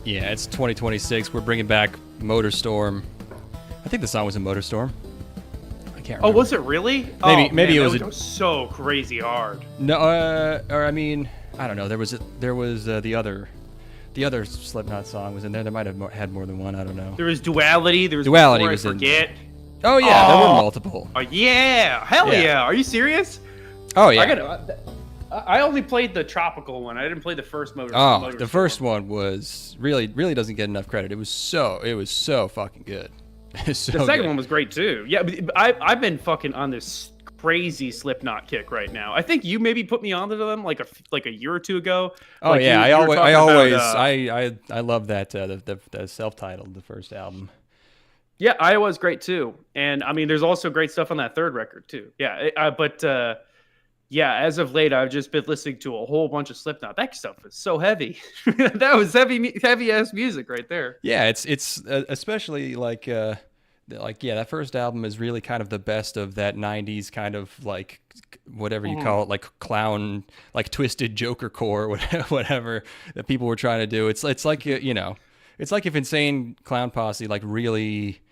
Yeah, it's 2026. We're bringing back Motorstorm. I think the song was in Motorstorm. I can't remember. Oh, was it really? Maybe it was. That was so crazy hard. No, or I mean, I don't know. There was the other Slipknot song was in there. They might have had more than one. I don't know. There was Duality. There was Duality Before was I in. Forget. Oh yeah, there were multiple. Oh yeah, hell Yeah. yeah! Are you serious? Oh yeah. I only played the tropical one. I didn't play the first motor. Oh, the first one was really doesn't get enough credit. It was so fucking good. So the second good. one was great too. Yeah, but I've been fucking on this crazy Slipknot kick right now. I think you maybe put me onto them like a year or two ago. Oh like yeah, you were talking I about, love that the self-titled, the first album. Yeah, Iowa's great too, and I mean, there's also great stuff on that third record too. Yeah, but as of late, I've just been listening to a whole bunch of Slipknot. That stuff is so heavy. That was heavy ass music right there. Yeah, it's especially like that first album is really kind of the best of that 90s kind of like whatever you call it, like clown, like twisted Joker core, whatever that people were trying to do. It's like it's like if Insane Clown Posse like really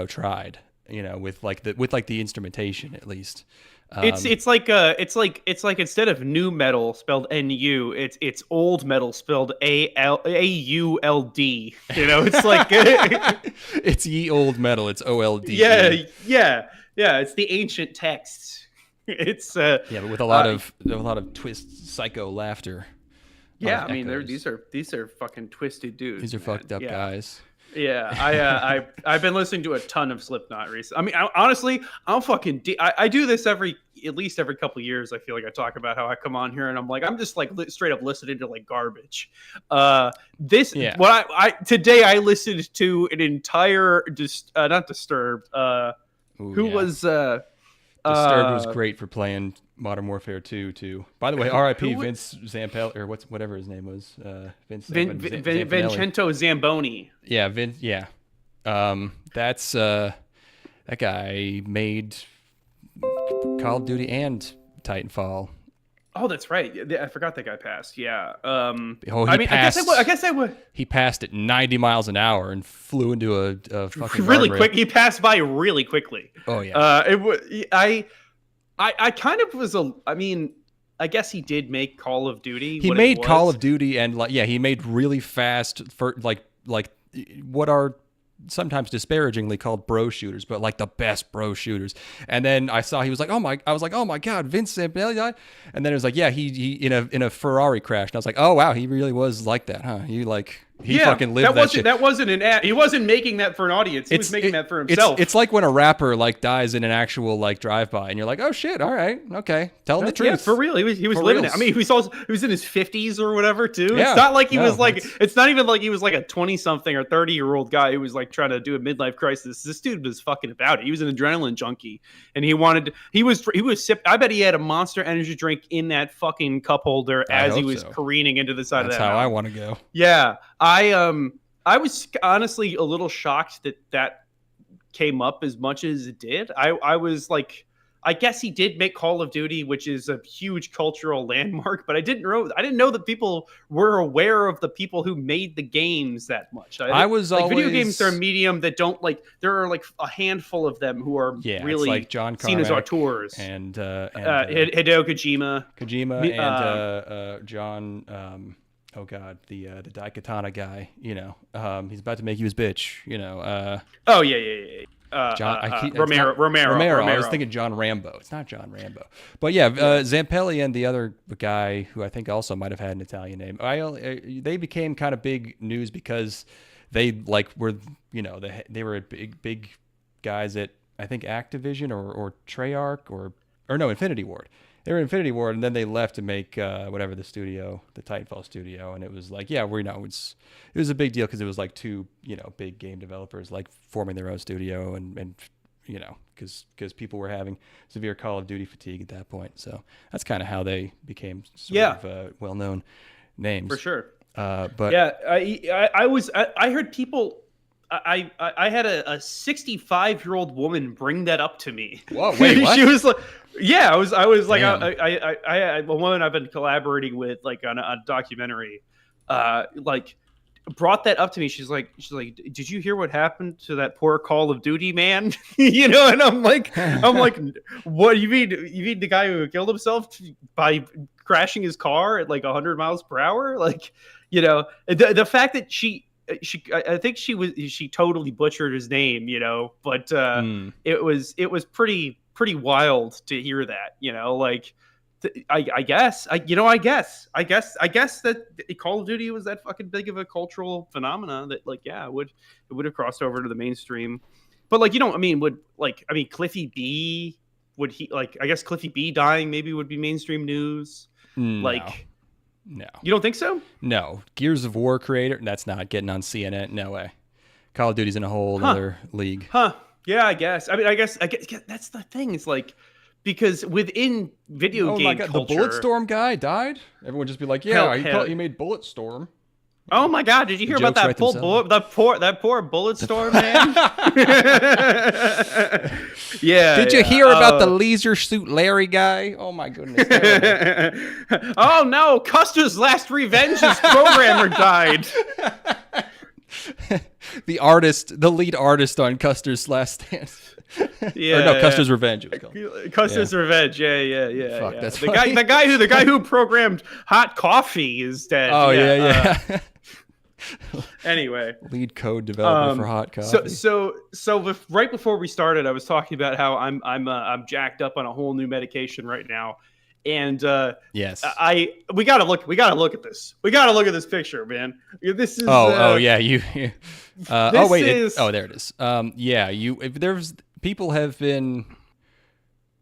tried with the instrumentation at least. It's like instead of new metal spelled NU, it's old metal spelled AULD. It's like it's ye old metal. It's OLD. Yeah. It's the ancient texts. It's but with a lot of twist, psycho laughter. Yeah, I mean these are fucking twisted dudes. These are fucked up guys. Yeah, I've been listening to a ton of Slipknot recently. I mean, honestly, I'm fucking. I do this at least every couple of years. I feel like I talk about how I come on here and I'm like, I'm just like straight up listening to like garbage. Today I listened to an entire not Disturbed. Disturbed was great for playing Modern Warfare 2 too. By the way, R.I.P. Vince Zampella, or whatever his name was. Vincenzo Zamboni. Yeah, Vince. Yeah, that's that guy made Call of Duty and Titanfall. Oh, that's right. I forgot that guy passed. Yeah. I guess I would. He passed at 90 miles an hour and flew into a fucking really quick. He passed by really quickly. Oh yeah. I kind of was I mean, I guess he did make Call of Duty. He made Call of Duty and he made really fast for like what are sometimes disparagingly called bro shooters, but like the best bro shooters. And then I saw he was like, oh my God, Vince Zampella. And then it was like, yeah, he in a Ferrari crash. And I was like, oh wow, he really was like that, huh? He fucking lived that shit. That wasn't an ad. He wasn't making that for an audience. He was making that for himself. It's like when a rapper like dies in an actual like drive-by, and you're like, oh shit, all right, okay, tell him the truth. Yeah, for real. He was living it. I mean, he was in his 50s or whatever too. Yeah. It's not like he was like. It's not even like he was like a 20-something or 30-year-old guy who was like trying to do a midlife crisis. This dude was fucking about it. He was an adrenaline junkie, and he was. I bet he had a Monster Energy drink in that fucking cup holder as he was careening into the side of that. That's how I want to go. Yeah, I was honestly a little shocked that came up as much as it did. I was like, I guess he did make Call of Duty, which is a huge cultural landmark, but I didn't know that people were aware of the people who made the games that much. Video games are a medium that don't like. There are like a handful of them who are really like John Carmack seen as auteurs and Hideo Kojima and John. Oh God, the Daikatana guy. He's about to make you his bitch. Romero. I was thinking John Rambo. It's not John Rambo, but Zampella and the other guy who I think also might have had an Italian name. They became kind of big news because they were they were big guys at I think Activision or Treyarch or no Infinity Ward. They were in Infinity Ward, and then they left to make whatever the Titanfall studio, and it was like, it was a big deal because it was like two, big game developers like forming their own studio, and because people were having severe Call of Duty fatigue at that point. So that's kind of how they became sort of well-known names for sure. But I heard people. I had a 65-year-old woman bring that up to me. Whoa, wait, what? She was like, I was like, Damn. I had a woman I've been collaborating with like on a documentary, like brought that up to me. She's like, did you hear what happened to that poor Call of Duty man? You know, and I'm like, what you mean? You mean the guy who killed himself by crashing his car at like 100 miles per hour? Like, you know, the fact that I think she totally butchered his name, you know, but it was pretty wild to hear that, you know, like I guess that Call of Duty was that fucking big of a cultural phenomena that like, yeah, it would have crossed over to the mainstream. But like, you know, Cliffy B, would he, like, I guess Cliffy B dying maybe would be mainstream news. No. Like, no, you don't think so? No. Gears of War creator, that's not getting on CNN. No way. Call of Duty's in a whole other league. Yeah, I guess. I guess that's the thing. It's like, because within video game culture, the Bulletstorm guy died. Everyone would just be like, "Yeah, he made Bulletstorm." Oh my God! Did you hear about that poor Bulletstorm man? Yeah. Did you hear about the Leisure Suit Larry guy? Oh my goodness. Oh no! Custer's Last Revenge's programmer died. The lead artist on Custer's Last Stand. Yeah, or no, Custer's Revenge. It was called. Custer's Revenge. Yeah. Fuck, that's the guy who programmed Hot Coffee is dead. Oh yeah. Anyway, lead code developer for Hot Coffee. So right before we started, I was talking about how I'm jacked up on a whole new medication right now. And yes, we gotta look at this. We gotta look at this picture, man. This is there it is. There's people have been,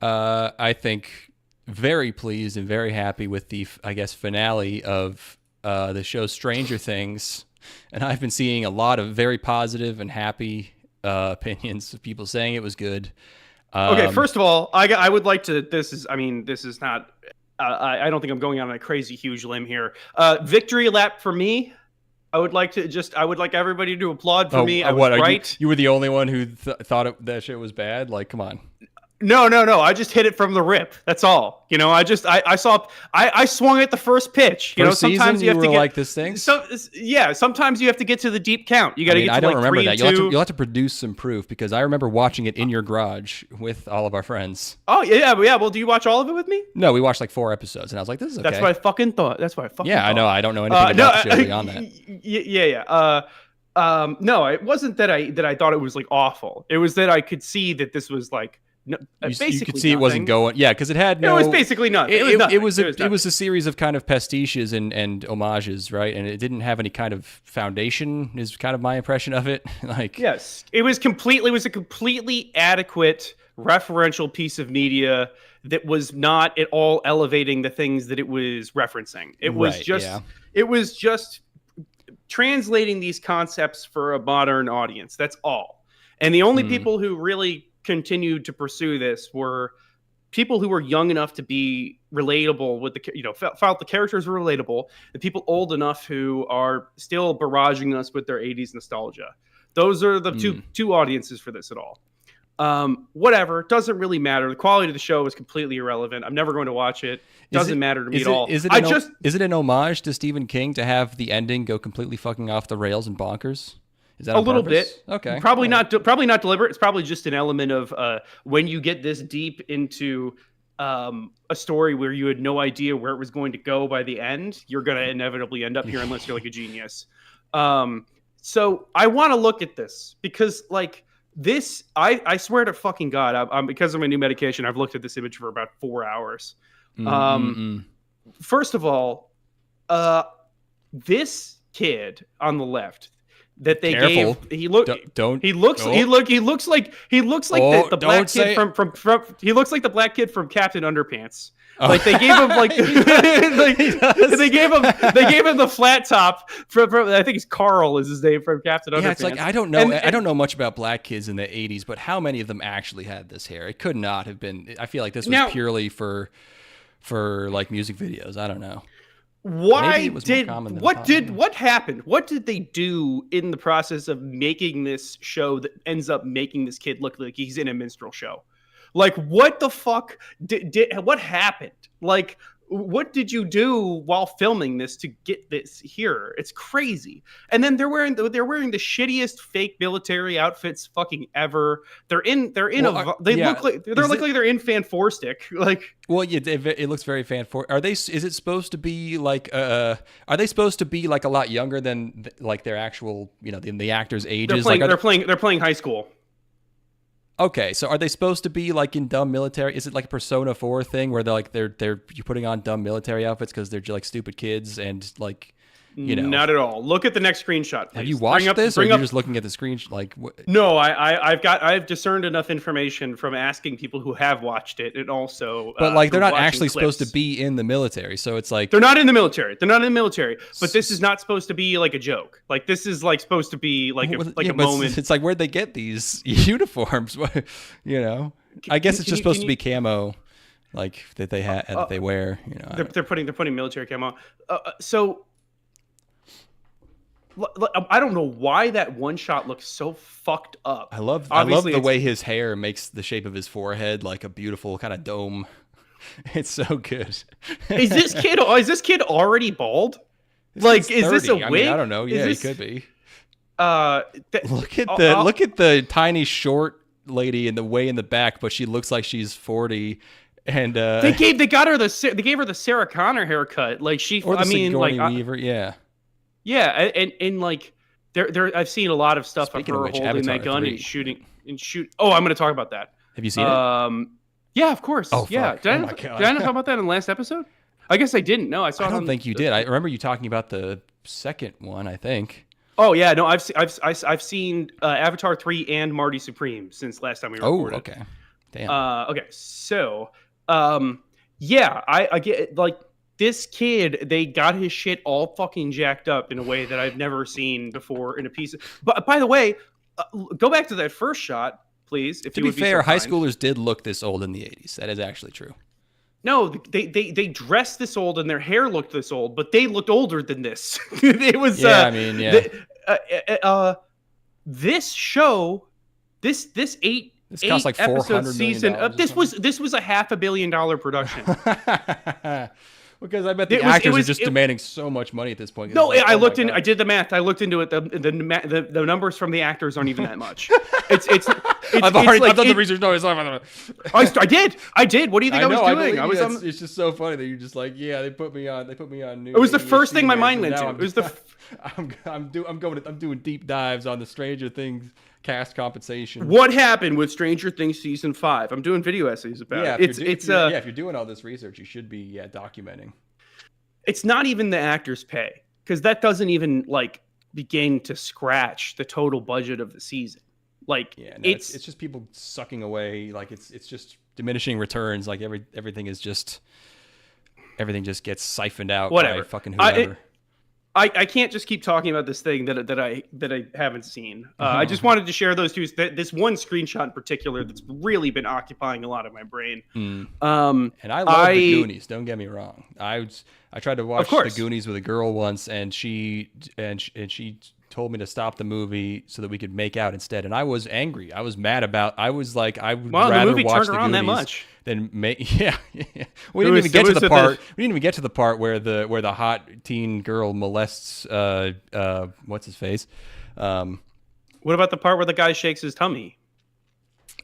I think, very pleased and very happy with the, I guess, finale of the show Stranger Things, and I've been seeing a lot of very positive and happy opinions of people saying it was good. Okay, first of all, I would like to. This is not. I don't think I'm going on a crazy huge limb here. Victory lap for me. I would like everybody to applaud for me. You were the only one who thought that shit was bad? Like, come on. No. I just hit it from the rip. That's all. You know, I swung at the first pitch. You know, sometimes you have to get like this thing. Sometimes you have to get to the deep count. You got to get to, I don't like, remember 3 that. and 2. You'll have to produce some proof, because I remember watching it in your garage with all of our friends. Oh yeah. Well, do you watch all of it with me? No, we watched like 4 episodes, and I was like, "This is okay." That's what I fucking thought. I know. I don't know anything about the show beyond that. Yeah. No, it wasn't that I thought it was like awful. It was that I could see that this was like. No, you could see nothing. It wasn't going, because it had no. It was basically nothing. It was a series of kind of pastiches and homages, right? And it didn't have any kind of foundation. Is kind of my impression of it. Like, yes, it was a completely adequate referential piece of media that was not at all elevating the things that it was referencing. It was just translating these concepts for a modern audience. That's all. And the only people who really continued to pursue this were people who were young enough to be relatable with felt the characters were relatable, and people old enough who are still barraging us with their 80s nostalgia. Those are the two audiences for this at all. Whatever, doesn't really matter. The quality of the show is completely irrelevant. I'm never going to watch it. Doesn't matter to me at all. Is it an homage to Stephen King to have the ending go completely fucking off the rails and bonkers? Is that a little bit? Okay. Probably not deliberate. It's probably just an element of when you get this deep into a story where you had no idea where it was going to go by the end, you're going to inevitably end up here unless you're like a genius. So I want to look at this because, like, this, I swear to fucking God, because of my new medication, I've looked at this image for about 4 hours. First of all, this kid on the left. That they Careful. gave he looks like the black kid from he looks like the black kid from Captain Underpants. Like they gave him like, they gave him the flat top from I think it's Carl is his name from Captain Underpants. Yeah, it's like I don't know much about black kids in the 80s, but how many of them actually had this hair? It could not have been. I feel like this was purely for like music videos. I don't know. What happened? What did they do in the process of making this show that ends up making this kid look like he's in a minstrel show? Like, what the fuck what happened? Like, what did you do while filming this to get this here? It's crazy. And then they're wearing the shittiest fake military outfits fucking ever. They Well, look like they're in Fan Four Stick. Like, well, yeah, it looks very fan for. Are they? Is it supposed to be like? Are they supposed to be like a lot younger than like their actual, the actors' ages? they're playing high school. Okay, so are they supposed to be like in dumb military? Is it like a Persona 4 thing where they're you're putting on dumb military outfits because they're just like stupid kids and like, Not at all. Look at the next screenshot, please. Have you watched this, or are you just looking at the screen? Like, no, I've discerned enough information from asking people who have watched it, and also. But like, they're not actually clips. supposed to be in the military, so it's like they're not in the military. But this is not supposed to be like a joke. Like, this is like supposed to be like a moment. It's like, where'd they get these uniforms? I guess it's just supposed to be camo, like that they that they wear. They're putting military camo. So. I don't know why that one shot looks so fucked up. I love the way his hair makes the shape of his forehead like a beautiful kind of dome. It's so good. Is this kid already bald? Like, is this a wig? I mean, I don't know. Yeah, he could be. Look at the tiny short lady in the way in the back, but she looks like she's 40. And they gave her the Sarah Connor haircut. Like Sigourney Weaver, yeah. Yeah, and like there I've seen a lot of stuff of her holding that gun and shooting. Oh, I'm going to talk about that. Have you seen it? Yeah, of course. Oh, yeah. Did I not talk about that in the last episode? I guess I didn't. No, I saw. I don't think you did. I remember you talking about the second one, I think. Oh yeah, no, I've seen Avatar 3 and Marty Supreme since last time we recorded. Oh, okay. Damn. Okay, so yeah, I get like. This kid, they got his shit all fucking jacked up in a way that I've never seen before in a piece. But by the way, go back to that first shot, please. To be fair, high schoolers did look this old in the 80s. That is actually true. No, they dressed this old and their hair looked this old, but they looked older than this. It was. Yeah, I mean, yeah. This show, this eight cost like $400 season. million. This was a $500 million production. Because I bet the actors are just demanding so much money at this point. No, I looked in. I did the math. I looked into it. The numbers from the actors aren't even that much. I've done the research. No, it's not. I did. What do you think I was doing? It's just so funny that you're just like, yeah, they put me on. New. It was the first thing my mind went to. It was the. I'm doing deep dives on the Stranger Things cast compensation. What happened with Stranger Things season 5? I'm doing video essays about it. If you're doing all this research, you should be documenting. It's not even the actors' pay, because that doesn't even like begin to scratch the total budget of the season. Like, it's just people sucking away. Like it's just diminishing returns. Like everything just gets siphoned out by fucking whoever. I can't just keep talking about this thing that I haven't seen. I just wanted to share those two. This one screenshot in particular that's really been occupying a lot of my brain. And I love the Goonies. Don't get me wrong. I tried to watch the Goonies with a girl once, and she told me to stop the movie so that we could make out instead. And I was angry. I was mad about. I was like, I would rather watch the Goonies that much. Than make. Yeah. We didn't even get to the part. We didn't even get to the part where the hot teen girl molests what's his face. What about the part where the guy shakes his tummy?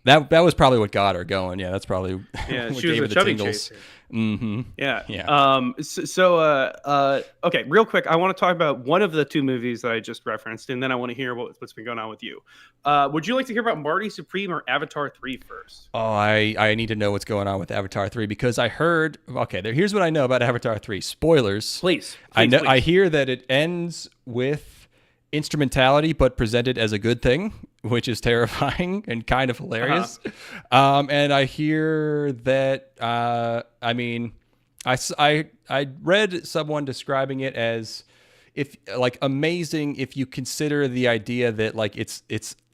That was probably what got her going. Yeah, that's probably what she was gave a the chubby tingles. chaser. Mm-hmm. Yeah. Okay, real quick, I want to talk about one of the two movies that I just referenced, and then I want to hear what's been going on with you. Would you like to hear about Marty Supreme or Avatar 3 first? Oh, I need to know what's going on with Avatar 3 because I heard. Okay, here's what I know about Avatar 3. Spoilers. Please. I hear that it ends with instrumentality, but presented as a good thing, which is terrifying and kind of hilarious. And I hear that. I mean, I read someone describing it as amazing if you consider the idea that like it's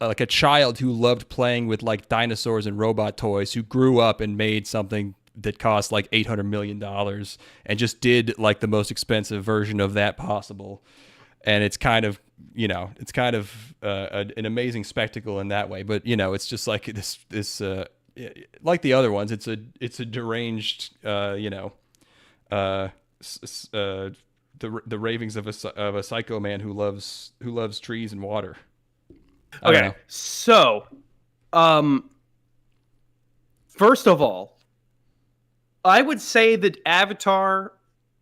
like a child who loved playing with like dinosaurs and robot toys who grew up and made something that cost like $800 million and just did like the most expensive version of that possible. And it's kind of, an amazing spectacle in that way. But, it's just like this like the other ones, it's a deranged, uh, the ravings of a psycho man who loves trees and water. I don't Okay, know. so first of all, I would say that Avatar.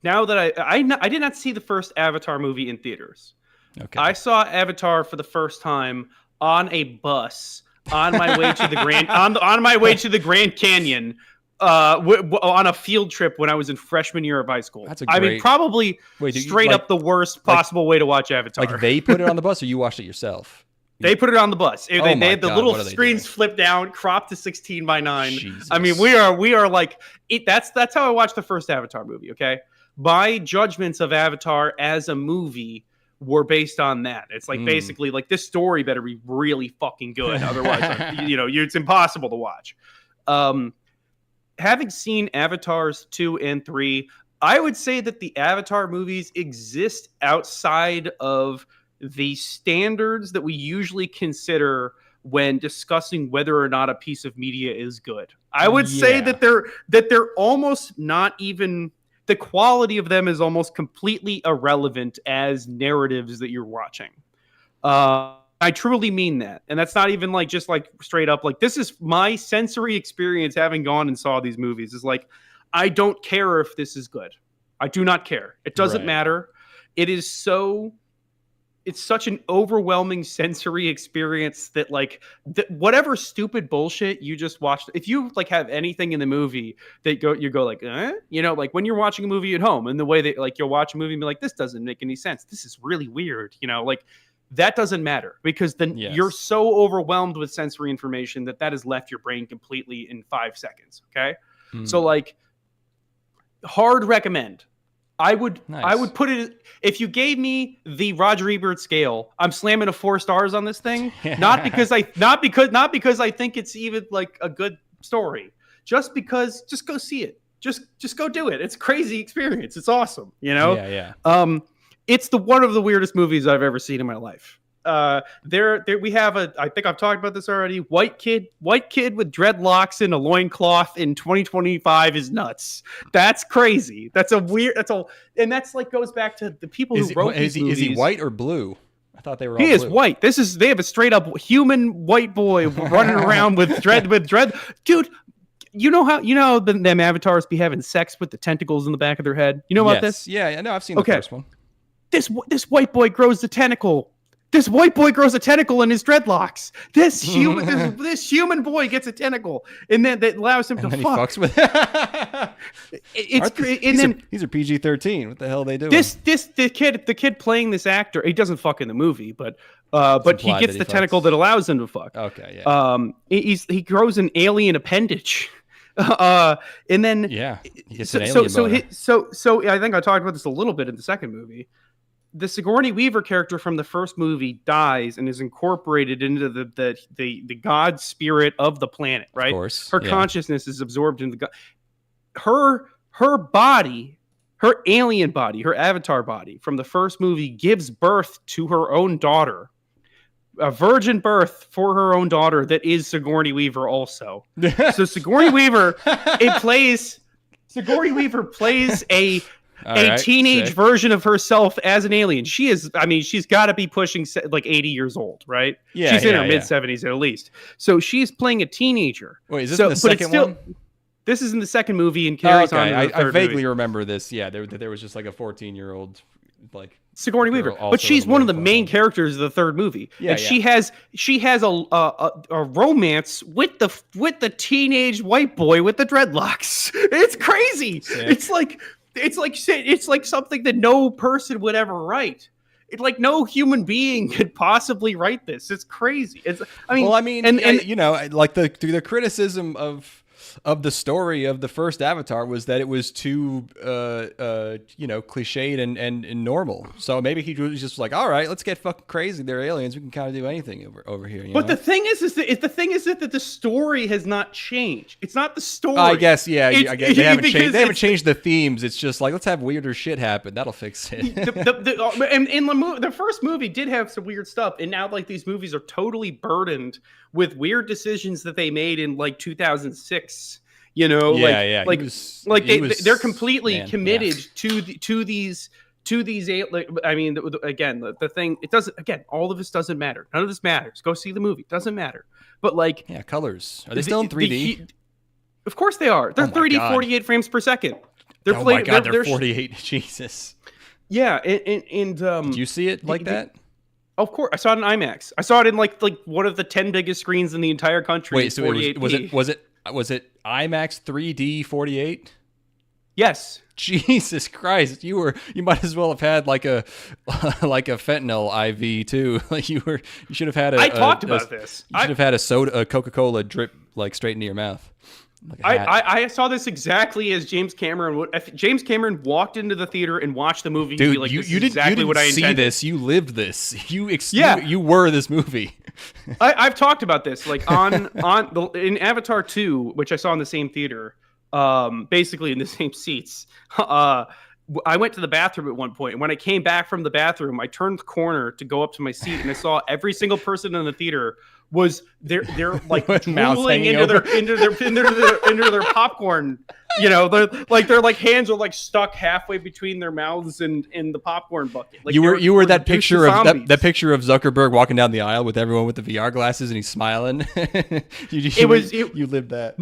Now that I did not see the first Avatar movie in theaters. Okay. I saw Avatar for the first time on a bus on my way to the on my way to the Grand Canyon on a field trip when I was in freshman year of high school. That's a I mean, great- probably Wait, straight up the worst possible way to watch Avatar. Like they put it on the bus, or you watched it yourself? They put it on the bus. They my had the God, little what are they screens doing? flipped down, cropped to 16:9. Jesus. I mean, we are like it. That's how I watched the first Avatar movie. Okay, my judgments of Avatar as a movie were based on that. It's like basically like this story better be really fucking good, otherwise, it's impossible to watch. Having seen Avatars 2 and 3, I would say that the Avatar movies exist outside of the standards that we usually consider when discussing whether or not a piece of media is good. I would say that they're almost not even, the quality of them is almost completely irrelevant as narratives that you're watching. I truly mean that. And that's not even like just like straight up like, this is my sensory experience having gone and saw these movies is like, I don't care if this is good. I do not care. It doesn't matter. It is it's such an overwhelming sensory experience that like whatever stupid bullshit you just watched, if you like have anything in the movie that you go like, like when you're watching a movie at home and the way that like you'll watch a movie and be like, this doesn't make any sense. This is really weird. Like that doesn't matter because then you're so overwhelmed with sensory information that has left your brain completely in 5 seconds. Okay. So like hard recommend. I would put it, if you gave me the Roger Ebert scale, I'm slamming a 4 stars on this thing. Not because I think it's even like a good story. Just because, just go see it. Just go do it. It's a crazy experience. It's awesome. Yeah. It's one of the weirdest movies I've ever seen in my life. There we have I think I've talked about this already. White kid with dreadlocks and a loincloth in 2025 is nuts. That's crazy. And that's like goes back to the people who wrote these movies. Is he white or blue? I thought they were all He is blue. white. They have a straight up human white boy running around with dread. Dude, you know them avatars be having sex with the tentacles in the back of their head. You know about this? Yeah, no, I've seen the first one. This white boy grows the tentacle. This white boy grows a tentacle in his dreadlocks. This human boy gets a tentacle, and then that allows him to fuck. He fucks with these are PG-13. What the hell are they doing? The kid playing this actor, he doesn't fuck in the movie, but he gets the tentacle that allows him to fuck. Okay, yeah. He grows an alien appendage. And then he gets an alien so I think I talked about this a little bit in the second movie. The Sigourney Weaver character from the first movie dies and is incorporated into the god spirit of the planet, right? Of course. Her consciousness is absorbed into the her body, her alien body, her avatar body from the first movie gives birth to her own daughter. A virgin birth for her own daughter that is Sigourney Weaver also. So Sigourney Weaver plays a teenage version of herself as an alien. She's got to be pushing like 80 years old, right? Yeah, she's in her mid 70s at least. So she's playing a teenager. Wait, is this in the second one? This is in the second movie and carries on. I vaguely remember this. Yeah, there was just like a 14-year-old like Sigourney Weaver, but she's one of the main characters of the third movie, and she has a romance with the teenage white boy with the dreadlocks. It's crazy. Sick. It's like something that no person would ever write. It's like no human being could possibly write this. It's crazy. Like the criticism of the story of the first Avatar was that it was too cliched and normal. So maybe he was just like, all right, let's get fucking crazy. They're aliens. We can kind of do anything over here. But the thing is that the story has not changed. It's not the story. I guess, yeah. I guess they haven't changed the themes. It's just like, let's have weirder shit happen. That'll fix it. The first movie did have some weird stuff, and now like these movies are totally burdened with weird decisions that they made in like 2006. You know, Yeah, like they're completely man, committed to these like, I mean, again, the thing, it doesn't, again, all of this doesn't matter. None of this matters. Go see the movie. Doesn't matter. But like, yeah, colors. Are they still in 3D? Of course they are. They're Oh my 3D, God. 48 frames per second. Oh my God, they're 48. Jesus. Yeah, and Did you see it like that? Of course, I saw it in IMAX. I saw it in like one of the 10 biggest screens in the entire country. Wait, so it was it IMAX 3D 48? Yes. Jesus Christ, you might as well have had like a fentanyl IV too. Like you should have had I talked about this. You should have had a Coca-Cola drip like straight into your mouth. Like I saw this exactly as James Cameron would. If James Cameron walked into the theater and watched the movie, dude, he'd be like, you didn't exactly what I see intended. this. You lived this. You were this movie. I've talked about this, like in Avatar 2, which I saw in the same theater, basically in the same seats. I went to the bathroom at one point, and when I came back from the bathroom, I turned the corner to go up to my seat, and I saw every single person in the theater was they're like drooling into their popcorn. You know, their hands are like stuck halfway between their mouths and in the popcorn bucket. Like you were that picture of that picture of Zuckerberg walking down the aisle with everyone with the VR glasses and he's smiling. You lived that.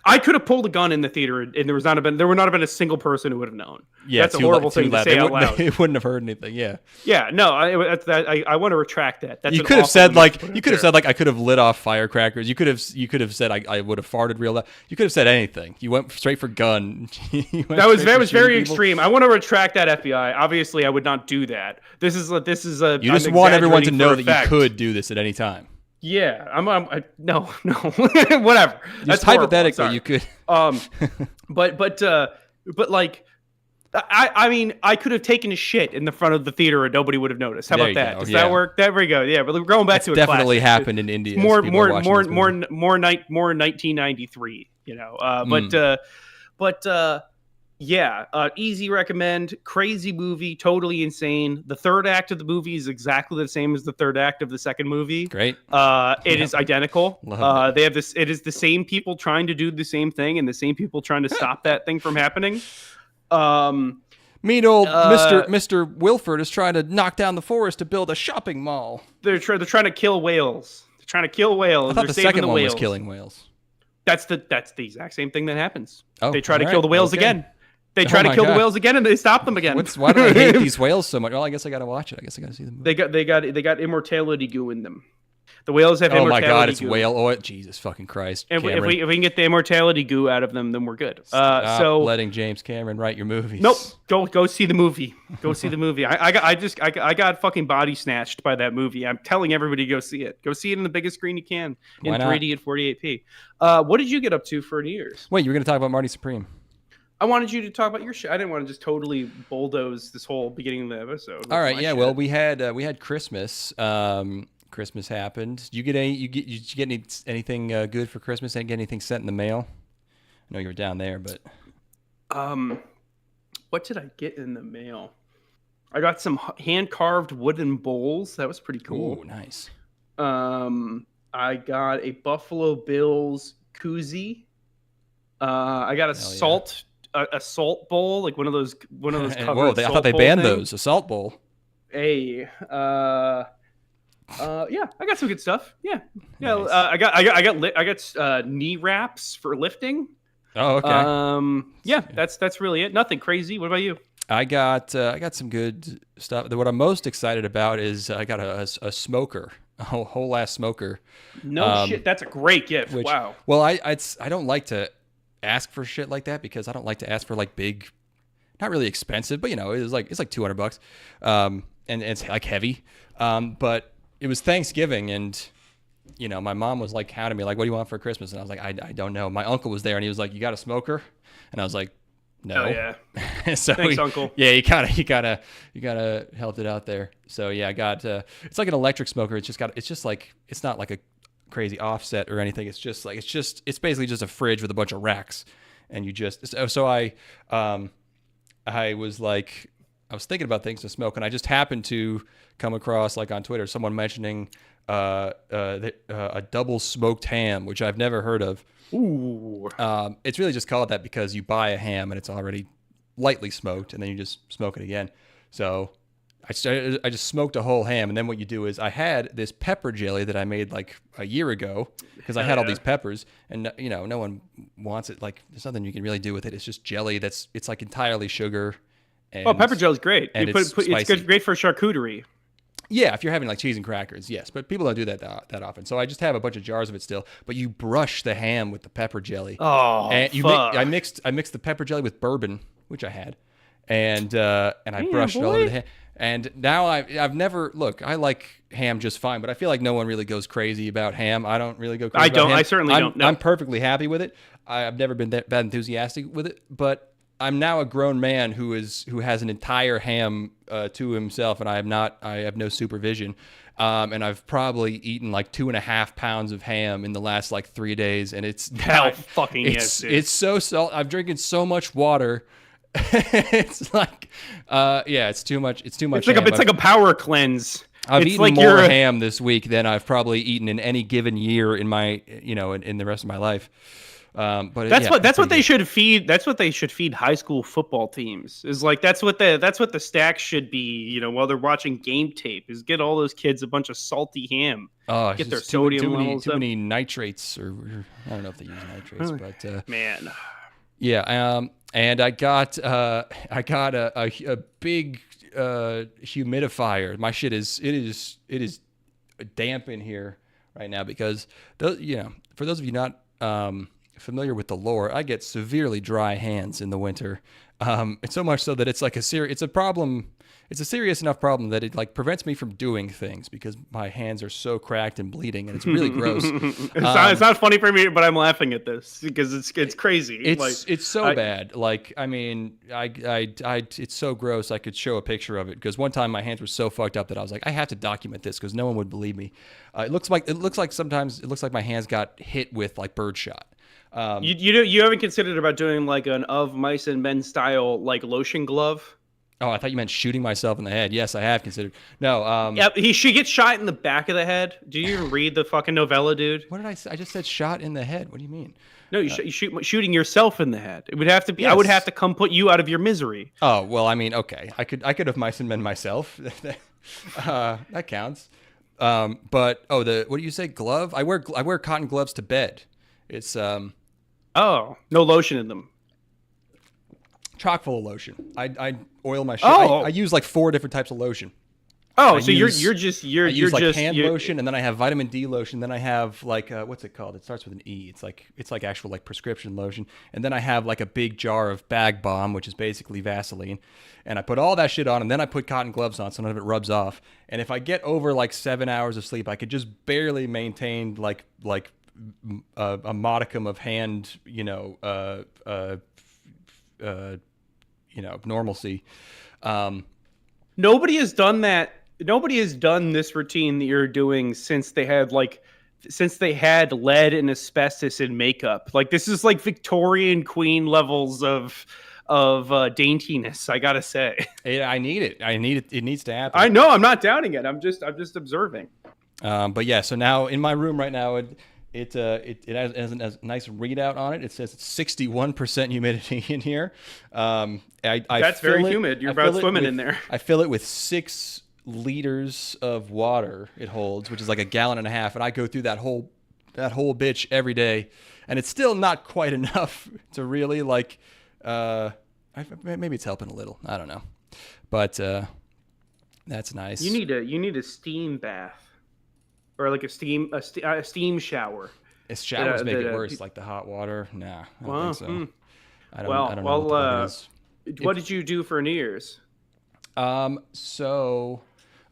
I could have pulled a gun in the theater, and there would not have been a single person who would have known. Yeah, that's a horrible thing to say out loud. They wouldn't have heard anything. Yeah. Yeah. No, I want to retract that. That's you could have said I could have lit off firecrackers. You could have said I would have farted real loud. You could have said anything. You went straight for gun. That was very extreme. I want to retract that, FBI. Obviously, I would not do that. This is a. You just want everyone to know that you could do this at any time. Yeah, no, whatever. Just hypothetically, you could. But like, I mean, I could have taken a shit in the front of the theater and nobody would have noticed. How about that? Does that work? There we go. Yeah, but we're going back to it. Definitely happened in India. More 1993. You know, yeah, easy recommend. Crazy movie, totally insane. The third act of the movie is exactly the same as the third act of the second movie. Great. It is identical. They have this. It is the same people trying to do the same thing and the same people trying to stop that thing from happening. Mean old Mr. Wilford is trying to knock down the forest to build a shopping mall. They're trying to kill whales. They're trying to kill whales. I thought the second one was killing whales. That's the exact same thing that happens. Oh, they try to kill the whales again. They try to kill the whales again, and they stop them again. Why do I hate these whales so much? Well, I guess I got to watch it. I guess I got to see them. They got immortality goo in them. The whales have immortality goo. Oh my God, it's whale oil. Jesus fucking Christ. If we can get the immortality goo out of them, then we're good. Stop letting James Cameron write your movies. Nope. Go see the movie. Go see the movie. I got fucking body snatched by that movie. I'm telling everybody to go see it. Go see it in the biggest screen you can in 3D and 48p. What did you get up to for New Year's? Wait, you were going to talk about Marty Supreme. I wanted you to talk about your shit. I didn't want to just totally bulldoze this whole beginning of the episode. All right, yeah. Shit. Well, we had Christmas. Christmas happened. Did you get anything good for Christmas? Didn't get anything sent in the mail? I know you were down there, but what did I get in the mail? I got some hand carved wooden bowls. That was pretty cool. Ooh, nice. I got a Buffalo Bills koozie. I got a salt bowl, like one of those Whoa, I thought they banned those. A salt bowl. Hey, yeah, I got some good stuff. Yeah. Nice. I got knee wraps for lifting. Oh, okay. Yeah, that's really it. Nothing crazy. What about you? I got some good stuff. What I'm most excited about is I got a smoker, a whole ass smoker. No shit, that's a great gift. Wow. Well, I don't like to ask for shit like that because I don't like to ask for like big, not really expensive, but you know, it's like $200, and it's like heavy. But it was Thanksgiving, and you know, my mom was like hounding me, like, "What do you want for Christmas?" And I was like, "I don't know." My uncle was there, and he was like, "You got a smoker?" And I was like, "No." Oh yeah. So thanks, Uncle. Yeah, he kind of helped it out there. So yeah, I got it's like an electric smoker. It's not like a crazy offset or anything. It's basically just a fridge with a bunch of racks, and you just so I was thinking about things to smoke, and I just happened to come across, like on Twitter, someone mentioning a double smoked ham, which I've never heard of. Ooh. It's really just called that because you buy a ham and it's already lightly smoked, and then you just smoke it again. So I just smoked a whole ham, and then what you do is I had this pepper jelly that I made like a year ago because I had all these peppers, and no one wants it. Like there's nothing you can really do with it. It's just jelly it's like entirely sugar. And, pepper jelly's great. And it's good, great for charcuterie. Yeah, if you're having like cheese and crackers, yes. But people don't do that often. So I just have a bunch of jars of it still. But you brush the ham with the pepper jelly. Oh, and fuck. I mixed the pepper jelly with bourbon, which I had, and I brushed it all over the ham. And now I've never look. I like ham just fine, but I feel like no one really goes crazy about ham. I don't really go crazy. About ham. I certainly don't. No. I'm perfectly happy with it. I've never been that enthusiastic with it, but I'm now a grown man who has an entire ham to himself, and I have no supervision. And I've probably eaten like 2.5 pounds of ham in the last like 3 days, and it's so salt. I'm drinking so much water. It's like, it's too much. It's too much. It's like a power cleanse. I've eaten more ham this week than I've probably eaten in any given year in my, in the rest of my life. But that's what they should feed. That's what they should feed high school football teams. Is like that's what the stack should be. While they're watching game tape, is get all those kids a bunch of salty ham. Oh, get their sodium levels too many nitrates, or I don't know if they use nitrates, but man, yeah. And I got a big humidifier. My shit is damp in here right now because for those of you not familiar with the lore, I get severely dry hands in the winter. It's so much so that it's like it's a problem. It's a serious enough problem that it like prevents me from doing things because my hands are so cracked and bleeding, and it's really gross. It's not funny for me, but I'm laughing at this because it's crazy. It's so bad. Like I mean, it's so gross. I could show a picture of it because one time my hands were so fucked up that I was like, I have to document this because no one would believe me. It looks like sometimes my hands got hit with like birdshot. You haven't considered about doing like an Of Mice and Men style like lotion glove? Oh, I thought you meant shooting myself in the head. Yes, I have considered. No. Yeah, she gets shot in the back of the head. Do you even read the fucking novella, dude? What did I say? I just said shot in the head. What do you mean? No, you shooting yourself in the head. It would have to be. Yes. I would have to come put you out of your misery. Oh well, I mean, okay. I could have mice and men myself. That counts. But what do you say? Glove? I wear cotton gloves to bed. It's Oh, no lotion in them. Chock full of lotion. I oil my shit. Oh. I use like 4 different types of lotion. Oh, so you're just hand lotion, and then I have vitamin D lotion. Then I have like what's it called? It starts with an E. It's like actual like prescription lotion. And then I have like a big jar of Bag Balm, which is basically Vaseline. And I put all that shit on, and then I put cotton gloves on, so none of it rubs off. And if I get over like 7 hours of sleep, I could just barely maintain like a modicum of hand, normalcy. Nobody has done that. Nobody has done this routine that you're doing since they had lead and asbestos in makeup. Like this is like Victorian Queen levels of daintiness. I gotta say, I need it. It needs to happen. I know. I'm not doubting it. I'm just observing. But yeah. So now in my room right now, it has a nice readout on it. It says it's 61% humidity in here. That's very humid. You're about swimming in there. I fill it with 6 liters of water it holds, which is like 1.5 gallons, and I go through that whole bitch every day, and it's still not quite enough to really like. Maybe it's helping a little. I don't know, but that's nice. You need a steam bath. Or like a steam shower. Showers make it worse, like the hot water. Nah, I don't think so. I don't know what it is. What did you do for New Year's? I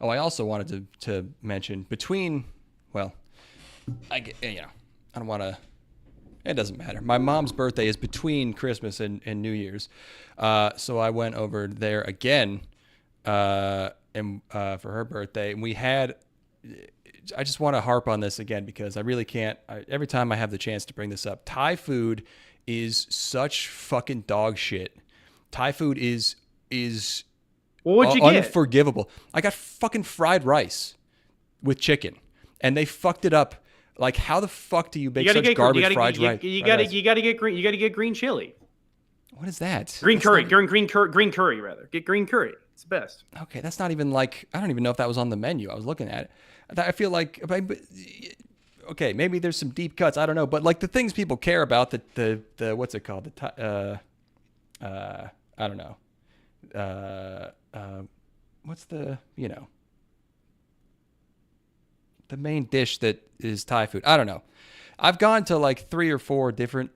also wanted to mention I don't want to. It doesn't matter. My mom's birthday is between Christmas and New Year's, so I went over there again, for her birthday, and we had. I just want to harp on this again because I really can't. Every time I have the chance to bring this up, Thai food is such fucking dog shit. Thai food is what'd you get? Unforgivable. I got fucking fried rice with chicken. and they fucked it up. Like, how the fuck do you make You gotta such get garbage you fried gotta, rice? you gotta you gotta get green. You gotta get green chili, What is that? green That's curry, not- green curry rather. Get green curry. It's the best. Okay, that's not even like, I don't even know if that was on the menu. I was looking at it. I feel like, okay, maybe there's some deep cuts. I don't know, but like the things people care about, the what's it called? I don't know. What's the the main dish that is Thai food? I don't know. I've gone to like 3 or 4 different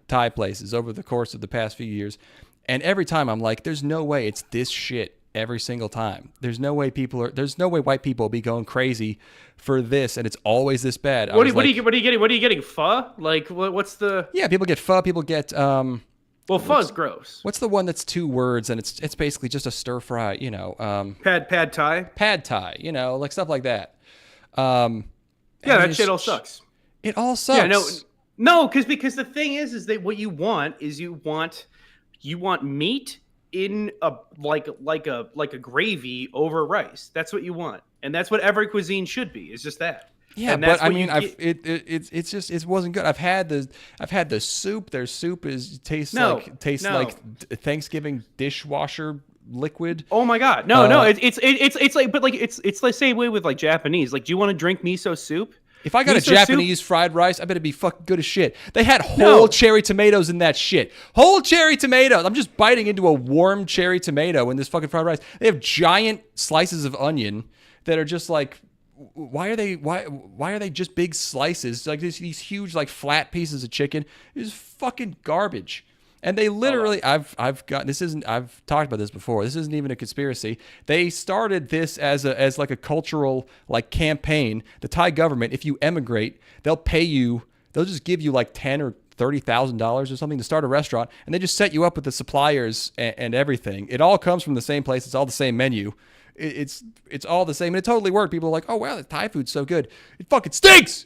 Thai places over the course of the past few years, and every time I'm like, there's no way it's this shit every single time. There's no way white people will be going crazy for this, and it's always this bad. What are you getting? What are you getting? Pho? Like what's the? Yeah, people get pho. People get Well, pho's gross. what's the one that's 2 words and it's basically just a stir fry. Pad Thai. Pad Thai. Like stuff like that. Yeah, And that shit all sucks. It all sucks. Yeah, no, because the thing is that what you want is you want meat in a like a gravy over rice. That's what you want, and that's what every cuisine should be. It's just that. Yeah, and that's but I what you mean, get- it's just it wasn't good. I've had the soup. Their soup tastes No, like Thanksgiving dishwasher liquid. Oh my god, no, it's like, but like it's the same way with like Japanese. Like, do you want to drink miso soup? If I got Miso a Japanese fried rice, I bet it'd be fucking good as shit. They had whole cherry tomatoes in that shit. Whole cherry tomatoes. I'm just biting into a warm cherry tomato in this fucking fried rice. They have giant slices of onion that are just like, why are they just big slices? Like these huge like flat pieces of chicken. It's fucking garbage. And they literally, I've talked about this before. This isn't even a conspiracy. They started this as like a cultural like campaign. The Thai government, if you emigrate, they'll just give you like $10,000 or $30,000 or something to start a restaurant, and they just set you up with the suppliers and everything. It all comes from the same place. It's all the same menu. It's all the same, and it totally worked. People are like, oh wow, the Thai food's so good. It fucking stinks.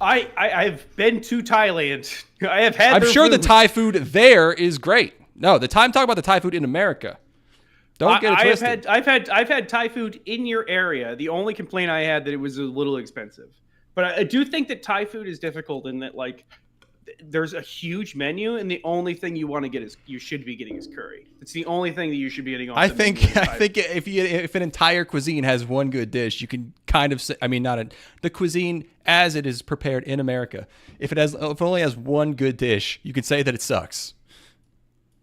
I've been to Thailand. I have had. I'm their sure food. the Thai food there is great. No, I'm talking about the Thai food in America. Don't get it twisted. I've had Thai food in your area. The only complaint I had that it was a little expensive, but I do think that Thai food is difficult in that like there's a huge menu, and the only thing you should be getting is curry. It's the only thing that you should be getting on. I think if an entire cuisine has one good dish, you can kind of say, I mean, the cuisine as it is prepared in America. If it only has one good dish, you can say that it sucks.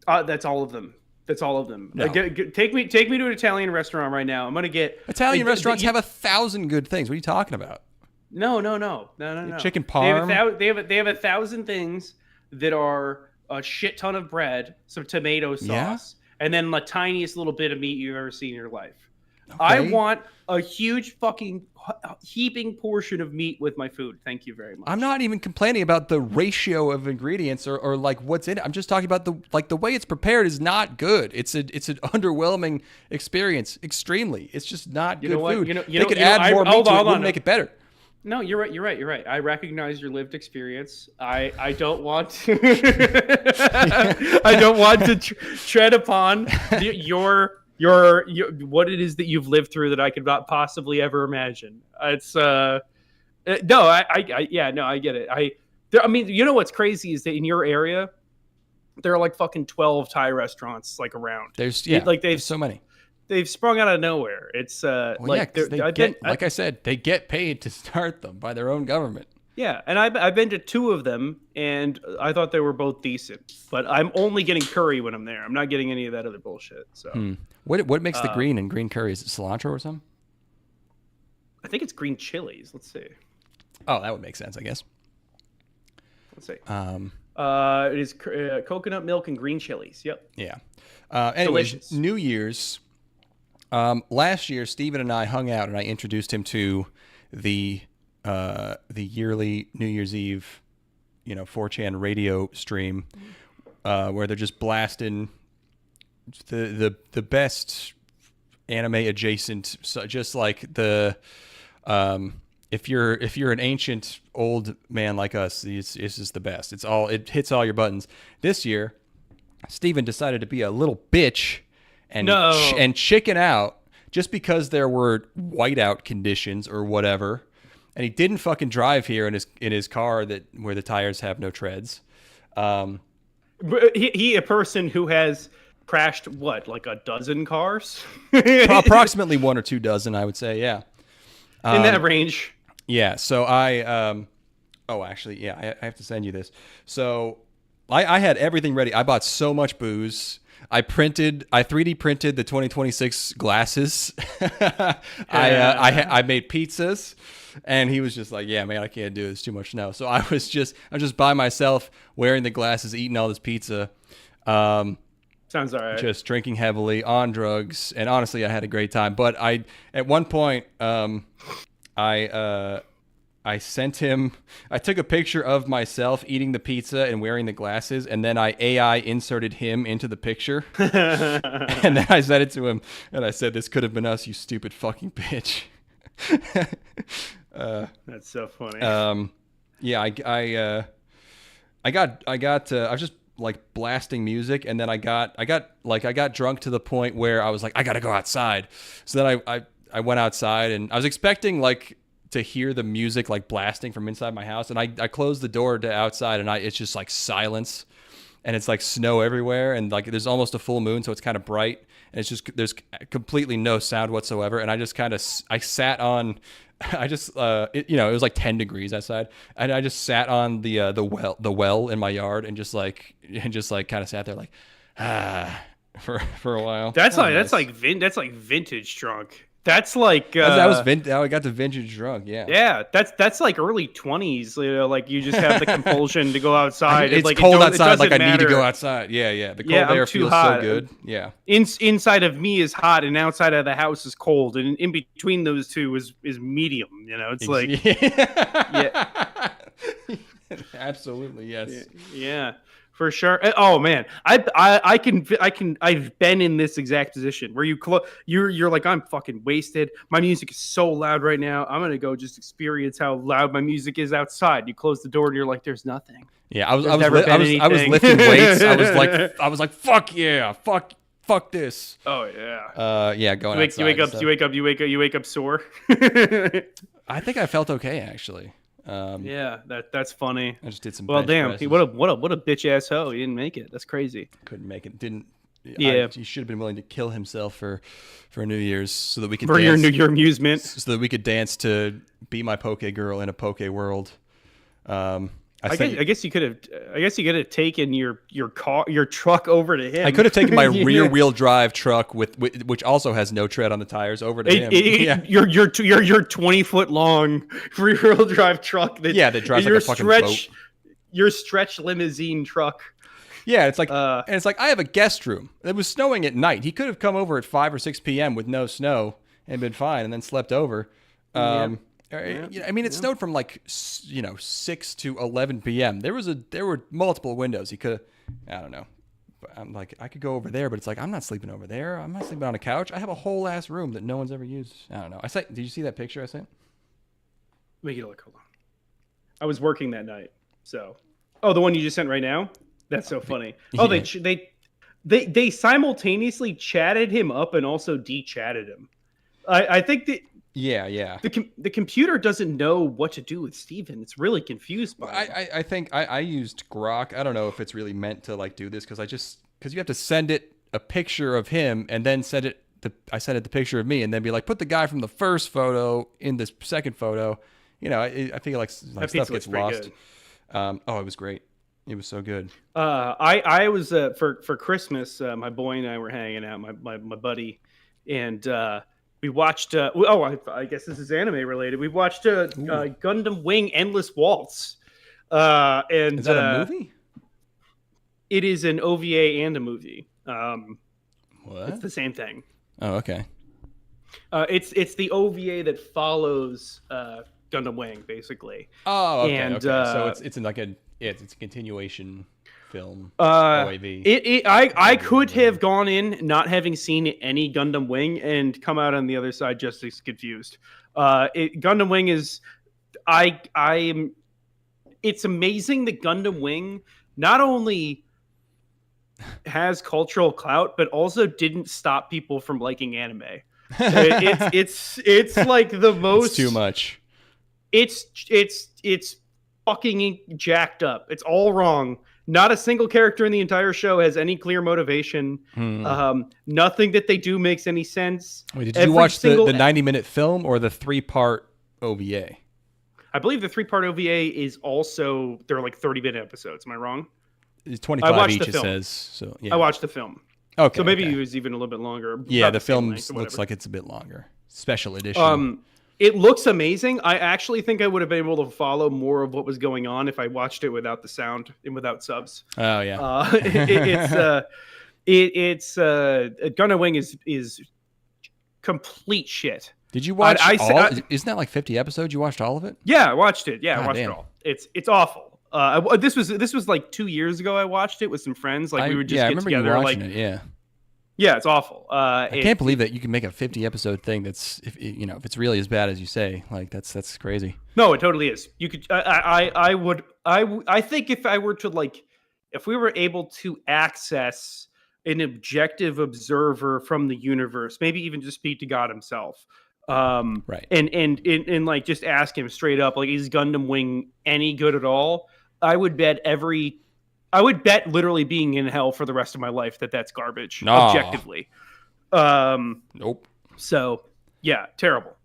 That's all of them. That's all of them. No. Take me to an Italian restaurant right now. I'm gonna get Italian restaurants have 1,000 good things. What are you talking about? No. Chicken parm. They have 1,000 things that are a shit ton of bread, some tomato sauce, and then the tiniest little bit of meat you've ever seen in your life. Okay. I want a huge fucking heaping portion of meat with my food. Thank you very much. I'm not even complaining about the ratio of ingredients or like what's in it. I'm just talking about the way it's prepared is not good. It's an underwhelming experience. Extremely. It's just not good food. They could add more meat to it. It wouldn't make it better. No, you're right. I recognize your lived experience. I don't want to tread upon your what it is that you've lived through that I could not possibly ever imagine. It's I get it. I mean, you know what's crazy is that in your area there are like fucking 12 Thai restaurants like around. There's so many. They've sprung out of nowhere. It's like I said, they get paid to start them by their own government. Yeah, and I've been to 2 of them, and I thought they were both decent. But I'm only getting curry when I'm there. I'm not getting any of that other bullshit. So what makes the green and green curry? Is it cilantro or something? I think it's green chilies. Let's see. Oh, that would make sense, I guess. Let's see. It is coconut milk and green chilies. Yep. Yeah. Anyways, delicious. New Year's. Last year, Steven and I hung out, and I introduced him to the yearly New Year's Eve, 4chan radio stream, where they're just blasting the best anime adjacent, so just like the if you're an ancient old man like us, it's just the best. It hits all your buttons. This year, Steven decided to be a little bitch and chicken out just because there were whiteout conditions or whatever. and he didn't fucking drive here in his car where the tires have no treads. He a person who has crashed what, like a dozen cars? Approximately 1 or 2 dozen, I would say. Yeah, in that range. Yeah. So actually, yeah, I have to send you this. So I had everything ready. I bought so much booze. I 3D printed the 2026 glasses. I made pizzas, and he was just like, "Yeah, man, I can't do it. It's too much snow." So I was just by myself, wearing the glasses, eating all this pizza. Sounds all right. Just drinking heavily, on drugs, and honestly, I had a great time. But at one point, I sent him. I took a picture of myself eating the pizza and wearing the glasses, and then I AI inserted him into the picture, and then I sent it to him, and I said, "This could have been us, you stupid fucking bitch." That's so funny. Yeah, I was just like blasting music, and then I got drunk to the point where I was like, I gotta go outside. So then I went outside, and I was expecting like to hear the music like blasting from inside my house, and I closed the door to outside, and it's just like silence, and it's like snow everywhere, and like there's almost a full moon, so it's kind of bright, and it's just there's completely no sound whatsoever, and I just kind of I sat on I just it was like 10 degrees outside, and I just sat on the well in my yard and just like kind of sat there like for a while. That's like vintage drunk. That's like I got the vintage drunk. Yeah, that's like early 20s. Like you just have the compulsion to go outside. It's like cold outside. Like I need to go outside. Yeah. The cold air feels hot. So good. Yeah. Inside of me is hot, and outside of the house is cold, and in between those two is medium. It's like yeah. Absolutely, yes. Yeah. For sure. Oh man, I've been in this exact position where you're like, I'm fucking wasted. My music is so loud right now. I'm gonna go just experience how loud my music is outside. You close the door and you're like, there's nothing. Yeah, I was lifting weights. I was like, fuck yeah, fuck this. Oh yeah. Yeah, going outside. You wake up sore. I think I felt okay actually. Yeah, that's funny. I just did some. Well, damn, what a bitch ass hoe. He didn't make it. That's crazy. Couldn't make it. Didn't. Yeah, he should have been willing to kill himself for New Year's so that we could for dance, your amusement, so that we could dance to "Be My Poke Girl" in a poke world. I guess you could have taken your truck over to him. I could have taken my rear wheel drive truck which also has no tread on the tires over to him. Yeah. Your 20-foot long rear wheel drive truck that drives like a fucking boat. Your stretch limousine truck. Yeah, it's like and it's like I have a guest room. It was snowing at night. He could have come over at 5 or 6 p.m. with no snow and been fine, and then slept over. I mean, it snowed from like 6 to 11 p.m. There were multiple windows. He could, I don't know. I'm like, I could go over there, but it's like I'm not sleeping over there. I'm not sleeping on a couch. I have a whole ass room that no one's ever used. I don't know. Did you see that picture I sent? Make it look. Hold on. I was working that night, so. Oh, the one you just sent right now. That's so funny. Oh, they simultaneously chatted him up and also de-chatted him. I think that. Yeah. The computer doesn't know what to do with Steven. It's really confused by it. I think I used Grok. I don't know if it's really meant to like do this because you have to send it a picture of him and then I sent it the picture of me and then be like, put the guy from the first photo in this second photo. I feel like stuff gets lost. It was great. It was so good. I was for Christmas. My boy and I were hanging out. My buddy and. We watched. I guess this is anime related. We watched Gundam Wing Endless Waltz. And is that a movie? It is an OVA and a movie. What? It's the same thing. Oh, okay. It's the OVA that follows Gundam Wing, basically. Oh, okay. And so it's a continuation film. OAV. I could have gone in not having seen any Gundam Wing and come out on the other side just as confused. Gundam Wing is it's amazing that Gundam Wing not only has cultural clout but also didn't stop people from liking anime. It's like the most. It's too much. It's fucking jacked up. It's all wrong. Not a single character in the entire show has any clear motivation. Nothing that they do makes any sense. Wait, did you watch the 90-minute film or the 3-part OVA? I believe the 3-part OVA is also, they're like 30-minute episodes. Am I wrong? It's 25 each, it says. So yeah. I watched the film. Okay. So maybe it was even a little bit longer. Yeah, the film looks like it's a bit longer. Special edition. It looks amazing. I actually think I would have been able to follow more of what was going on if I watched it without the sound and without subs. Oh yeah. Gundam Wing is complete shit. Did you watch all? Isn't that like 50 episodes? You watched all of it? Yeah, I watched it. Yeah, I watched it all. It's awful. This was like 2 years ago. I watched it with some friends. Like we would just get together. You watching it. Yeah. Yeah, it's awful. I can't believe that you can make a 50-episode thing. That's if it's really as bad as you say. Like that's crazy. No, it totally is. You could. I think if I were to if we were able to access an objective observer from the universe, maybe even just speak to God himself, right, and like just ask him straight up, like, is Gundam Wing any good at all? I would bet literally being in hell for the rest of my life that's garbage. Nah. Objectively. Nope. So yeah, terrible.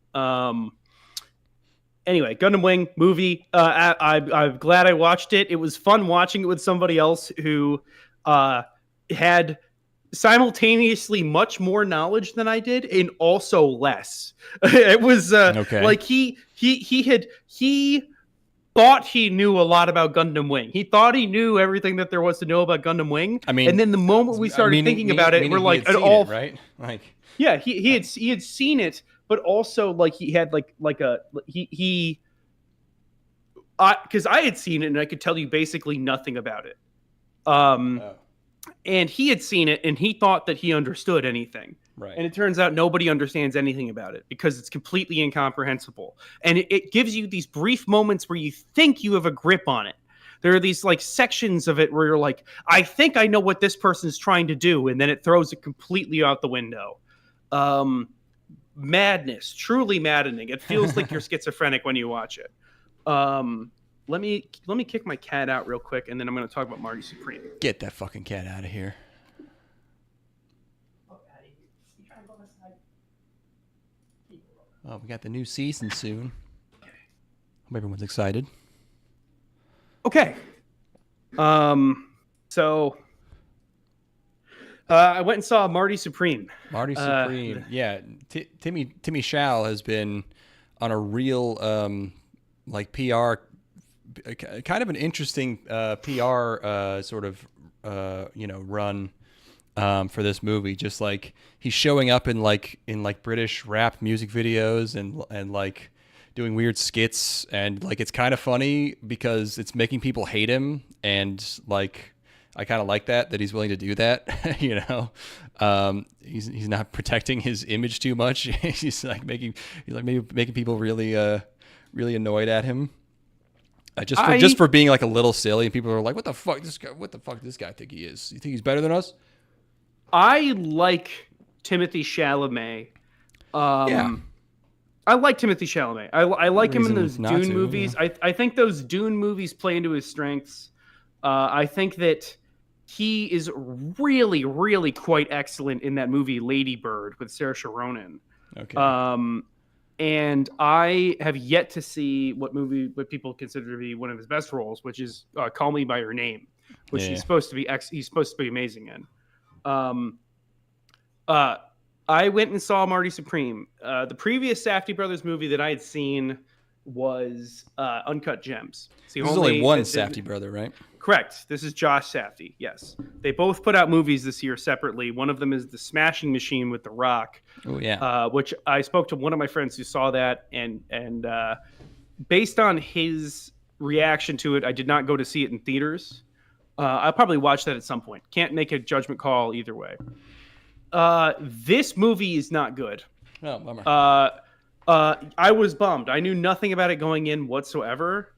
Anyway, Gundam Wing movie. I'm glad I watched it. It was fun watching it with somebody else who had simultaneously much more knowledge than I did and also less. It was like he thought he knew a lot about Gundam Wing. He thought he knew everything that there was to know about Gundam Wing. I mean, and then the moment we started thinking about it, we're like, it all right, like yeah, he had seen it, but also like he had because I had seen it and I could tell you basically nothing about it. And he had seen it and he thought that he understood anything. Right. And it turns out nobody understands anything about it because it's completely incomprehensible. And it gives you these brief moments where you think you have a grip on it. There are these like sections of it where you're like, I think I know what this person's trying to do. And then it throws it completely out the window. Madness, truly maddening. It feels like you're schizophrenic when you watch it. Let me kick my cat out real quick, and then I'm going to talk about Marty Supreme. Get that fucking cat out of here. Oh, we got the new season soon. Hope everyone's excited. Okay. So I went and saw Marty Supreme. Marty Supreme. Yeah. Timmy Shao has been on a real PR, kind of an interesting PR sort of run for this movie. Just like he's showing up in British rap music videos and like doing weird skits, and like it's kind of funny because it's making people hate him, and like I kind of like that he's willing to do that. He's not protecting his image too much. he's making people really really annoyed at him. Just for being like a little silly, and people are like, what the fuck does this guy think he is? You think he's better than us? I like Timothy Chalamet. Yeah. I like Timothy Chalamet. I like him in those Dune movies. Yeah. I think those Dune movies play into his strengths. I think that he is really, really quite excellent in that movie Lady Bird with Saoirse Ronan. Okay. And I have yet to see what people consider to be one of his best roles, which is Call Me by Your Name, which he's supposed to be amazing in. I went and saw Marty Supreme. The previous Safdie Brothers movie that I had seen was Uncut Gems. There's only one Safdie brother, right? Correct. This is Josh Safdie. Yes, they both put out movies this year separately. One of them is The Smashing Machine with The Rock. Oh yeah. Which I spoke to one of my friends who saw that, and based on his reaction to it, I did not go to see it in theaters. I'll probably watch that at some point. Can't make a judgment call either way. This movie is not good. Oh, bummer. I was bummed. I knew nothing about it going in whatsoever.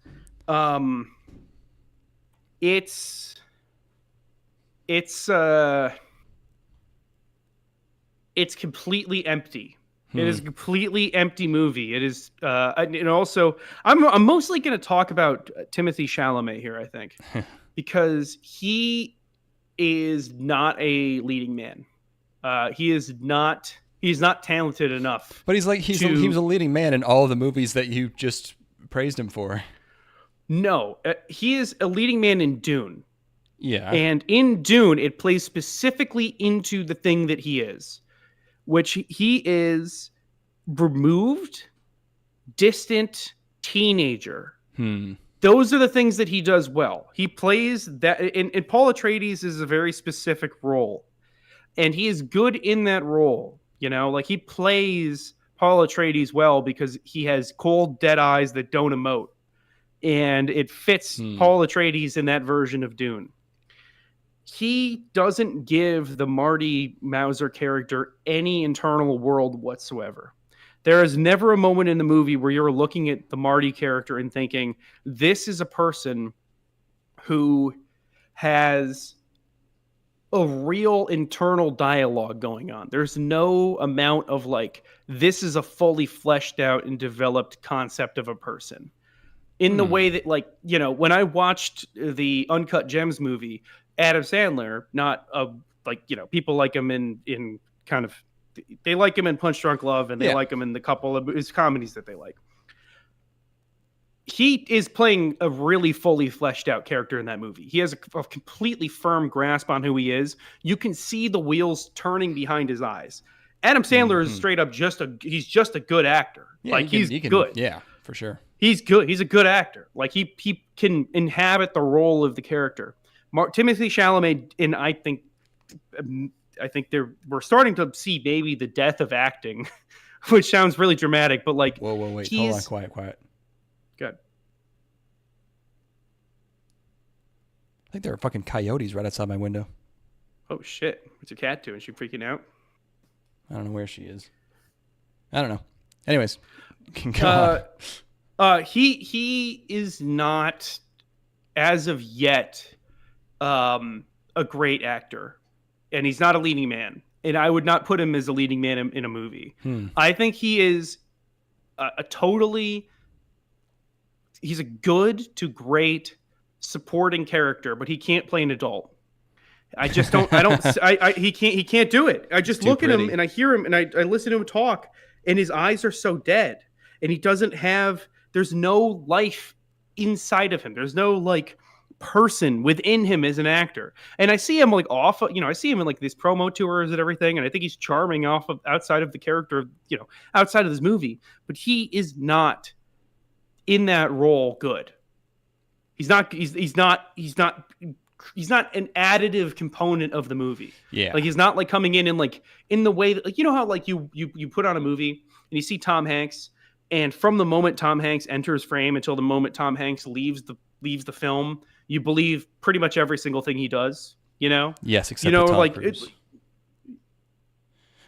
It's completely empty. It is a completely empty movie. It is, and also, I'm mostly going to talk about Timothy Chalamet here, I think, because he is not a leading man. He's not talented enough. But he was a leading man in all of the movies that you just praised him for. No, he is a leading man in Dune. Yeah. And in Dune, it plays specifically into the thing that he is, which he is removed, distant teenager. Those are the things that he does well. He plays that, and Paul Atreides is a very specific role, and he is good in that role. You know, like he plays Paul Atreides well because he has cold, dead eyes that don't emote, and it fits Paul Atreides in that version of Dune. He doesn't give the Marty Mauser character any internal world whatsoever. There is never a moment in the movie where you're looking at the Marty character and thinking, this is a person who has a real internal dialogue going on. There's no amount of like, this is a fully fleshed out and developed concept of a person. In the way that, like, you know, when I watched the Uncut Gems movie, Adam Sandler, not like, you know, people like him in kind of, they like him in Punch Drunk Love, and they like him in the couple of his comedies that they like. He is playing a really fully fleshed out character in that movie. He has a completely firm grasp on who he is. You can see the wheels turning behind his eyes. Adam Sandler is straight up he's just a good actor. Yeah, like he's good. Yeah, for sure. He's good. He's a good actor. Like he can inhabit the role of the character. Timothy Chalamet, and I think we're starting to see maybe the death of acting, which sounds really dramatic, but like, whoa, wait, hold on, quiet. Good. I think there are fucking coyotes right outside my window. Oh shit! What's your cat doing? Is she freaking out? I don't know where she is. I don't know. Anyways, he is not, as of yet, a great actor, and he's not a leading man. And I would not put him as a leading man in a movie. I think he is he's a good to great supporting character, but he can't play an adult. He can't do it. I just look at him and I hear him and I listen to him talk, and his eyes are so dead, and he doesn't have, there's no life inside of him. There's no like person within him as an actor. And I see him like I see him in like these promo tours and everything, and I think he's charming outside of the character, you know, outside of this movie, but he is not in that role good. He's not an additive component of the movie. Yeah. Like he's not like coming in and like in the way that, like, you know how like you put on a movie and you see Tom Hanks, and from the moment Tom Hanks enters frame until the moment Tom Hanks leaves the film, you believe pretty much every single thing he does, you know? Yes, except you know, Tom like Cruise.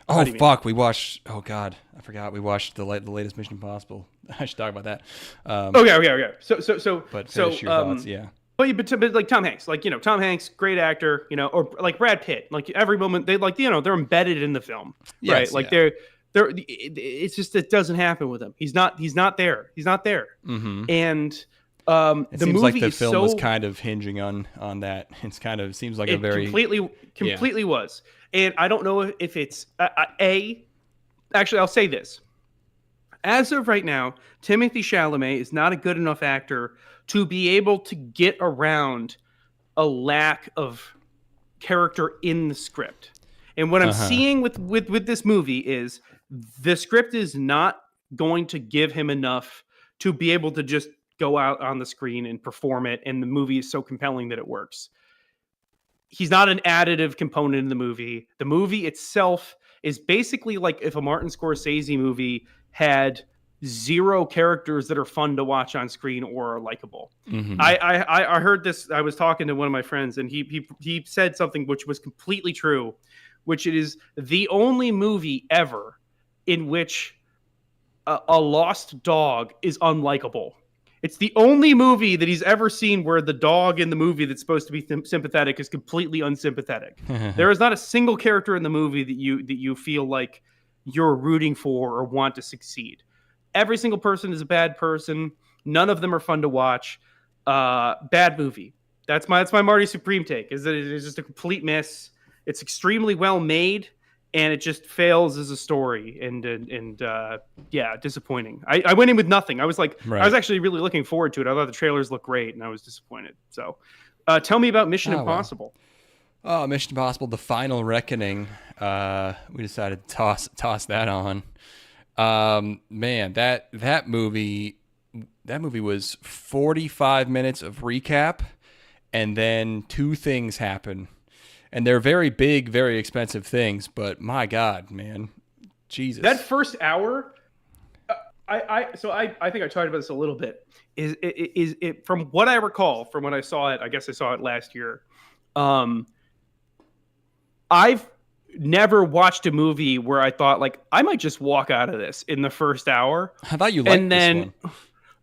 Oh fuck! We watched. Oh god, I forgot. We watched the latest Mission Impossible. I should talk about that. Okay. So, but finish your thoughts. Yeah. But like Tom Hanks, like, you know, Tom Hanks, great actor, you know, or like Brad Pitt, like every moment they, like, you know, they're embedded in the film, right? Like they're it's just, it doesn't happen with him. He's not there. Mm-hmm. And it seems like the film was kind of hinging on that. It's kind of seems like a very completely was. And I don't know if it's actually, I'll say this. As of right now, Timothy Chalamet is not a good enough actor to be able to get around a lack of character in the script. And what I'm seeing with this movie is the script is not going to give him enough to be able to just go out on the screen and perform it, and the movie is so compelling that it works. He's not an additive component in the movie. The movie itself is basically like if a Martin Scorsese movie had zero characters that are fun to watch on screen or are likable. Mm-hmm. I heard this. I was talking to one of my friends, and he said something which was completely true, which it is the only movie ever in which a lost dog is unlikable. It's the only movie that he's ever seen where the dog in the movie that's supposed to be sympathetic is completely unsympathetic. There is not a single character in the movie that you feel like you're rooting for or want to succeed. Every single person is a bad person. None of them are fun to watch. Bad movie. That's my Marty Supreme take, is that it is just a complete miss. It's extremely well made, and it just fails as a story. And yeah, disappointing. I went in with nothing. I was like, Right. I was actually really looking forward to it. I thought the trailers looked great, and I was disappointed. So, tell me about Mission Impossible. Oh, Mission Impossible: The Final Reckoning. We decided to toss that on. Man, that movie was 45 minutes of recap, and then two things happen, and they're very big, very expensive things. But my God, man, Jesus! That first hour, I think I talked about this a little bit. Is it from what I recall from when I saw it? I guess I saw it last year. I've never watched a movie where I thought, like, I might just walk out of this in the first hour. I thought you liked this one.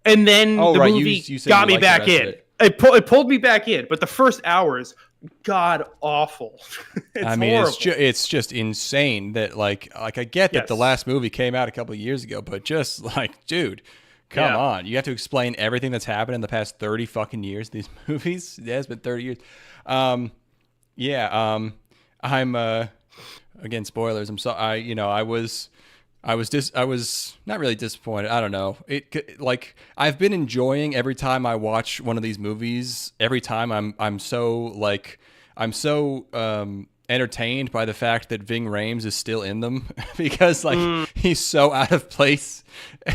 And then the movie you got me back in. It pulled me back in, but the first hour is god awful. I mean, horrible. It's just insane that like I get that the last movie came out a couple of years ago, but just like, dude, come on. You have to explain everything that's happened in the past 30 fucking years. These movies, it's been 30 years. I'm again, spoilers. I'm sorry. I was not really disappointed. I don't know. Like, I've been enjoying every time I watch one of these movies. Every time I'm so entertained by the fact that Ving Rhames is still in them because like he's so out of place.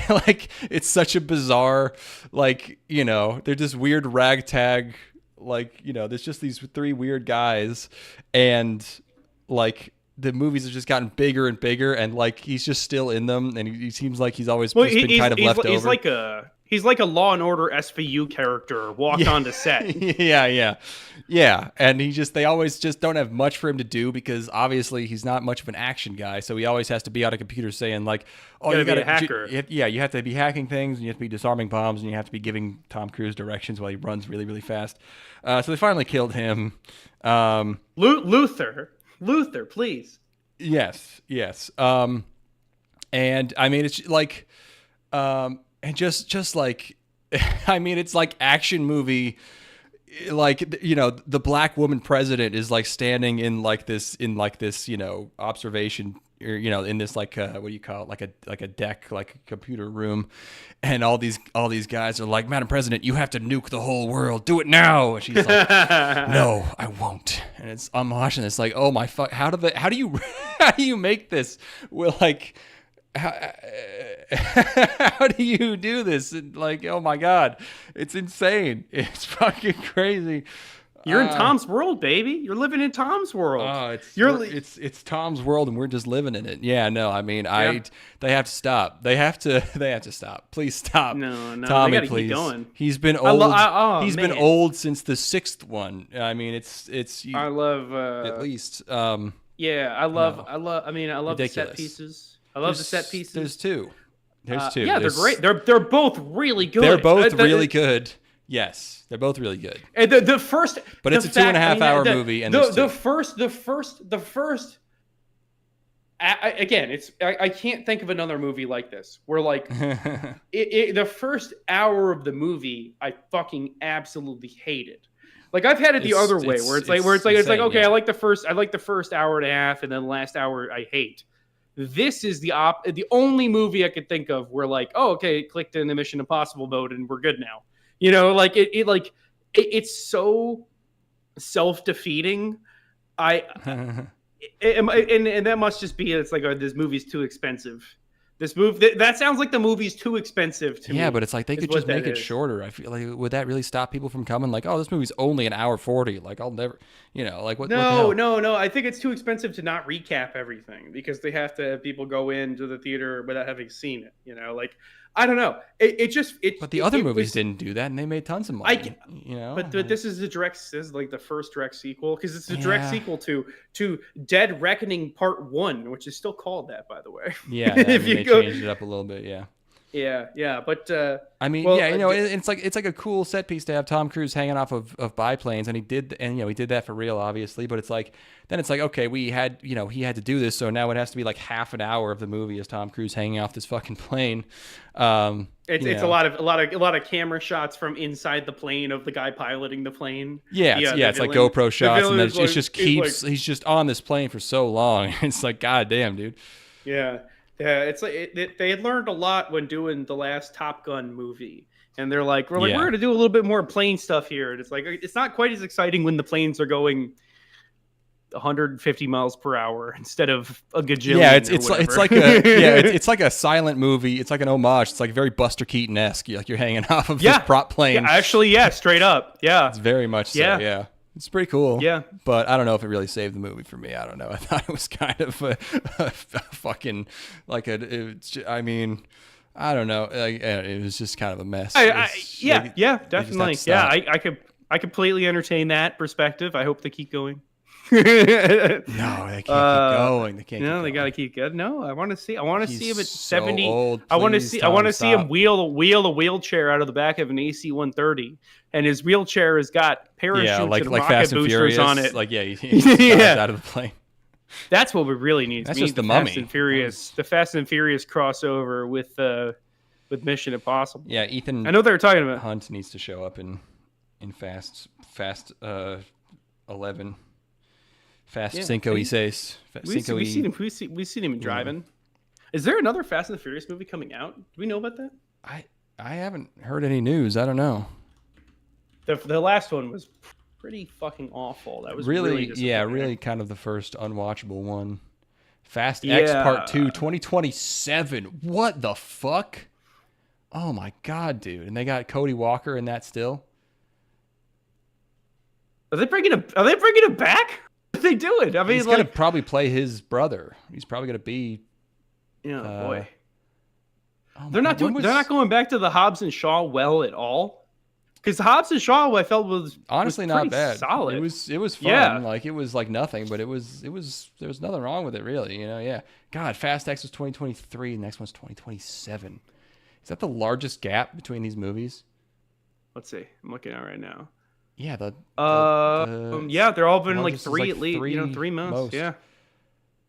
Like, it's such a bizarre, like, they're just weird ragtag, like, there's just these three weird guys, and like the movies have just gotten bigger and bigger, and like he's just still in them, and he seems like he's always been kind of left over. He's like a Law and Order SVU character walked onto set. Yeah. And they always just don't have much for him to do because obviously he's not much of an action guy. So he always has to be on a computer saying like, "Oh, you got to be a hacker." You have to be hacking things, and you have to be disarming bombs, and you have to be giving Tom Cruise directions while he runs really, really fast. So they finally killed him. Luther, please. Yes. And I mean, it's like, and just like, I mean, it's like action movie, like, the black woman president is like standing in this, observation, or, in this, like, what do you call it? Like a deck, like a computer room. And all these guys are like, "Madam President, you have to nuke the whole world. Do it now." And she's like, "No, I won't." And I'm watching this like, oh my fuck, how do you make this? Well, like, how do you do this? And like, oh my God, it's insane. It's fucking crazy. You're in Tom's world, baby. You're living in Tom's world. It's Tom's world, and we're just living in it. Yeah, no, I mean, they have to stop. They have to stop. Please stop. No, Tommy, please. Keep going. He's been old. He's been old since the 6th one. I mean, it's. I love at least. Yeah, I love. I mean, I love ridiculous. The set pieces. I love the set pieces. There's two. Yeah, they're great. They're both really good. They're both really good. Yes, they're both really good. And the first, but it's a 2.5 hour movie, and the first. Again, I can't think of another movie like this where like the first hour of the movie I fucking absolutely hated. Like, I've had it the other way where it's like okay, yeah. I like the first hour and a half, and then the last hour I hate. This is the only movie I could think of where like, oh, okay, it clicked in the Mission Impossible mode and we're good now. Like it's so self-defeating. And that must just be, it's like, this movie's too expensive. This movie, that sounds like the movie's too expensive to me. Yeah, but it's like they could just make it shorter. I feel like, would that really stop people from coming? Like, oh, this movie's only an hour 40. Like, I'll never, like what? No. I think it's too expensive to not recap everything because they have to have people go into the theater without having seen it. Like, I don't know. But the other movies didn't do that, and they made tons of money. But this is like the first direct sequel, because it's a direct sequel to Dead Reckoning Part 1, which is still called that, by the way. Yeah, they changed it up a little bit. Yeah. Yeah. But I mean, well, yeah, it's like a cool set piece to have Tom Cruise hanging off of biplanes, and he did that for real, obviously. But it's like then it's like okay, he had to do this, so now it has to be like half an hour of the movie as Tom Cruise hanging off this fucking plane. It's a lot of camera shots from inside the plane of the guy piloting the plane. Yeah, it's like GoPro shots, and then he's just on this plane for so long. It's like, god damn, dude. Yeah. Yeah, it's like they had learned a lot when doing the last Top Gun movie, and we're going to do a little bit more plane stuff here. And it's like it's not quite as exciting when the planes are going 150 miles per hour instead of a gajillion. Yeah, it's like a silent movie. It's like an homage. It's like very Buster Keaton-esque. Like you're hanging off of this prop plane. Yeah, actually, straight up. Yeah, it's very much so. Yeah. It's pretty cool. Yeah. But I don't know if it really saved the movie for me. I don't know. I thought it was kind of a fucking like I mean, I don't know. It was just kind of a mess. Definitely. I completely entertain that perspective. I hope they keep going. No, they can't keep going. They got to keep going. No, I want to see him at 70. Old. I want to see him wheel a wheelchair out of the back of an AC-130, and his wheelchair has got parachutes and rocket Fast and boosters Furious on it. Like he out of the plane. That's what we really need. That's just the Mummy. The Fast and Furious crossover with Mission Impossible. Yeah, Ethan. I know they were talking about Hunt needs to show up in Fast 11. Cinco y Seis. We've seen him driving. Is there another Fast and the Furious movie coming out? Do we know about that? I haven't heard any news. I don't know. The last one was pretty fucking awful. That was really kind of the first unwatchable one. Fast X Part 2, 2027. What the fuck? Oh my god, dude! And they got Cody Walker in that still. Are they bringing him back? They do it. I mean, he's gonna probably play his brother. He's probably gonna be. Boy. They're not going back to the Hobbs and Shaw well at all. Because Hobbs and Shaw, I felt was honestly was not bad. Solid. It was fun. Yeah. Like it was like nothing, but there was nothing wrong with it really. Yeah. God, Fast X was 2023. The next one's 2027. Is that the largest gap between these movies? Let's see. I'm looking at it right now. Yeah, they're all been like three at least, 3 months. Most. Yeah.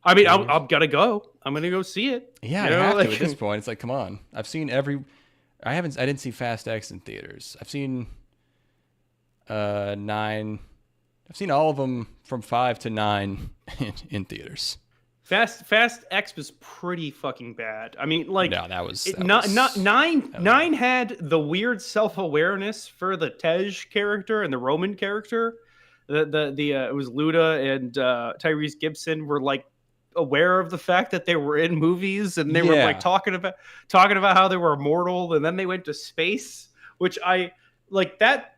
I mean, I'm gonna go. I'm gonna go see it. Yeah, I have to at this point. It's like, come on. I've seen I didn't see Fast X in theaters. I've seen 9. I've seen all of them from 5 to 9 in theaters. Fast X was pretty fucking bad. I mean, like, no, that was 9 had the weird self-awareness for the Tej character and the Roman character. It was Luda and Tyrese Gibson were like aware of the fact that they were in movies, and they were like talking about how they were immortal, and then they went to space, which I like that.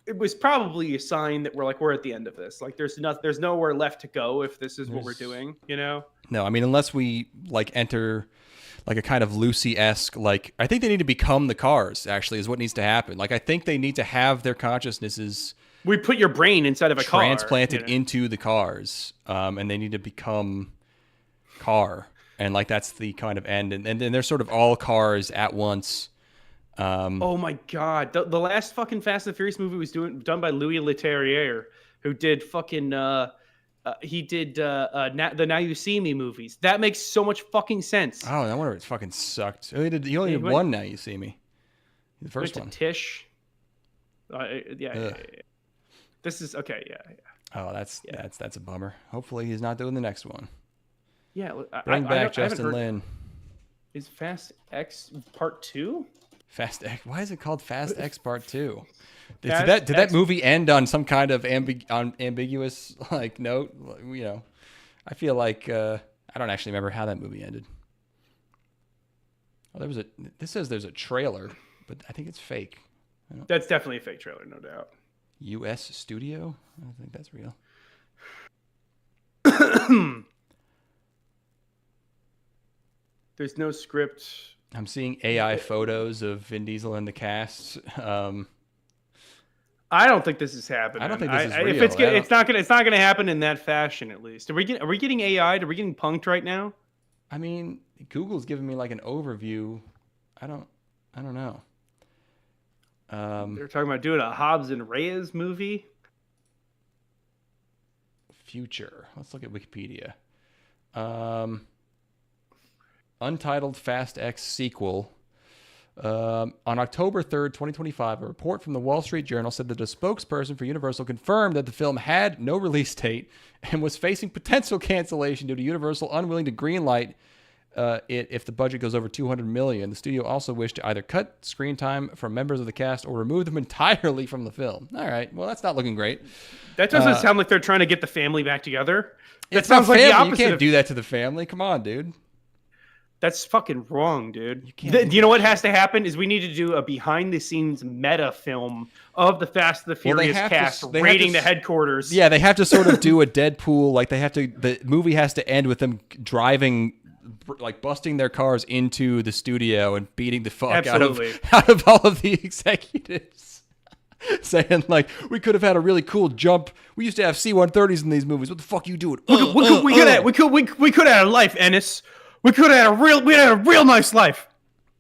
It was probably a sign that we're at the end of this. Like there's nowhere left to go if this is what we're doing, No, I mean, unless we like enter like a kind of Lucy-esque, like I think they need to become the Cars actually is what needs to happen. Like I think they need to have their consciousnesses. We put your brain inside of a car. Transplanted into the Cars. And they need to become car. And like that's the kind of end. And then they're sort of all cars at once. Oh my god, the last fucking Fast and Furious movie was done by Louis Leterrier, who did fucking he did the Now You See Me movies. That makes so much fucking sense. Oh, I wonder if it fucking sucked. He only did one Now You See Me, the first one. Tish. Yeah. This is okay. Yeah. Oh, that's a bummer. Hopefully he's not doing the next one. Yeah, bring back Justin Lin. Is Fast X Part 2? Fast X. Why is it called Fast X Part 2? Did that movie end on some kind of ambiguous like note? I feel like I don't actually remember how that movie ended. Oh, this says there's a trailer, but I think it's fake. That's definitely a fake trailer, no doubt. U.S. studio? I don't think that's real. There's no script. I'm seeing AI photos of Vin Diesel in the cast. I don't think this is happening. I don't think this is real. It's not gonna happen in that fashion. At least, are we getting AI? Are we getting punked right now? I mean, Google's giving me like an overview I don't know. They're talking about doing a Hobbs and Reyes movie. Future. Let's look at Wikipedia. Untitled Fast X sequel. On October 3rd, 2025, a report from the Wall Street Journal said that a spokesperson for Universal confirmed that the film had no release date and was facing potential cancellation due to Universal unwilling to greenlight it if the budget goes over $200 million. The studio also wished to either cut screen time from members of the cast or remove them entirely from the film. All right, well, that's not looking great. That doesn't sound like they're trying to get the family back together. That It's sounds not like family. the opposite. You can't do that to the family. Come on, dude. That's fucking wrong, dude. can't You know what has to happen is we need to do a behind-the-scenes meta film of the Fast and the Furious cast raiding the headquarters. Yeah, they have to sort of do a Deadpool. Like the movie has to end with them driving, like busting their cars into the studio and beating the fuck out of all of the executives. Saying like, we could have had a really cool jump. We used to have C-130s in these movies. What the fuck are you doing? We could have had a life, Ennis. We could have had a real nice life.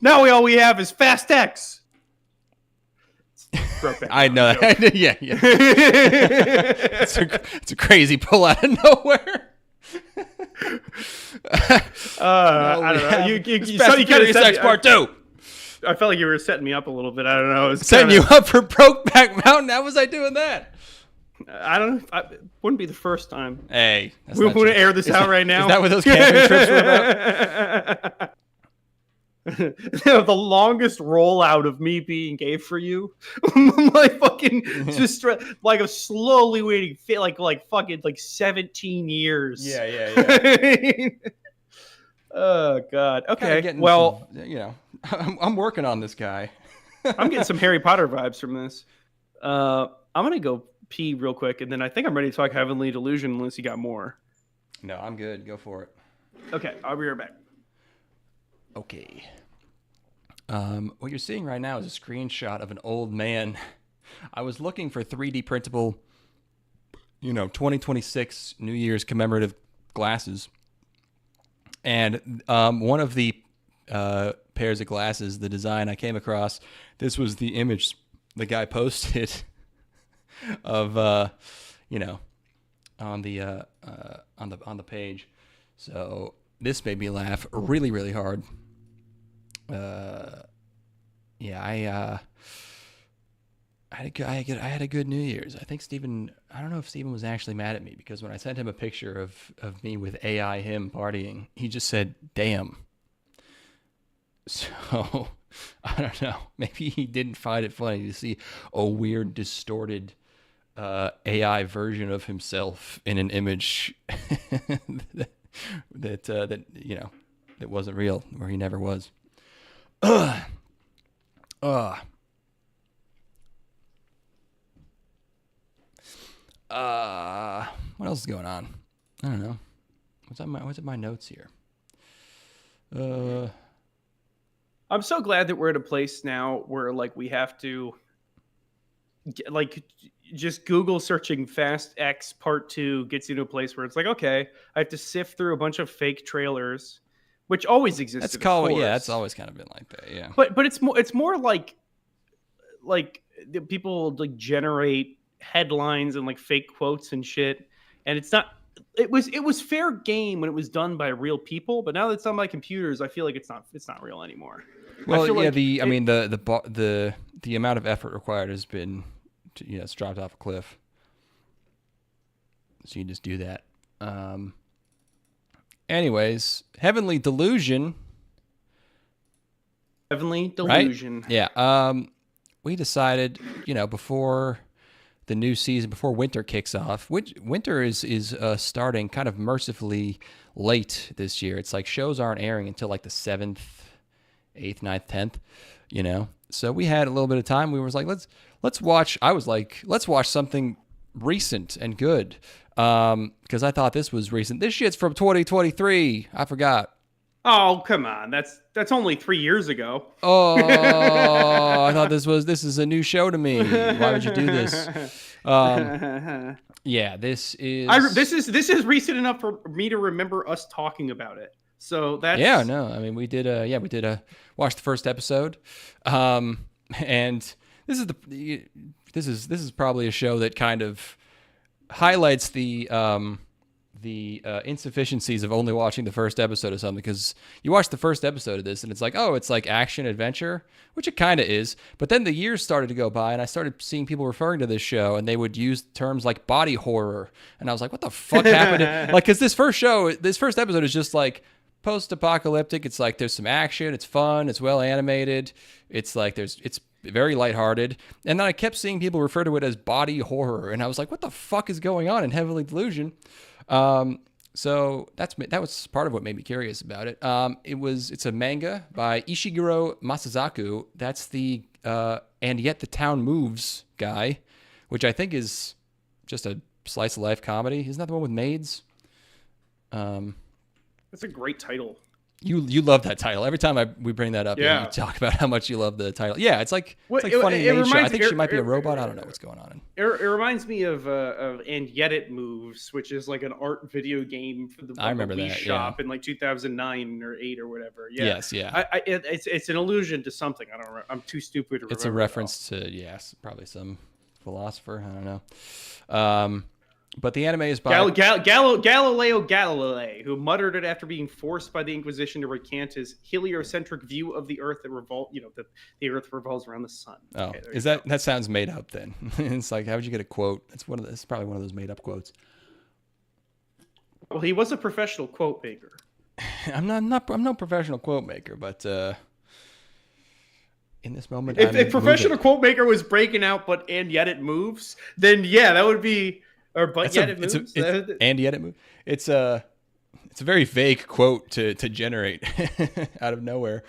Now all we have is Fast X. I know that. Yeah. It's a crazy pull out of nowhere. I don't know. You kind of Sex Part 2. I felt like you were setting me up a little bit. I don't know. Setting you up for Brokeback Mountain. How was I doing that? I don't know. It wouldn't be the first time. Hey. We want to air this out right now. Is that what those camping trips were about? The longest rollout of me being gay for you, like fucking just like I'm slowly waiting, like fucking like 17 years. Yeah. Oh God. Okay. Well, I'm working on this guy. I'm getting some Harry Potter vibes from this. I'm gonna go pee real quick, and then I think I'm ready to talk Heavenly Delusion unless you got more. No, I'm good. Go for it. Okay, I'll be right back. Okay. What you're seeing right now is a screenshot of an old man. I was looking for 3D printable, 2026 New Year's commemorative glasses. And one of the pairs of glasses, the design I came across, this was the image the guy posted of, on the page. So this made me laugh really, really hard. I had a good New Year's. I think Steven, I don't know if Steven was actually mad at me because when I sent him a picture of me with AI him partying, he just said, damn. So I don't know. Maybe he didn't find it funny to see a weird, distorted AI version of himself in an image that wasn't real, or he never was. What else is going on? I don't know. What's in my notes here? I'm so glad that we're at a place now where like we have to just Google searching Fast X Part 2 gets you to a place where it's like, okay, I have to sift through a bunch of fake trailers, which always existed. That's that's always kind of been like that, yeah. But it's more like the people like generate headlines and like fake quotes and shit, and it's not. It was fair game when it was done by real people, but now that it's done by computers, I feel like it's not real anymore. Well, yeah, the amount of effort required has been, it's dropped off a cliff. So you just do that. Anyways, Heavenly Delusion. Right? Yeah. We decided, before the new season, before winter kicks off, which winter is starting kind of mercifully late this year. It's like shows aren't airing until like the 7th, 8th, 9th, 10th, So we had a little bit of time. We were like, let's watch. I was like, let's watch something recent and good. Because I thought this was recent. This shit's from 2023. I forgot. Oh, come on. That's only 3 years ago. Oh, I thought this is a new show to me. Why would you do this? Yeah, this is this is recent enough for me to remember us talking about it. So that's Yeah, no, I mean we did watch the first episode, and this is probably a show that kind of highlights the insufficiencies of only watching the first episode of something, because you watch the first episode of this and it's like, oh, it's like action adventure, which it kind of is. But then the years started to go by and I started seeing people referring to this show and they would use terms like body horror. And I was like, what the fuck happened? Like, because this first episode is just like post-apocalyptic. It's like there's some action. It's fun. It's well animated. It's like it's very lighthearted. And then I kept seeing people refer to it as body horror. And I was like, what the fuck is going on in Heavenly Delusion? So that was part of what made me curious about it. It's a manga by Ishiguro Masazaku. That's the And Yet the Town Moves guy, which I think is just a slice of life comedy. Isn't that the one with maids? That's a great title. You love that title. Every time we bring that up, you talk about how much you love the title. Yeah, it's like funny. I think she might be a robot. I don't know what's going on. It reminds me of And Yet It Moves, which is like an art video game for the Wii shop in like 2009 or 8 or whatever. Yeah. Yes, yeah. It's an allusion to something. I don't know. I'm too stupid to remember. It's a reference to probably some philosopher. I don't know. But the anime is by Galileo Galilei, who muttered it after being forced by the Inquisition to recant his heliocentric view of the Earth that the Earth revolves around the sun. Oh, okay, that sounds made up then? It's like, how would you get a quote? It's probably one of those made up quotes. Well, he was a professional quote maker. I'm no professional quote maker, but in this moment, if professional quote maker was breaking out, but and yet it moves, then yeah, that would be. Or but yet it moves. And yet it moves. It's a very vague quote to generate out of nowhere.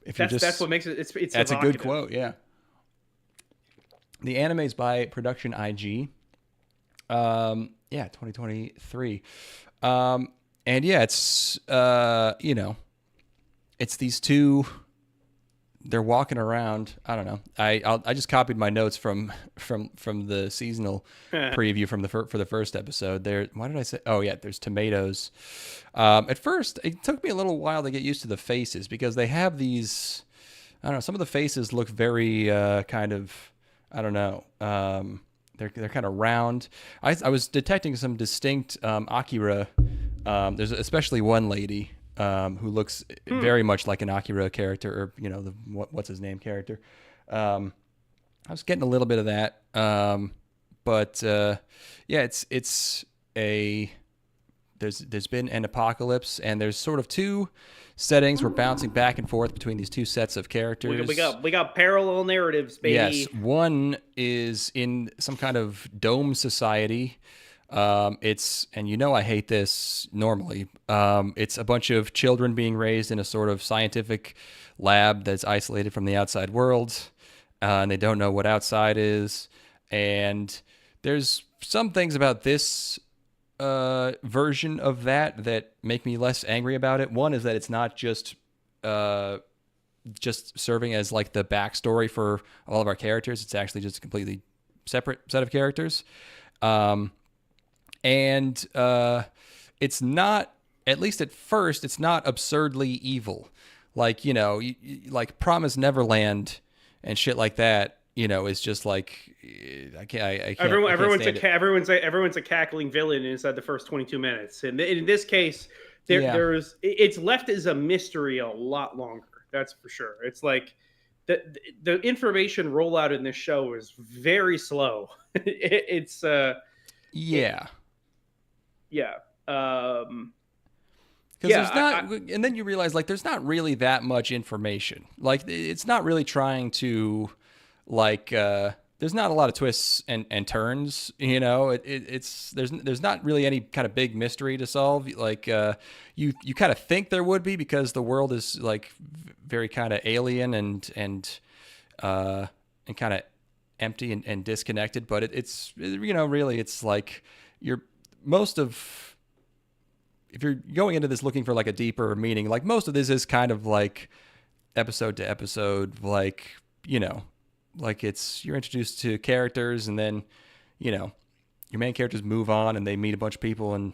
That's what makes it. It's that's evocative. A good quote. Yeah. The anime is by Production IG. 2023. And yeah, it's it's these two. They're walking around. I don't know. I just copied my notes from the seasonal preview for the first episode. There. Why did I say? Oh yeah, there's tomatoes. At first, it took me a little while to get used to the faces because they have these. I don't know. Some of the faces look very kind of. I don't know. They're kind of round. I was detecting some distinct Akira. There's especially one lady. Who looks very much like an Akira character, or the what's his name character. I was getting a little bit of that, but it's a there's been an apocalypse, and there's sort of two settings. We're bouncing back and forth between these two sets of characters. We got parallel narratives, baby. Yes, one is in some kind of dome society. And I hate this normally. It's a bunch of children being raised in a sort of scientific lab that's isolated from the outside world, and they don't know what outside is. And there's some things about this version of that make me less angry about it. One is that it's not just serving as like the backstory for all of our characters. It's actually just a completely separate set of characters. And it's not, at least at first, it's not absurdly evil. Like, like Promise Neverland and shit like that, is just like, I can't. Everyone's a cackling villain inside the first 22 minutes. And in this case, it's left as a mystery a lot longer. That's for sure. It's like the information rollout in this show is very slow. Yeah. There's not, and then you realize like there's not really that much information. Like it's not really trying to, like, there's not a lot of twists and turns. There's not really any kind of big mystery to solve. Like you kind of think there would be because the world is like very kind of alien and kind of empty and disconnected. But it's really it's like if you're going into this looking for like a deeper meaning, like most of this is kind of like episode to episode, like, like you're introduced to characters and then, your main characters move on and they meet a bunch of people and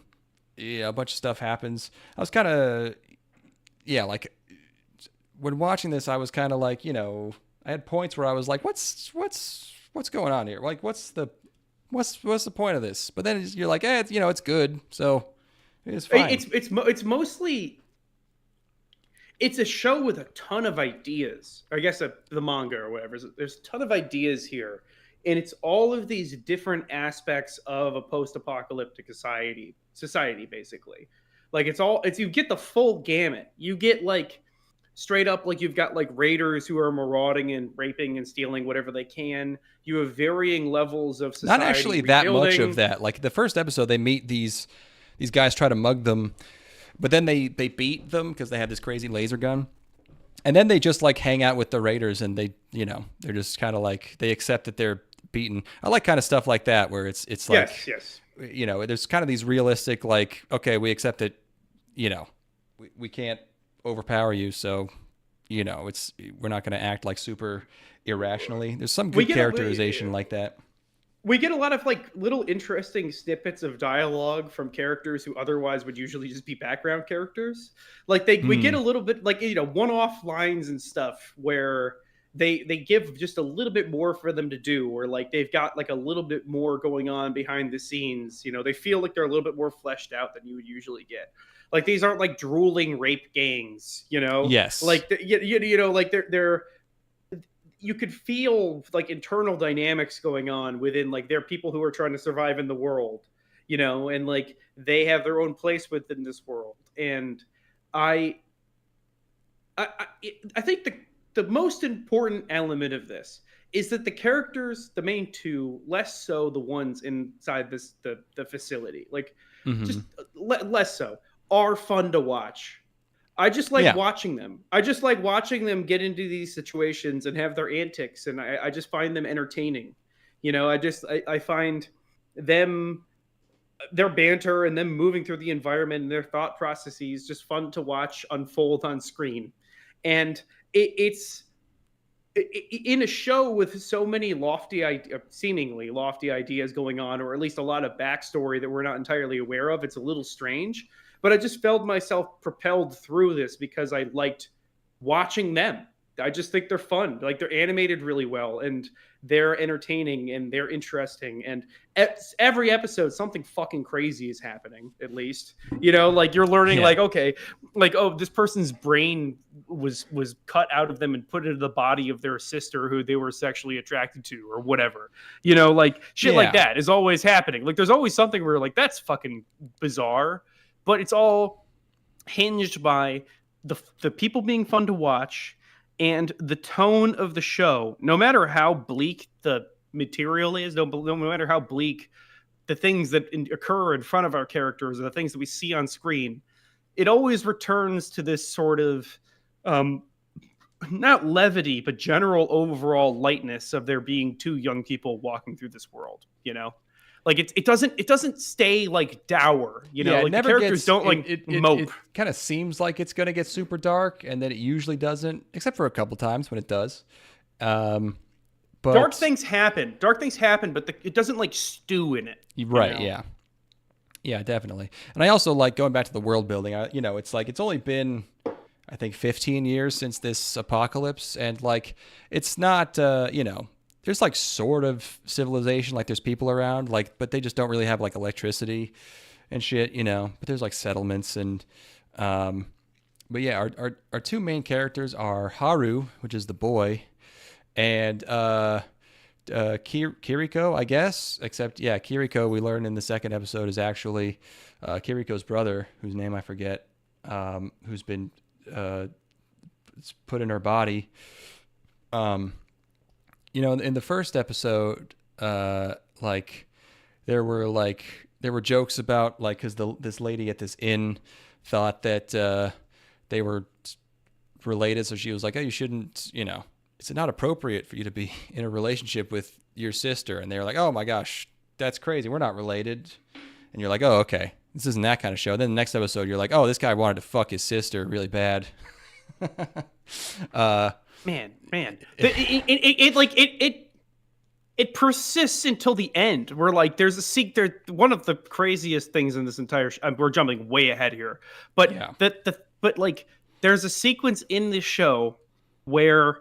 a bunch of stuff happens. I was kind of, yeah, like when watching this, I was kind of like, I had points where I was like, what's going on here? Like, what's the point of this? But then you're like, it's good, so it's fine. It's mostly it's a show with a ton of ideas. I guess the manga or whatever. There's a ton of ideas here, and it's all of these different aspects of a post-apocalyptic society basically. Like it's you get the full gamut. You get like straight up like you've got like raiders who are marauding and raping and stealing whatever they can. You have varying levels of society. Not actually that much of that. Like the first episode, they meet these guys, try to mug them, but then they beat them because they have this crazy laser gun. And then they just like hang out with the raiders, and they're just kind of like, they accept that they're beaten. I like kind of stuff like that where it's like, yes. There's kind of these realistic, like, okay, we accept it, we can't overpower you, so we're not going to act like super irrationally. There's some good characterization like that. We get a lot of like little interesting snippets of dialogue from characters who otherwise would usually just be background characters. Like we get a little bit like one-off lines and stuff where they give just a little bit more for them to do, or like they've got like a little bit more going on behind the scenes. They feel like they're a little bit more fleshed out than you would usually get. Like these aren't like drooling rape gangs, Yes. Like like they're you could feel like internal dynamics going on within like their people who are trying to survive in the world, and like they have their own place within this world. And I think the most important element of this is that the characters, the main two, less so the ones inside the facility, like just less so, are fun to watch. I just like watching them. I just like watching them get into these situations and have their antics, and I just find them entertaining. I find them, their banter and them moving through the environment and their thought processes just fun to watch unfold on screen. And it's in a show with so many seemingly lofty ideas going on, or at least a lot of backstory that we're not entirely aware of. It's a little strange. But I just felt myself propelled through this because I liked watching them. I just think they're fun. Like they're animated really well, and they're entertaining, and they're interesting. And every episode, something fucking crazy is happening. At least, like you're learning, like okay, like this person's brain was cut out of them and put into the body of their sister who they were sexually attracted to, or whatever. Like shit like that is always happening. Like there's always something where like that's fucking bizarre. But it's all hinged by the people being fun to watch and the tone of the show. No matter how bleak the material is, no matter how bleak the things that occur in front of our characters or the things that we see on screen, it always returns to this sort of not levity, but general overall lightness of there being two young people walking through this world, Like it doesn't stay like dour, like the characters don't like mope. It kind of seems like it's going to get super dark, and then it usually doesn't, except for a couple times when it does. But dark things happen, but it doesn't like stew in it. Right. Yeah, definitely. And I also like going back to the world building. It's like, it's only been, I think 15 years since this apocalypse. And like, it's not, there's like sort of civilization, like there's people around, like, but they just don't really have like electricity and shit, but there's like settlements and, but yeah, our two main characters are Haru, which is the boy, and, Kiriko, I guess, except Kiriko, we learn in the second episode, is actually, Kiriko's brother, whose name I forget, who's been, put in her body. In the first episode, like there were jokes about like, because this lady at this inn thought that they were related, so she was like, "Oh, you shouldn't, it's not appropriate for you to be in a relationship with your sister." And they were like, "Oh my gosh, that's crazy. We're not related." And you're like, "Oh, okay, this isn't that kind of show." Then the next episode, you're like, "Oh, this guy wanted to fuck his sister really bad." Man, it persists until the end. Where like there's one of the craziest things in this entire. We're jumping way ahead here, but but like there's a sequence in this show where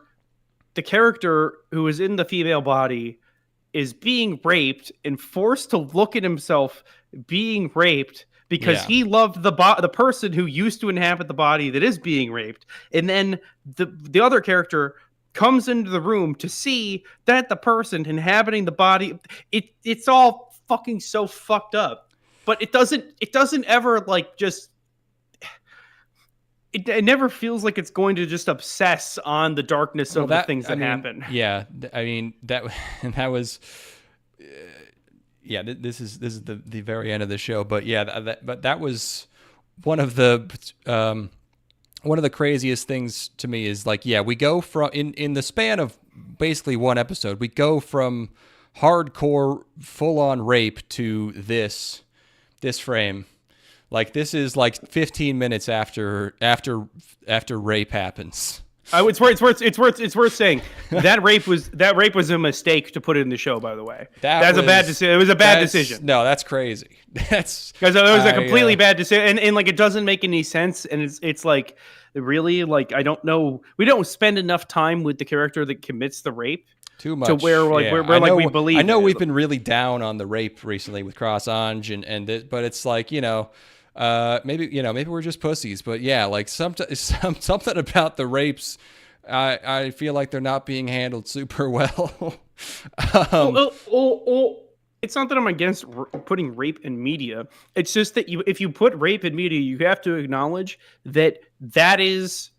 the character who is in the female body is being raped and forced to look at himself being raped because he loved the person who used to inhabit the body that is being raped. And then the other character comes into the room to see that the person inhabiting the body, it's all fucking so fucked up. But it doesn't ever like just it never feels like it's going to just obsess on the darkness of the things that happen. Yeah, I mean that was this is the very end of the show, but yeah, but that was one of the craziest things to me is like, yeah, we go from in the span of basically one episode, we go from hardcore full on rape to this frame. Like this is like 15 minutes after rape happens. It's worth saying that rape was a mistake to put it in the show. By the way, that's a bad decision. It was a bad decision. No, that's crazy. That's because it was a completely bad decision, and like it doesn't make any sense. And it's like really like I don't know. We don't spend enough time with the character that commits the rape. Too much. To where like we're like we believe. I know we've been really down on the rape recently with Cross Ange but it's like maybe we're just pussies, but yeah, like something about the rapes, I feel like they're not being handled super well. It's not that I'm against putting rape in media. It's just that if you put rape in media, you have to acknowledge that is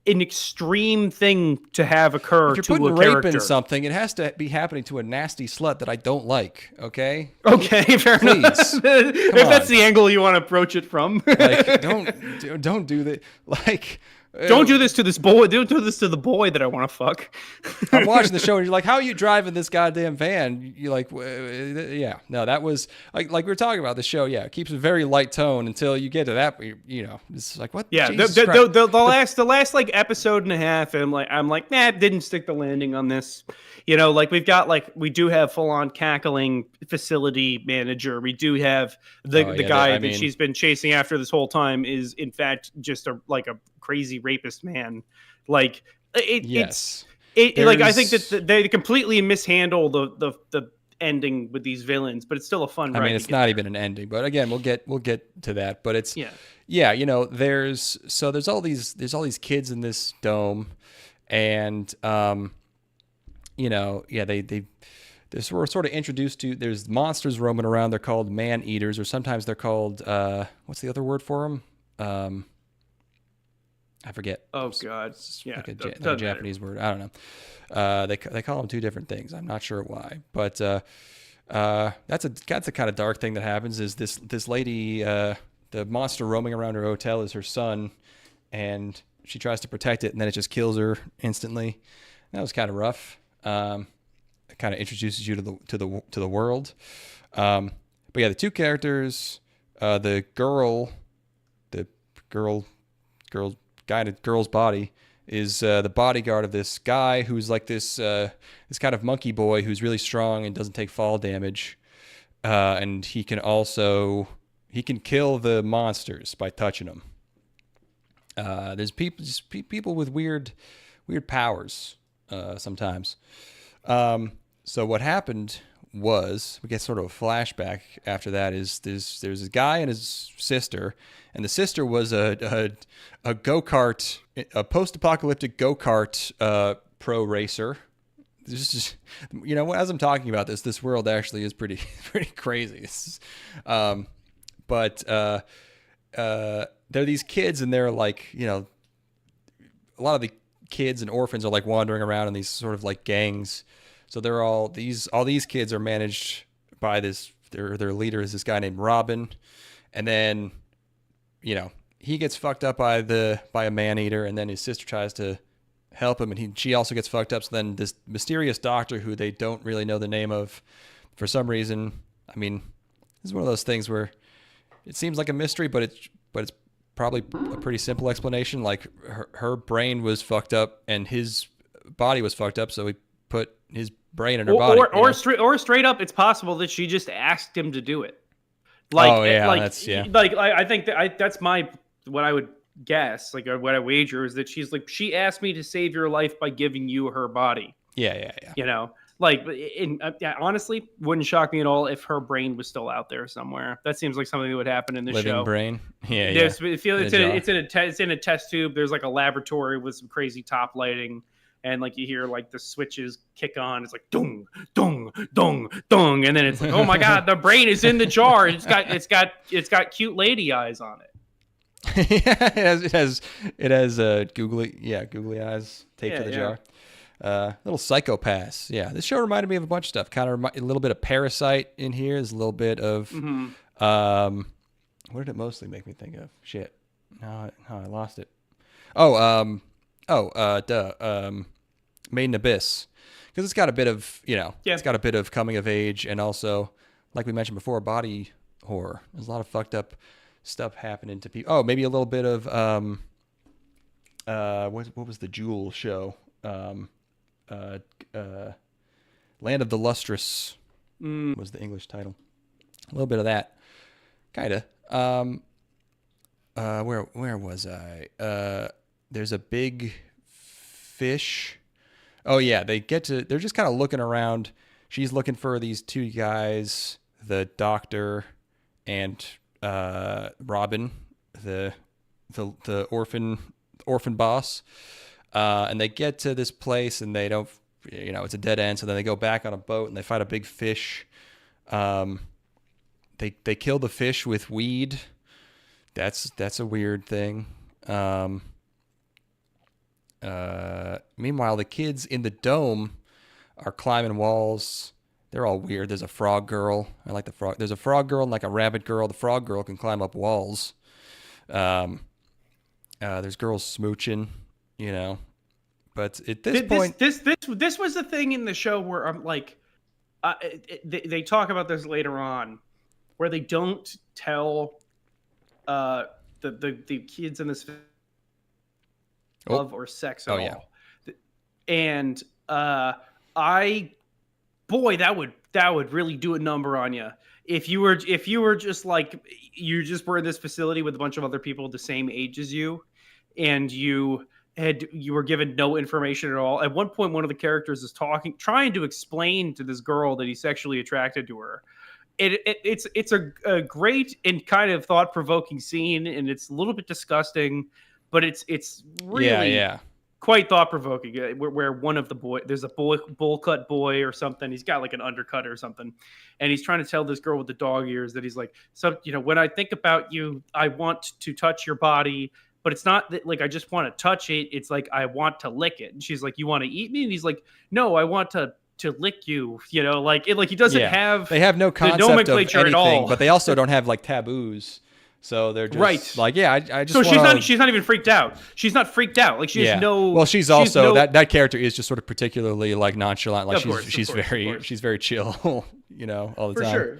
an extreme thing to have occur if you're to putting a rape character. in something, it has to be happening to a nasty slut that I don't like. Okay, fair enough. If that's the angle you want to approach it from, like don't do that. Like don't do this to this boy. Don't do this to the boy that I want to fuck. I'm watching the show and you're like, how are you driving this goddamn van? You're like, yeah, no, that was like we were talking about the show. Yeah, it keeps a very light tone until you get to that. It's like what? Yeah, the last like episode and a half, I'm like, nah, didn't stick the landing on this. Like we do have full on cackling facility manager. We do have the guy that she's been chasing after this whole time is in fact just a crazy rapist man. Like it's like I think that they completely mishandle the ending with these villains, but it's still a fun ride. I mean, it's not even an ending, but again, we'll get to that. But it's there's all these kids in this dome, and we're sort of introduced to, there's monsters roaming around. They're called man eaters, or sometimes they're called what's the other word for them? I forget. Oh God, yeah, like a Japanese word. I don't know. They call them two different things. I'm not sure why, but that's the kind of dark thing that happens. Is this lady, the monster roaming around her hotel is her son, and she tries to protect it, and then it just kills her instantly. That was kind of rough. It kind of introduces you to the world. But yeah, the two characters, the girl guy in a girl's body is the bodyguard of this guy who's like this kind of monkey boy who's really strong and doesn't take fall damage, and he can kill the monsters by touching them. There's people with weird powers sometimes. So what happened was, we get sort of a flashback after that, is there's a guy and his sister, and the sister was a go-kart, a post-apocalyptic go-kart pro racer. This is, as I'm talking about this world actually is pretty crazy. But they're these kids, and they're like, a lot of the kids and orphans are like wandering around in these sort of like gangs. So they're all these kids are managed by their leader is this guy named Robin. And then, he gets fucked up by a man eater, and then his sister tries to help him, and she also gets fucked up. So then this mysterious doctor who they don't really know the name of for some reason. I mean, this is one of those things where it seems like a mystery, but it's probably a pretty simple explanation. Like her brain was fucked up and his body was fucked up, so he put his brain in her body. Or straight up, it's possible that she just asked him to do it. I think that's what I would guess, like what I wager, is that she's like, she asked me to save your life by giving you her body. Yeah. You know, like, yeah, honestly, wouldn't shock me at all if her brain was still out there somewhere. That seems like something that would happen in this Living show. brain. Yeah. There's, it's in a test tube. There's like a laboratory with some crazy top lighting, and like you hear like the switches kick on. It's like dong, dong, dong, dong, and then it's like, oh my god, the brain is in the jar. It's got cute lady eyes on it. it has googly eyes taped to the jar. Little Psycho-Pass. Yeah, this show reminded me of a bunch of stuff. Kind of a little bit of Parasite in here. There's a little bit of what did it mostly make me think of? Shit. No, I lost it. Made in Abyss. Because it's got a bit of, it's got a bit of coming of age, and also, like we mentioned before, body horror. There's a lot of fucked up stuff happening to people. Oh, maybe a little bit of what was the Jewel show? Land of the Lustrous was the English title. A little bit of that, kind of. Where was I? There's a big fish. Oh yeah, they're just kind of looking around. She's looking for these two guys, the doctor and Robin, the orphan boss. And they get to this place and they don't, it's a dead end. So then they go back on a boat and they fight a big fish. They kill the fish with weed. That's a weird thing. Meanwhile, the kids in the dome are climbing walls. They're all weird. There's a frog girl. I like the frog. There's a frog girl and like a rabbit girl. The frog girl can climb up walls. There's girls smooching, But at this point, this was the thing in the show where I'm like, they talk about this later on, where they don't tell the kids in this love or sex at all. Yeah. And that would really do a number on you if you were just like, you just were in this facility with a bunch of other people the same age as you, and you were given no information at all. At one point, one of the characters is trying to explain to this girl that he's sexually attracted to her. It's a great and kind of thought-provoking scene, and it's a little bit disgusting, but it's really quite thought-provoking. Where one of the there's a bowl cut boy or something. He's got like an undercut or something, and he's trying to tell this girl with the dog ears that he's like, so when I think about you, I want to touch your body. But it's not that like I just want to touch it. It's like I want to lick it. And she's like, "You want to eat me?" And he's like, "No, I want to lick you." He doesn't have. They have no concept of anything, at all. But they also don't have like taboos. So they're just like, I just. So she's not even freaked out. She's not freaked out. Like she has no. Well, she's also that character is just sort of particularly like nonchalant. Like she's very chill. All the time. For sure.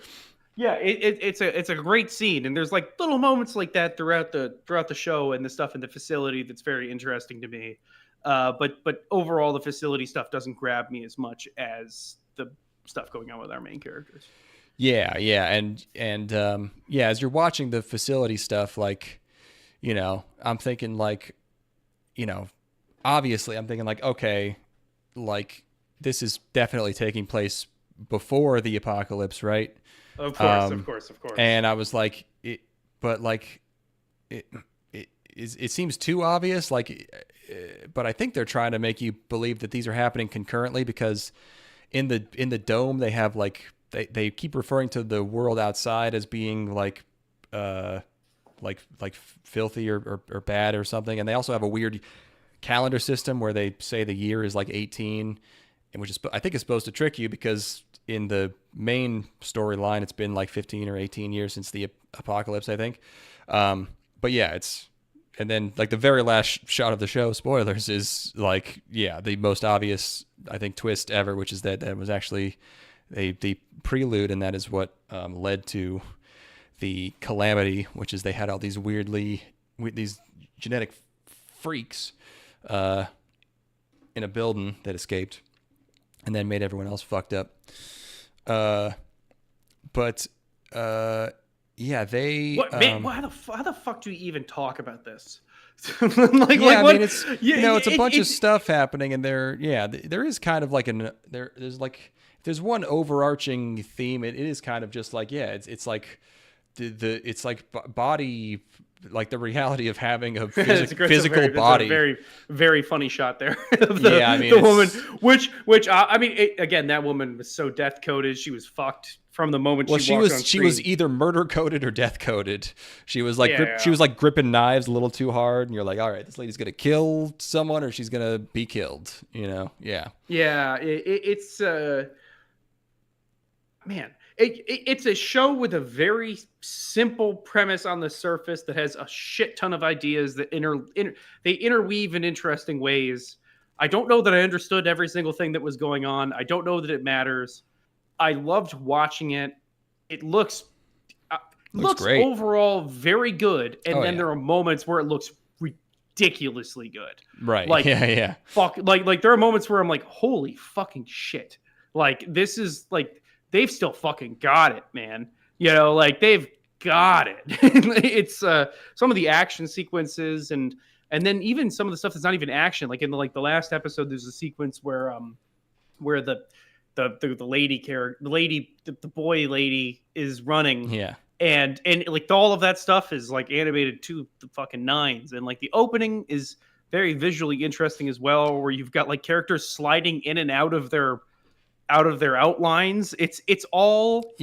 Yeah, it's a great scene, and there's like little moments like that throughout the show and the stuff in the facility that's very interesting to me. But overall, the facility stuff doesn't grab me as much as the stuff going on with our main characters. Yeah, and as you're watching the facility stuff, like, I'm thinking like, obviously I'm thinking like, okay, like this is definitely taking place before the apocalypse, right? Of course. And I was like, it seems too obvious. Like, but I think they're trying to make you believe that these are happening concurrently, because in the dome they have like they keep referring to the world outside as being like filthy or bad or something, and they also have a weird calendar system where they say the year is like 18, and which is I think is supposed to trick you, because in the main storyline, it's been like 15 or 18 years since the apocalypse, I think. But yeah, and then like the very last shot of the show, spoilers, is like, the most obvious, I think, twist ever, which is that was actually the prelude, and that is what led to the calamity, which is they had all these these genetic freaks in a building that escaped, and then made everyone else fucked up. How the fuck do we even talk about this? Yeah, I what? mean it's it's a bunch of stuff happening, and there is kind of like there's like if there's one overarching theme. It is kind of just like it's like it's like body, like the reality of having a physical body. It's a very, very funny shot there of Yeah, I mean the woman, which I mean, again, that woman was so death coded. She was fucked from the moment she walked on screen. She was either murder coded or death coded. She was like she was like gripping knives a little too hard, and you're like, all right, this lady's gonna kill someone or she's gonna be killed. Yeah. Yeah, it's man. It's a show with a very simple premise on the surface that has a shit ton of ideas that they interweave in interesting ways. I don't know that I understood every single thing that was going on. I don't know that it matters. I loved watching it. It looks great. Overall very good, and then there are moments where it looks ridiculously good. Right. Like yeah. Fuck. Like there are moments where I'm like, holy fucking shit. Like this is like. They've still fucking got it, man. Like they've got it. It's some of the action sequences and then even some of the stuff that's not even action. Like in the last episode, there's a sequence where the lady character, the boy lady is running. Yeah. And like all of that stuff is like animated to the fucking nines. And like the opening is very visually interesting as well, where you've got like characters sliding in and out of their outlines. It's all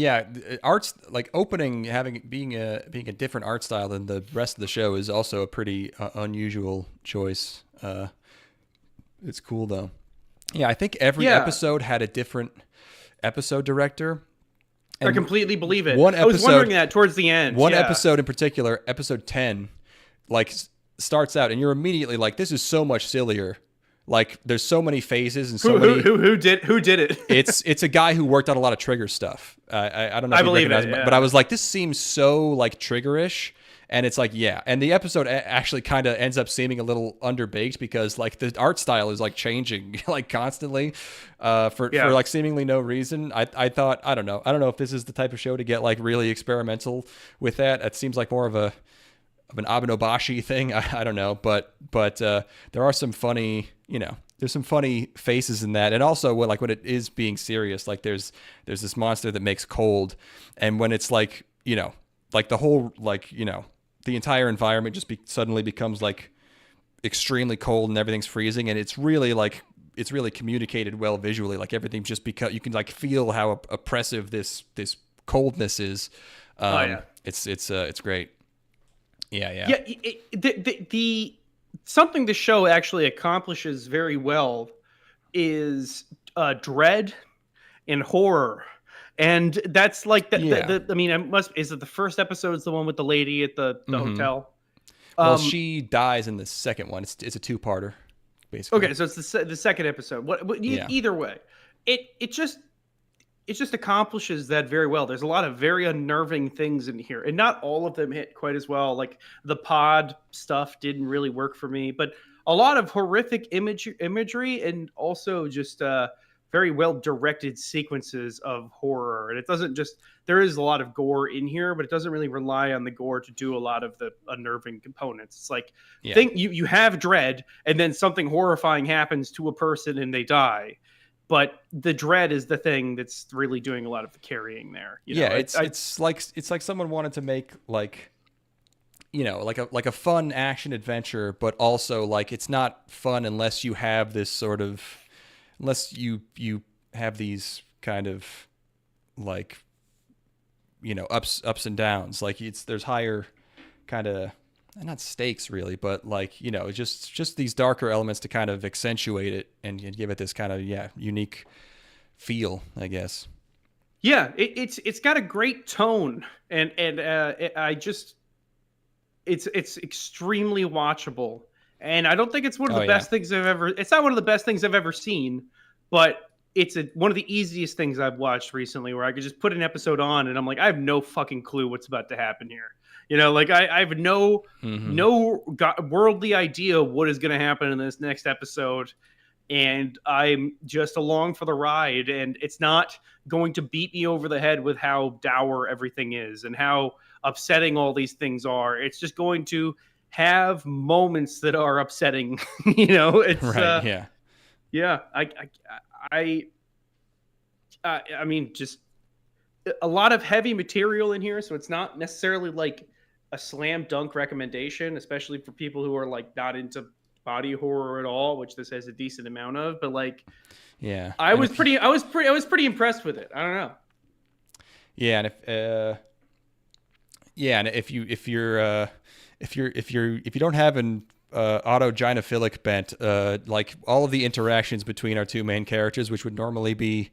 arts, like opening being a different art style than the rest of the show is also a pretty unusual choice. It's cool though. Yeah, I think every episode had a different episode director. I completely believe it. I was wondering that towards the end. One episode in particular, episode 10, like starts out and you're immediately like, this is so much sillier. Like there's so many phases and so many. Who did it? It's a guy who worked on a lot of Trigger stuff. I don't know. If I believe it, but I was like, this seems so like Trigger-ish, and it's like and the episode actually kind of ends up seeming a little underbaked because like the art style is like changing like constantly, for like seemingly no reason. I thought I don't know if this is the type of show to get like really experimental with that. It seems like more of an Abenobashi thing. I don't know, but there are some funny, there's some funny faces in that. And also when it is being serious, like there's this monster that makes cold. And when it's like, like the whole, like, the entire environment just suddenly becomes like extremely cold and everything's freezing. And it's really communicated well visually. Like everything just because you can like feel how oppressive this coldness is. It's great. Yeah. The something the show actually accomplishes very well is dread and horror, and that's like I mean, is it the first episode is the one with the lady at the hotel? Well, she dies in the second one. It's a two-parter, basically. Okay, so it's the second episode. Either way, it just accomplishes that very well. There's a lot of very unnerving things in here, and not all of them hit quite as well. Like the pod stuff didn't really work for me, but a lot of horrific imagery and also just very well directed sequences of horror. And it doesn't just, there is a lot of gore in here, but it doesn't really rely on the gore to do a lot of the unnerving components. It's like, think you have dread and then something horrifying happens to a person and they die. But the dread is the thing that's really doing a lot of the carrying there. It's like someone wanted to make like, like a fun action adventure, but also like it's not fun unless you have this sort of, unless you have these kind of like, ups and downs. Like there's higher kind of, not stakes really, but like, just these darker elements to kind of accentuate it and give it this kind of, unique feel, I guess. Yeah. It's got a great tone and it's extremely watchable. And I don't think it's one of the best things it's not one of the best things I've ever seen, but it's one of the easiest things I've watched recently where I could just put an episode on and I'm like, I have no fucking clue what's about to happen here. Like I have no worldly idea what is going to happen in this next episode. And I'm just along for the ride. And it's not going to beat me over the head with how dour everything is and how upsetting all these things are. It's just going to have moments that are upsetting. It's Right. Yeah. yeah. I mean, just a lot of heavy material in here, so it's not necessarily like a slam dunk recommendation, especially for people who are like not into body horror at all, which this has a decent amount of. But like, Yeah. I And was if pretty, I was pretty, I was pretty impressed with it. I don't know. yeah, and if you don't have an autogynephilic bent, like all of the interactions between our two main characters, which would normally be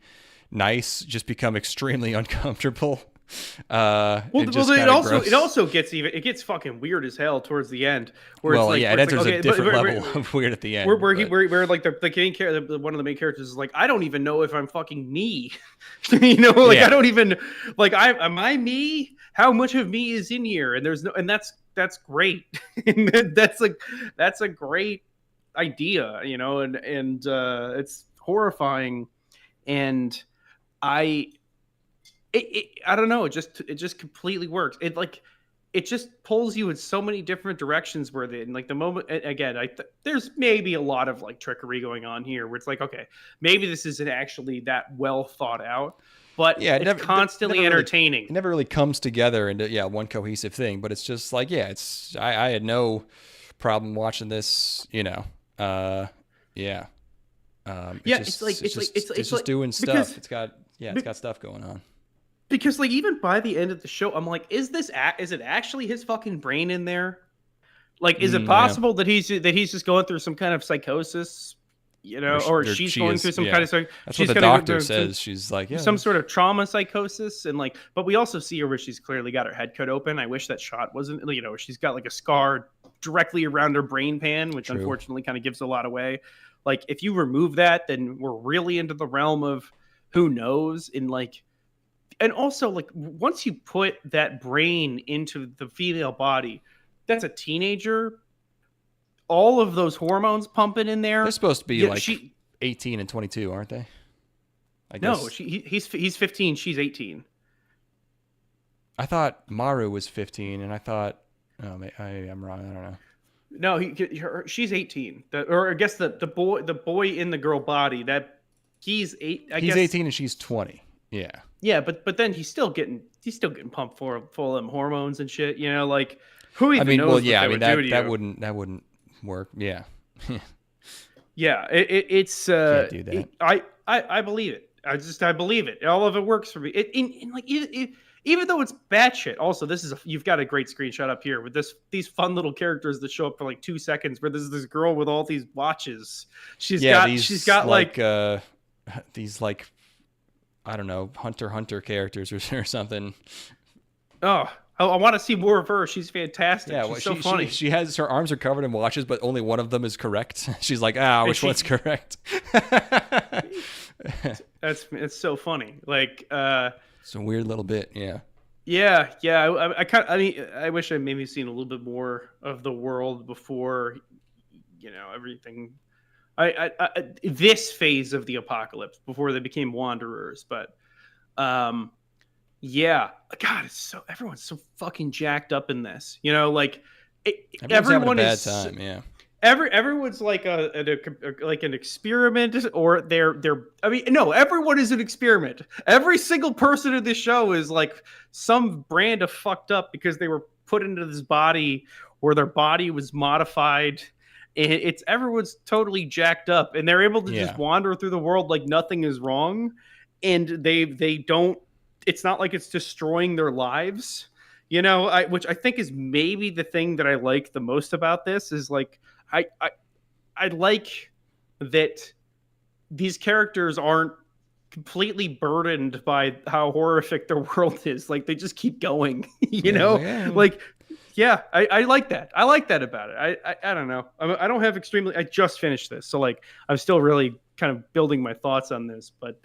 nice, just become extremely uncomfortable. Well, And just it kind of also gross. gets fucking weird as hell towards the end, where it's Well, like yeah, it where it's like enters a okay, different level of weird at the end. But where like the main character, one of the main characters is like, I don't even know if I'm fucking me, like I yeah, don't even like I am I me? How much of me is in here? And there's no, and that's great. And that's a great idea, and it's horrifying, and I I don't know. It just completely works. It just pulls you in so many different directions. Where the like the moment again, there's maybe a lot of like trickery going on here, where it's like, okay, maybe this isn't actually that well thought out, but yeah, it's constantly it entertaining. never really comes together into one cohesive thing. But it's just like I had no problem watching this. Uh, yeah. Yeah, it's like It's just doing because stuff. It's got stuff going on. because like even by the end of the show, I'm like, is it actually his fucking brain in there? Like, is it Yeah. possible that he's just going through some kind of psychosis, or she's She going is, through some kind yeah. of That's what she's the going to go doctor through says. She's like, yeah, some sort of trauma psychosis, and like, but we also see her where she's clearly got her head cut open. I wish that shot wasn't, she's got like a scar directly around her brain pan, which true. unfortunately kind of gives a lot away. Like, if you remove that, then we're really into the realm of who knows, and also like once you put that brain into the female body, that's a teenager, all of those hormones pumping in They're there. supposed to be Yeah, like 18 and 22, aren't they? I no, guess. he's 15, she's 18. I thought Maru was 15, and I thought, oh, I'm wrong. I don't know. No, she's 18. Or I guess the boy in the girl body, that he's eight. I He's guess 18 and she's 20. Yeah. yeah, but then he's still getting pumped full of them hormones and shit. Like, who I even mean, knows well, what yeah. they I mean would do to that you? wouldn't work. Yeah. Yeah, it's Can't do that. I believe it. I believe it. All of it works for me. Even though it's batshit. Also, you've got a great screenshot up here with these fun little characters that show up for like 2 seconds. Where there's this girl with all these watches. She's got like these like, I don't know, Hunter characters or something. oh, I want to see more of her. She's fantastic. Yeah, She's well, so funny. she has her arms are covered in watches, but only one of them is correct. She's like, which one's correct? It's so funny. Like, it's a weird little bit. Yeah. yeah. I mean, I wish I maybe seen a little bit more of the world before, everything. This phase of the apocalypse before they became wanderers, but yeah, God, everyone's so fucking jacked up in this. Like Everyone's having a everyone bad is time. Yeah. everyone's like like an experiment, or they're I mean, no, everyone is an experiment. Every single person in this show is like some brand of fucked up because they were put into this body, or their body was modified. It's everyone's totally jacked up, and they're able to just wander through the world like nothing is wrong, and they don't, it's not like it's destroying their lives, which I think is maybe the thing that I like the most about this is like I like that these characters aren't completely burdened by how horrific their world is. Like, they just keep going, like, yeah, I like that. I like that about it. I don't know. I don't have extremely. I just finished this, so like I'm still really kind of building my thoughts on this. But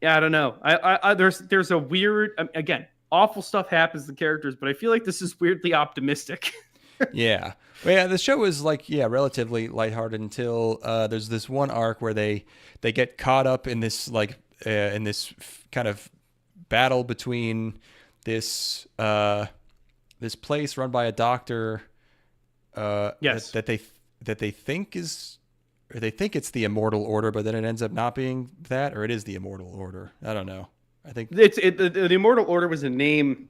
yeah, I don't know. There's a weird, again, awful stuff happens to characters, but I feel like this is weirdly optimistic. Yeah. Well, yeah, the show is like, relatively lighthearted until there's this one arc where they get caught up in this like in this kind of battle between this this place run by a doctor Yes. that they think is, or they think it's the Immortal Order, but then it ends up not being that, or it is the Immortal Order. I don't know. I think The Immortal Order was a name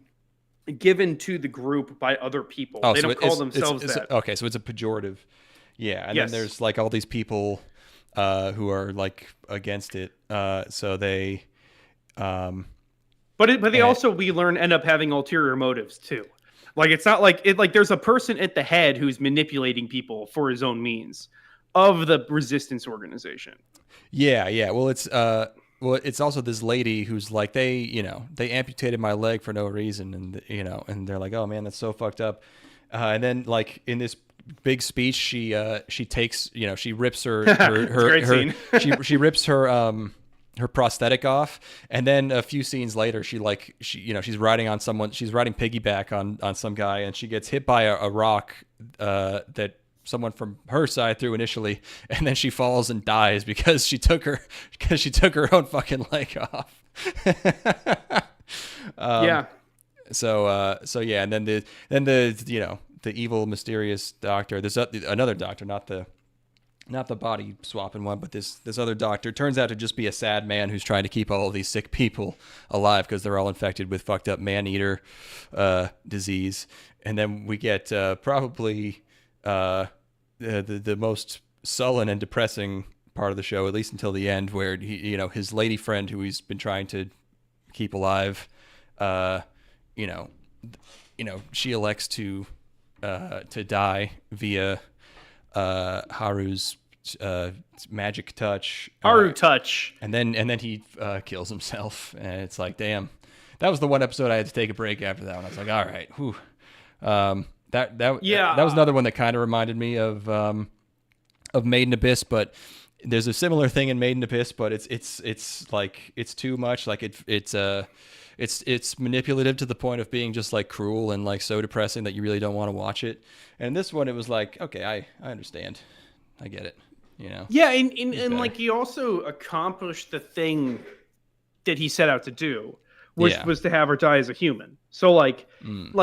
given to the group by other people. oh, They so don't call themselves that. okay, so it's a pejorative. Yeah, and Yes. then there's like all these people who are like against it. So they But they and- also, we learn, end up having ulterior motives too. Like, it's not like it, like there's a person at the head who's manipulating people for his own means of the resistance organization. yeah. Well, it's also this lady who's like, they amputated my leg for no reason, and and they're like, oh man, that's so fucked up. And then like in this big speech, she takes, she rips her Great scene. she rips her prosthetic off, and then a few scenes later she's riding on someone, she's riding piggyback on some guy, and she gets hit by a rock that someone from her side threw initially, and then she falls and dies because she took her own fucking leg off. Yeah. So yeah, and then the evil mysterious doctor, there's another doctor, not the body swapping one, but this other doctor turns out to just be a sad man who's trying to keep all of these sick people alive because they're all infected with fucked up man-eater disease. And then we get probably the most sullen and depressing part of the show, at least until the end, where his lady friend who he's been trying to keep alive, she elects to die via Haru's magic touch. Haru touch. And then he kills himself, and it's like, damn. That was the one episode I had to take a break after that one. I was like, all right, whew. That was another one that kind of reminded me of Made in Abyss, but there's a similar thing in Made in Abyss, but it's like, it's too much. Like it's manipulative to the point of being just like cruel and like so depressing that you really don't want to watch it. And this one, it was like, okay, I understand, I get it, Yeah, and like, he also accomplished the thing that he set out to do, which was to have her die as a human. So like, and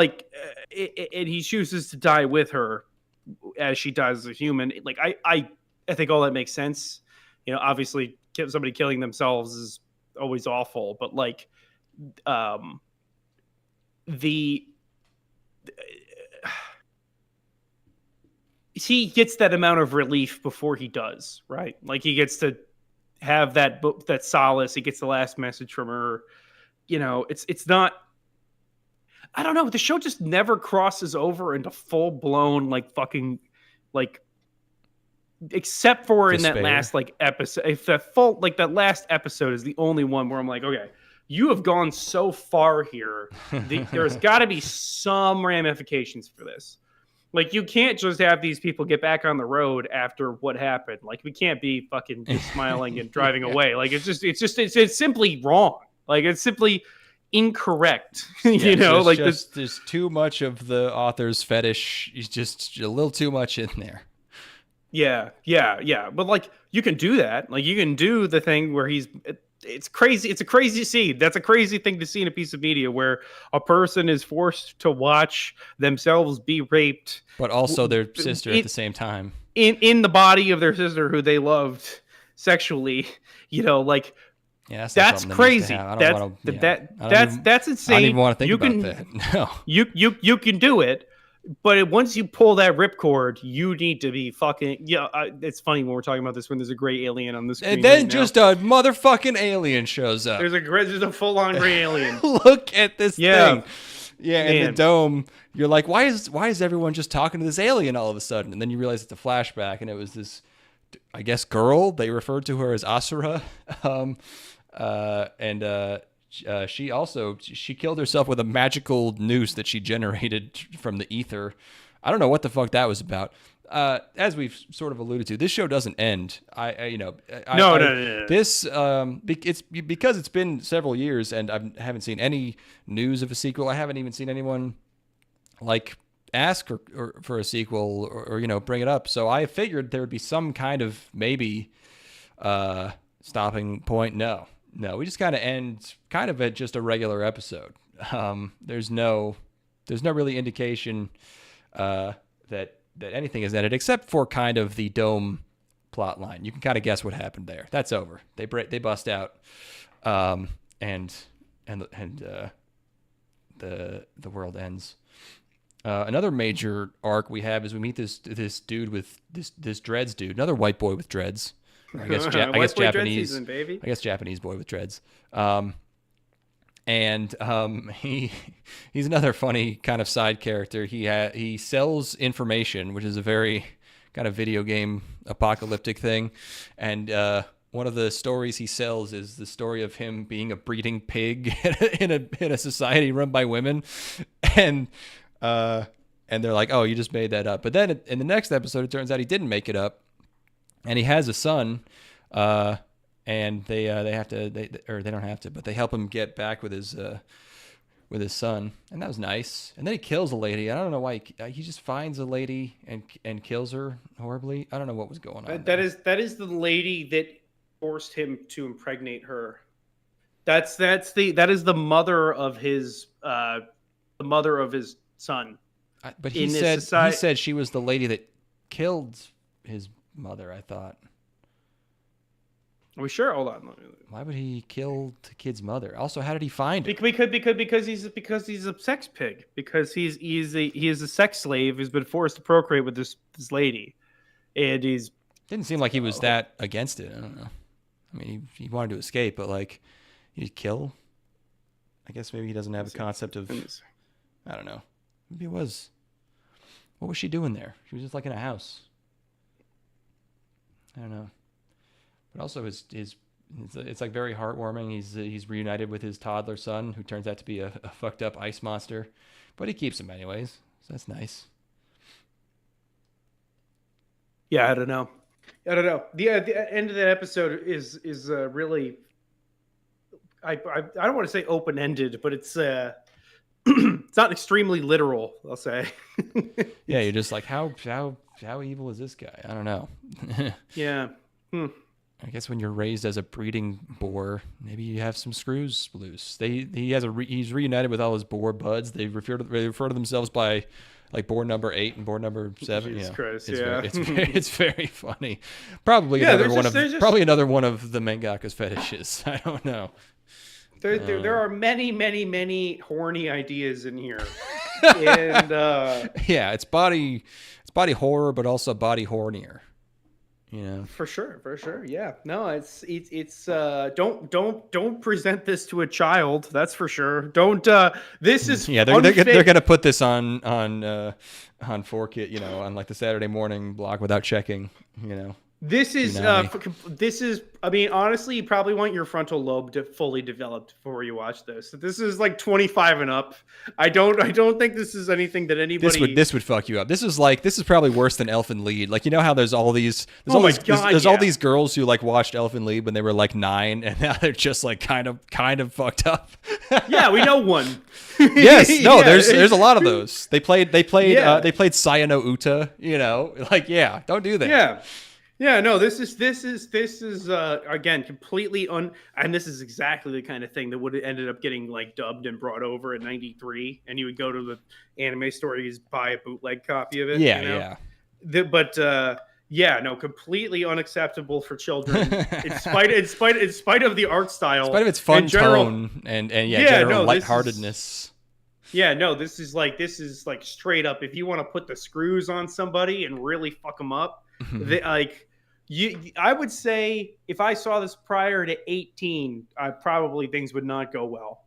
he chooses to die with her as she dies as a human. Like, I think all that makes sense. Obviously, somebody killing themselves is always awful, but like, he gets that amount of relief before he does, right? Like, he gets to have that solace. He gets the last message from her. It's not, I don't know. The show just never crosses over into full blown like fucking like, except for despair. In that last like episode. If that last episode is the only one where I'm like, okay, you have gone so far here. There's got to be some ramifications for this. Like, you can't just have these people get back on the road after what happened. Like, we can't be fucking just smiling and driving away. Like, it's simply wrong. Like, it's simply incorrect. There's too much of the author's fetish. He's just a little too much in there. Yeah. But like, you can do that. Like, you can do the thing where it's crazy. It's a crazy scene. That's a crazy thing to see in a piece of media where a person is forced to watch themselves be raped, but also their sister at the same time in the body of their sister who they loved sexually. Like, yeah, that's crazy. That's insane. I don't even want to think about that. No, you can do it. But once you pull that ripcord, you need to be fucking... Yeah, it's funny when we're talking about this when there's a gray alien on the screen. And then just a motherfucking alien shows up. There's a full-on gray alien. Look at this thing. Yeah, man. In the dome. You're like, why is everyone just talking to this alien all of a sudden? And then you realize it's a flashback, and it was this, I guess, girl. They referred to her as Asura. She killed herself with a magical noose that she generated from the ether. I don't know what the fuck that was about. As we've sort of alluded to, this show doesn't end. No. This it's because it's been several years and I haven't seen any news of a sequel. I haven't even seen anyone like ask or for a sequel or bring it up. So I figured there would be some kind of maybe stopping point. No, we just kind of end kind of at just a regular episode. There's no really indication that anything is ended except for kind of the dome plot line. You can kind of guess what happened there. That's over. They bust out, and the world ends. Another major arc we have is we meet this dude with this dreads dude, another white boy with dreads. I guess Japanese season, baby. I guess Japanese boy with dreads. He's another funny kind of side character. He sells information, which is a very kind of video game apocalyptic thing. And one of the stories he sells is the story of him being a breeding pig in a society run by women, and they're like, "Oh, you just made that up." But then in the next episode, it turns out he didn't make it up, and he has a son. And they have to, they don't have to, but they help him get back with his son, and that was nice. And then he kills a lady. I don't know why he just finds a lady and kills her horribly. I don't know what was going on. That is the lady that forced him to impregnate her. That is the mother of his son. But he said she was the lady that killed his mother. I thought. Are we sure? Hold on. Why would he kill the kid's mother? Also, how did he find it? Because he's a sex pig. Because he is a sex slave who's been forced to procreate with this lady, and didn't seem like he was that against it. I don't know. I mean, he wanted to escape, but like, he'd kill. I guess maybe he doesn't have a concept of. I don't know. Maybe it was. What was she doing there? She was just like in a house. I don't know. But also, it's like very heartwarming. He's reunited with his toddler son, who turns out to be a fucked up ice monster, but he keeps him anyways. So that's nice. Yeah, I don't know. The end of that episode is really. I don't want to say open ended, but it's it's not extremely literal. I'll say. Yeah, you're just like how evil is this guy? I don't know. Yeah. I guess when you're raised as a breeding boar, maybe you have some screws loose. He's reunited with all his boar buds. They refer to themselves by like boar number 8 and boar number 7. Jesus Christ, it's very funny. Probably another one of the mangaka's fetishes. I don't know. There are many, many, many horny ideas in here, and yeah, it's body horror, but also body hornier. Yeah, for sure. Yeah, no, it's don't present this to a child. That's for sure. Don't. This is they're gonna put this on 4Kid, on like the Saturday morning block without checking. This is I mean, honestly, you probably want your frontal lobe fully developed before you watch this. This is like 25 and up. I don't think this is anything that anybody this would fuck you up. This is probably worse than Elfen Lied. Like, how there's all these all these girls who like watched Elfen Lied when they were like 9 and now they're just like kind of fucked up. Yeah, we know one. Yes, no, there's a lot of those. They played Sayano Uta, like, yeah, don't do that. Yeah. Yeah, no, this is again completely and this is exactly the kind of thing that would have ended up getting like dubbed and brought over in '93, and you would go to the anime store, you just buy a bootleg copy of it. Yeah. Completely unacceptable for children. in spite of the art style, in spite of its fun tone and general lightheartedness. This is like straight up. If you want to put the screws on somebody and really fuck them up. I would say if I saw this prior to 18, probably things would not go well.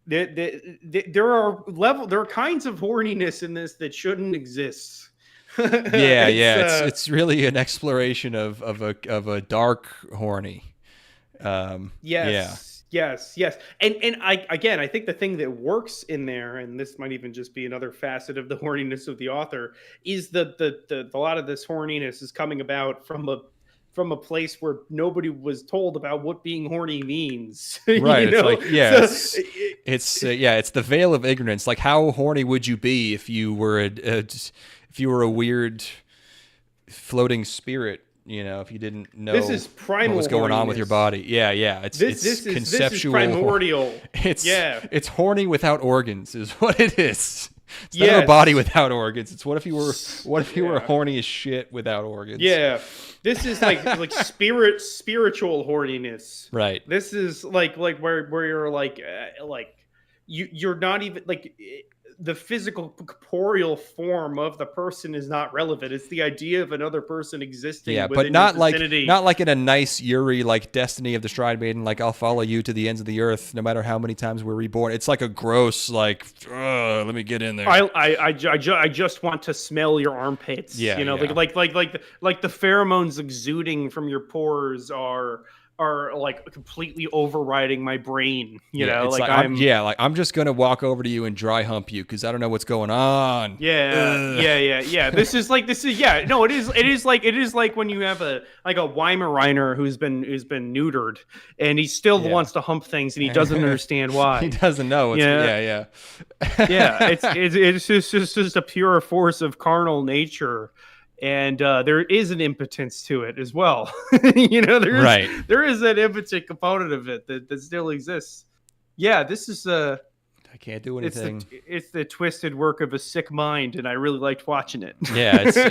There are kinds of horniness in this that shouldn't exist. It's really an exploration of a dark horny. Yes. And I think the thing that works in there, and this might even just be another facet of the horniness of the author, is the a lot of this horniness is coming about from a place where nobody was told about what being horny means. Right. It's the veil of ignorance. Like, how horny would you be if you were a weird floating spirit? If you didn't know this is primal what was going on with your body. Yeah. It's conceptual. This is primordial. It's horny without organs is what it is. It's not a Yes. body without organs. It's what if you were Yeah. horny as shit without organs? Yeah, this is like spiritual horniness. Right. This is like where you're like you're not even like the physical corporeal form of the person is not relevant. It's the idea of another person existing. Yeah, within but not your like vicinity. not like in a nice Yuri like Destiny of the Stride Maiden, like I'll follow you to the ends of the earth no matter how many times we're reborn. It's like a gross like let me get in there. I just want to smell your armpits. Yeah, you know, yeah. like the pheromones exuding from your pores are like completely overriding my brain. You know, it's like I'm just gonna walk over to you and dry hump you because I don't know what's going on. Yeah. This is yeah. No, it is like when you have a Weimaraner who's been neutered and he still Yeah. wants to hump things and he doesn't understand why. He doesn't know. Yeah. It's just a pure force of carnal nature. And there is an impotence to it as well. You know, there is that impotent component of it that still exists. Yeah, this is I can't do anything. it's the twisted work of a sick mind, and I really liked watching it. Yeah, it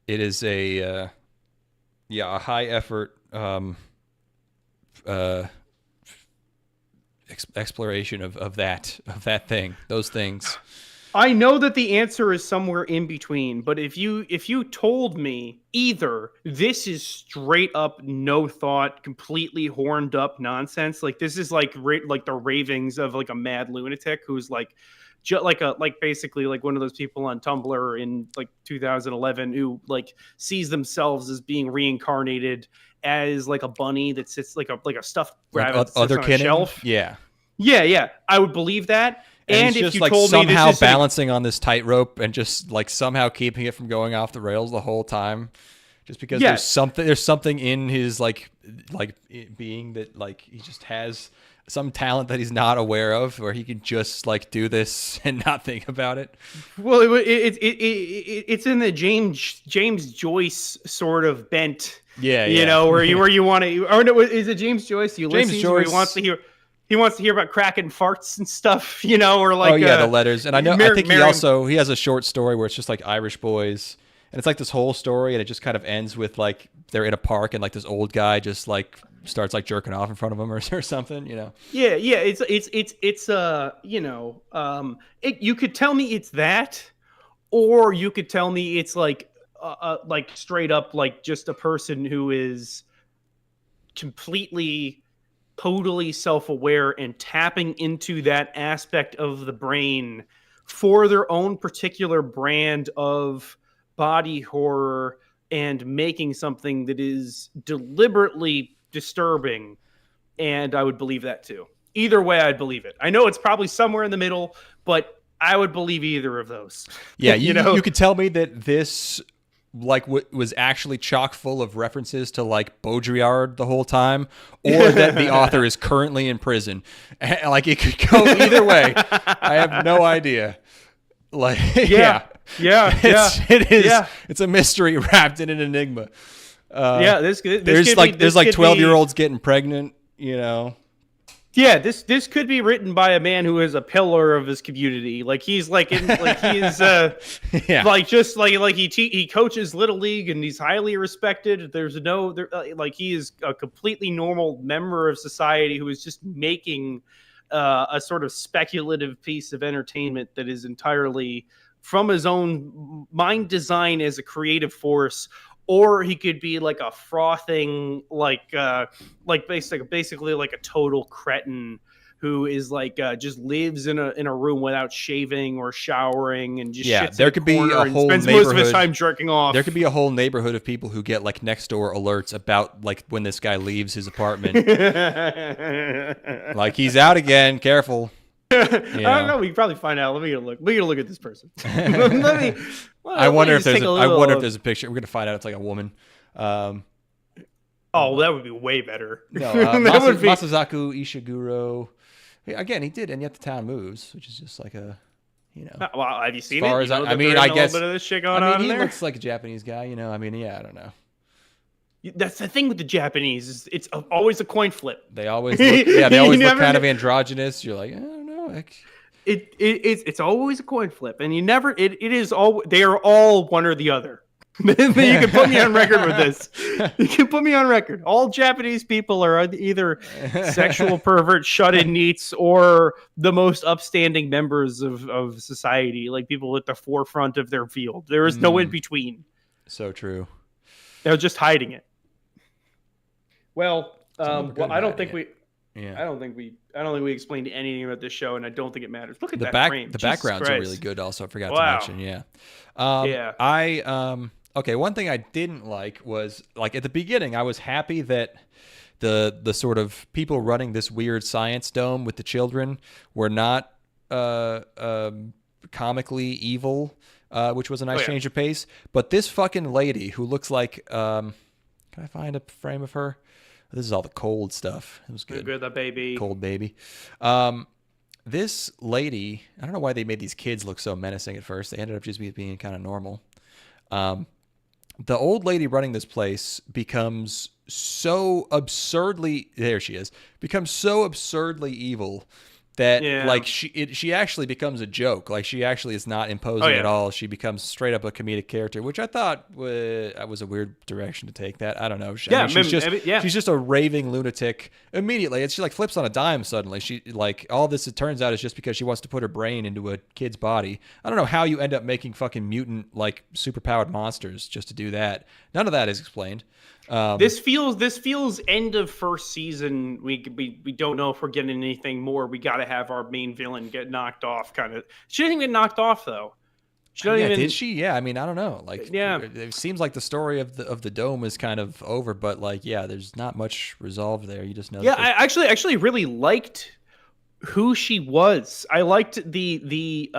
is a high effort exploration of that thing, those things. I know that the answer is somewhere in between, but if you told me either this is straight up no thought, completely horned up nonsense, like this is like the ravings of like a mad lunatic who's like basically like one of those people on Tumblr in like 2011 who like sees themselves as being reincarnated as like a bunny that sits like a stuffed rabbit that sits other on a shelf. Yeah, I would believe that. And if just you like told somehow me this is balancing on this tightrope and just like somehow keeping it from going off the rails the whole time, just because there's something in his like being that like he just has some talent that he's not aware of, where he can just like do this and not think about it. Well, it's in the James Joyce sort of bent. Yeah, you know, where you want to. Or no, is it James Joyce? Ulysses, where he wants to hear. He wants to hear about cracking farts and stuff, you know, or like the letters. And I think he has a short story where it's just like Irish boys, and it's like this whole story, and it just kind of ends with like they're in a park and like this old guy just like starts like jerking off in front of him or something, you know. Yeah, it's you know, you could tell me it's that, or you could tell me it's like straight up like just a person who is completely totally self-aware and tapping into that aspect of the brain for their own particular brand of body horror and making something that is deliberately disturbing. And I would believe that too. Either way, I'd believe it. I know it's probably somewhere in the middle, but I would believe either of those. Yeah, you could tell me that this like was actually chock full of references to like Baudrillard the whole time, or that the author is currently in prison. Like it could go either way. I have no idea. Like it's a mystery wrapped in an enigma. There's 12-year-olds getting pregnant, you know. Yeah, this could be written by a man who is a pillar of his community. Like he's like he's like just like he coaches little league and he's highly respected. There's like he is a completely normal member of society who is just making a sort of speculative piece of entertainment that is entirely from his own mind design as a creative force. Or he could be like a frothing, basically like a total cretin who is like just lives in a room without shaving or showering and just shits there could be a whole spends most of his time jerking off. There could be a whole neighborhood of people who get like next door alerts about like when this guy leaves his apartment. Like he's out again, careful. I don't know. We can probably find out. Let me get a look. We're gonna look at this person. I wonder if there's a picture. We're gonna find out it's like a woman. Oh, that would be way better. No, Masazaku Ishiguro. Again, he did, and yet the town moves, which is just like a, you know. Well, have you seen it? I guess a little bit of this shit going on he there? looks like a Japanese guy, you know. I mean, yeah, I don't know. That's the thing with the Japanese is it's always a coin flip. They always look, they always look kind of androgynous. You're like, I don't know. it's always a coin flip, and you never it is all they are all one or the other. You can put me on record with this. You can put me on record. All Japanese people are either sexual pervert, shut-in neats, or the most upstanding members of society, like people at the forefront of their field. There is no in between. So true. They're just hiding it. Well, I don't think we. Yeah. I don't think we explained anything about this show, and I don't think it matters. Look at the that frame. The Jesus backgrounds Christ. are really good. Also, I forgot to mention. Yeah. Okay. One thing I didn't like was like at the beginning, I was happy that the sort of people running this weird science dome with the children were not comically evil, which was a nice change of pace. But this fucking lady who looks like, can I find a frame of her? This is all the cold stuff. It was good. Good, the baby. Cold baby. This lady, I don't know why they made these kids look so menacing at first. They ended up just being kind of normal. The old lady running this place becomes so absurdly, there she is, becomes so absurdly evil that like she actually becomes a joke. Like she actually is not imposing at all. She becomes straight up a comedic character, which I thought was a weird direction to take that. I don't know. She's just a raving lunatic immediately. And she like flips on a dime suddenly. She like all this, it turns out, is just because she wants to put her brain into a kid's body. I don't know how you end up making fucking mutant like superpowered monsters just to do that. None of that is explained. This feels end of first season. We don't know if we're getting anything more. We got to have our main villain get knocked off. Kind of. She didn't even get knocked off though. Did she? Yeah. I mean, I don't know. Like, it seems like the story of the dome is kind of over, but like, yeah, there's not much resolved there. You just know. Yeah, I actually really liked who she was. I liked the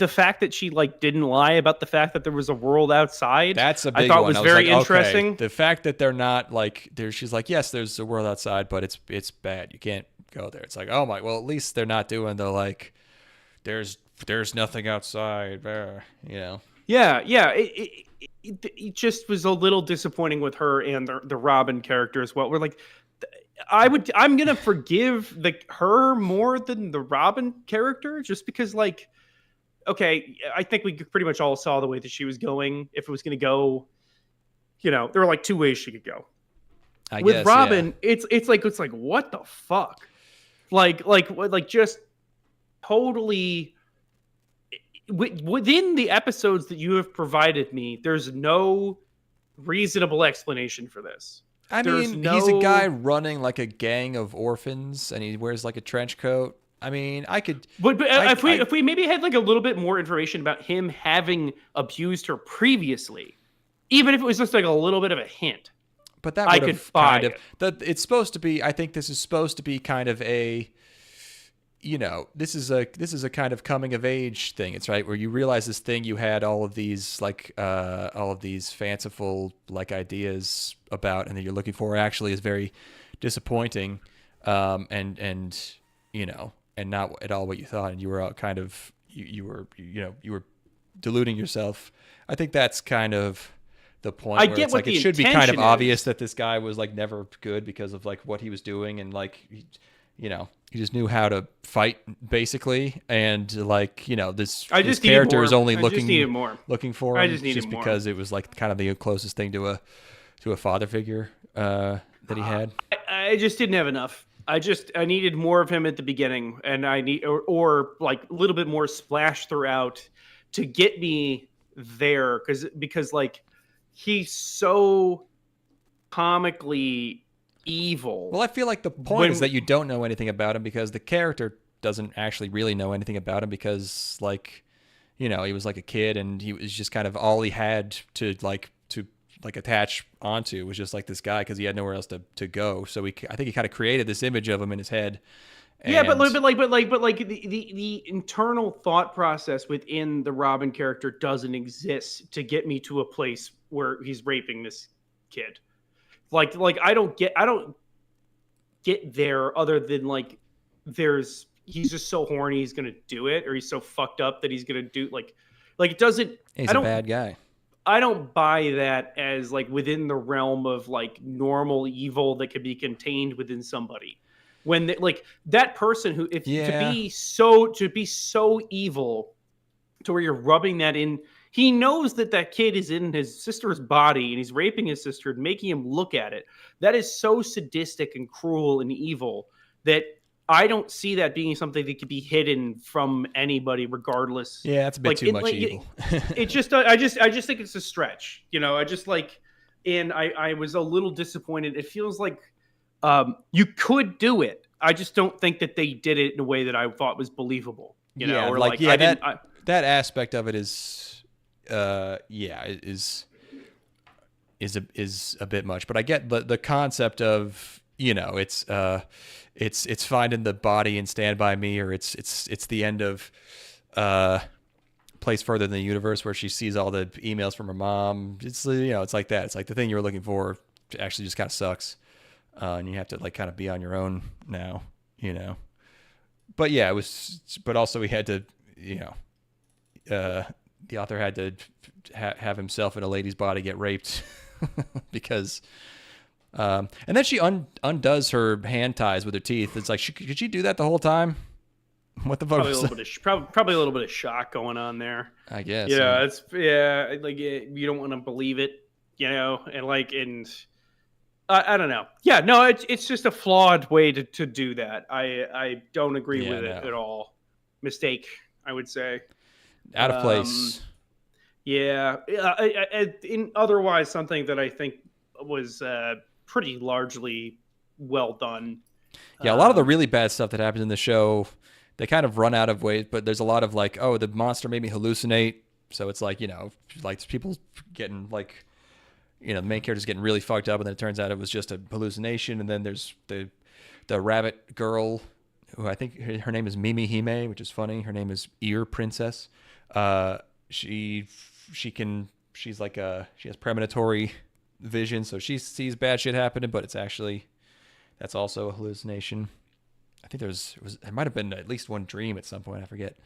fact that she like didn't lie about the fact that there was a world outside. That's a big I thought one. was very like, interesting. Okay. The fact that they're not like there. She's like, yes, there's a world outside, but it's bad. You can't go there. It's like, oh my. Well, at least they're not doing the like. There's nothing outside. You know. Yeah. It just was a little disappointing with her and the Robin character as well. We're like, I'm gonna forgive her more than the Robin character just because like. Okay, I think we pretty much all saw the way that she was going. If it was going to go, there were like two ways she could go. With Robin, it's like what the fuck, like just totally within the episodes that you have provided me. There's no reasonable explanation for this. I mean, he's a guy running like a gang of orphans, and he wears like a trench coat. I mean, I could. But if we maybe had like a little bit more information about him having abused her previously, even if it was just like a little bit of a hint. But that would have kind of that. It's supposed to be. I think this is supposed to be kind of a. This is a kind of coming of age thing. It's right where you realize this thing you had all of these fanciful like ideas about, and that you're looking for actually is very disappointing, and not at all what you thought, and you were kind of you were deluding yourself. I think that's kind of the point. I get what it should be kind of obvious that this guy was like never good because of like what he was doing, and like he just knew how to fight basically, and like this character is only looking for him just because it was like kind of the closest thing to a father figure that he had. I just didn't have enough. I needed more of him at the beginning, and I need or like a little bit more splash throughout to get me there because like he's so comically evil. Well, I feel like the point is that you don't know anything about him because the character doesn't actually really know anything about him because like he was like a kid and he was just kind of all he had to attach onto was just like this guy because he had nowhere else to go. So I think he kind of created this image of him in his head. Yeah, but the internal thought process within the Robin character doesn't exist to get me to a place where he's raping this kid. Like I don't get there other than like he's just so horny he's gonna do it, or he's so fucked up that he's gonna do like it doesn't. He's a bad guy. I don't buy that as like within the realm of like normal evil that could be contained within somebody. when they, like that person who if Yeah. to be so evil to where you're rubbing that in. He knows that that kid is in his sister's body and he's raping his sister and making him look at it. That is so sadistic and cruel and evil that I don't see that being something that could be hidden from anybody, regardless. Yeah, that's a bit too much evil. It just, I just think it's a stretch. You know, I just like, and I was a little disappointed. It feels like you could do it. I just don't think that they did it in a way that I thought was believable. You know, or like yeah, that aspect of it is, is a bit much. But I get the concept of, you know, it's finding the body in Stand By Me, or it's the end of Place Further Than the Universe, where she sees all the emails from her mom. It's, you know, it's like that. It's like the thing you were looking for actually just kind of sucks, and you have to like kind of be on your own now, you know. But yeah, it was. But also we had to, you know, the author had to have himself in a lady's body get raped because. And then she undoes her hand ties with her teeth. It's like, could she do that the whole time? What the fuck? Probably a little bit of shock going on there, I guess. Yeah, it's like you don't want to believe it, you know, and like I don't know. Yeah, no, it's just a flawed way to do that. I don't agree with it at all. Mistake, I would say. Out of place. Yeah, in otherwise something that I think was pretty largely well done. Yeah, a lot of the really bad stuff that happens in the show, they kind of run out of ways, but there's a lot of like, oh, the monster made me hallucinate. So it's like, you know, like people getting like, you know, the main character's getting really fucked up, and then it turns out it was just a hallucination. And then there's the rabbit girl, who I think her name is Mimi Hime, which is funny. Her name is Ear Princess. She's like she has premonitory vision, so she sees bad shit happening, but that's also a hallucination. I think there might have been at least one dream at some point. I forget.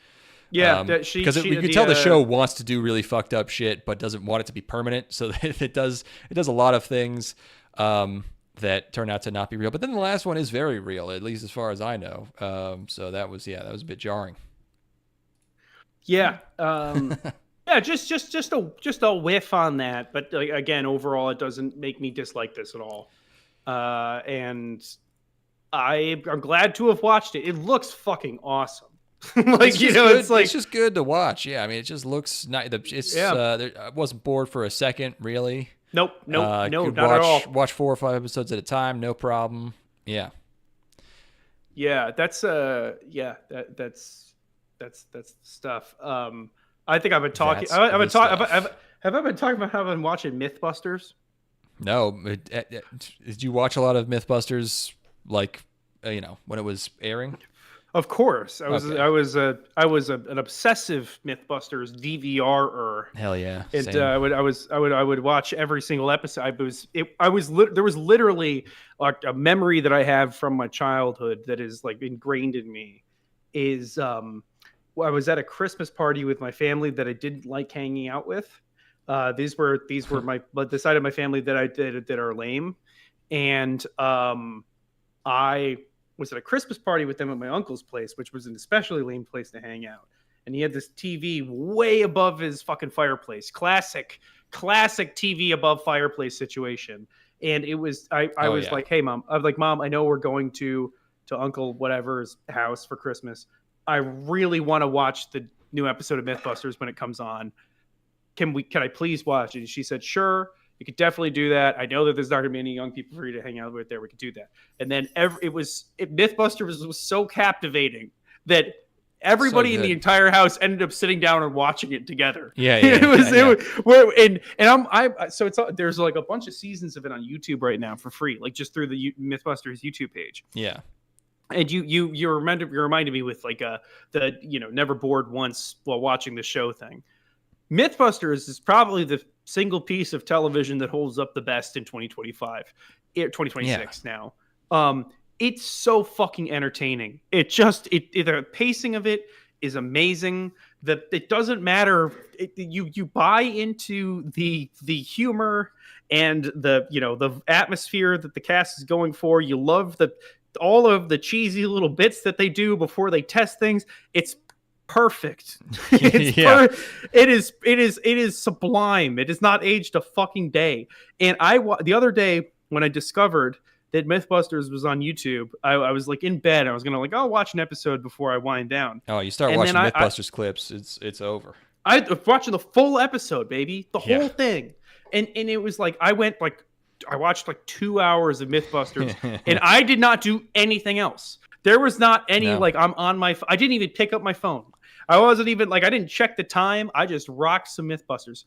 Yeah, because you can tell the show wants to do really fucked up shit, but doesn't want it to be permanent. So it does a lot of things that turn out to not be real. But then the last one is very real, at least as far as I know. So that was a bit jarring. Yeah. Yeah, just a whiff on that, but like, again, overall, it doesn't make me dislike this at all. And I'm glad to have watched it. It looks fucking awesome. Like, you know, it's like, it's just good to watch. Yeah, I mean, it just looks nice. I wasn't bored for a second, really. Nope, not at all. Watch 4 or 5 episodes at a time, no problem. Yeah. Yeah, that's stuff. I think I've been talking. Have I been talking about how I've been watching MythBusters? No. Did you watch a lot of MythBusters, like, you know, when it was airing? Of course, I was an obsessive MythBusters DVR-er. Hell yeah! And I would watch every single episode. There was literally like a memory that I have from my childhood that is like ingrained in me. I was at a Christmas party with my family that I didn't like hanging out with. These were the side of my family that I did that are lame, and I was at a Christmas party with them at my uncle's place, which was an especially lame place to hang out. And he had this TV way above his fucking fireplace. Classic TV above fireplace situation. And it was, I was like, hey, Mom. I was like, Mom, I know we're going to Uncle whatever's house for Christmas. I really want to watch the new episode of MythBusters when it comes on. Can I please watch it? And she said, sure. You could definitely do that. I know that there's not going to be any young people for you to hang out with there. We could do that. And then MythBusters was so captivating that everybody in the entire house ended up sitting down and watching it together. Yeah. There's like a bunch of seasons of it on YouTube right now for free, like just through the MythBusters YouTube page. Yeah. And you reminded me with like the never bored once while watching the show thing. MythBusters is probably the single piece of television that holds up the best in 2026 now. It's so fucking entertaining. The pacing of it is amazing. That it doesn't matter. You buy into the humor and the atmosphere that the cast is going for. You love all of the cheesy little bits that they do before they test things. It's perfect. Yeah. It is sublime. It has not aged a fucking day. And the other day when I discovered that Mythbusters was on YouTube, I was like in bed. I was gonna like, I'll watch an episode before I wind down. Oh, you start And watching then Mythbusters clips, it's over. I was watching the full episode, baby, the whole thing, and it was like I watched like 2 hours of Mythbusters, and I did not do anything else. There was not any like I'm on my. I didn't even pick up my phone. I wasn't even like I didn't check the time. I just rocked some Mythbusters.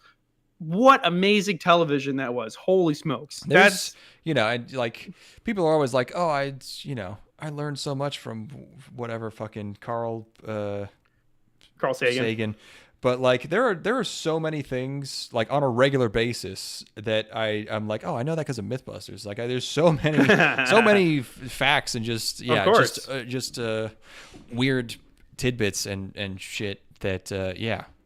What amazing television that was! Holy smokes! That's like people are always like, oh, I learned so much from whatever fucking Carl Sagan. But like there are so many things like on a regular basis that I'm like, oh, I know that because of Mythbusters. Like there's so many facts and just weird tidbits and shit that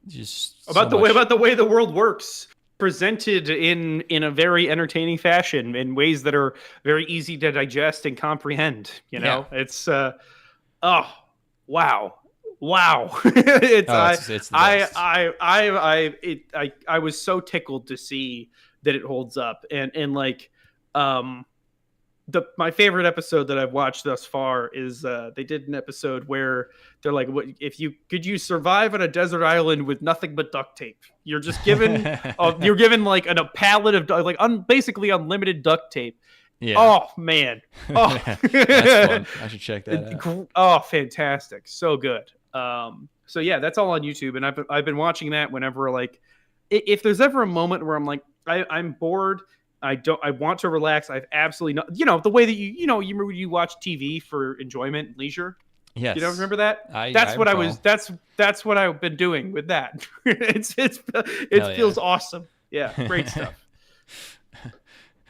just about the way the world works, presented in a very entertaining fashion in ways that are very easy to digest and comprehend. It's wow. It's I was so tickled to see that it holds up, and like my favorite episode that I've watched thus far is they did an episode where they're like, what if you survive on a desert island with nothing but duct tape? You're just given like a pallet of basically unlimited duct tape. Yeah. Oh man. Oh, that's fun. I should check that out. Oh, fantastic. So good. So yeah, that's all on YouTube, and I've been watching that whenever like if there's ever a moment where I'm like I'm bored, I want to relax. I've absolutely not, the way that you watch TV for enjoyment and leisure. Yes. You don't remember that? That's what I've been doing with that. It feels awesome. Yeah, great stuff.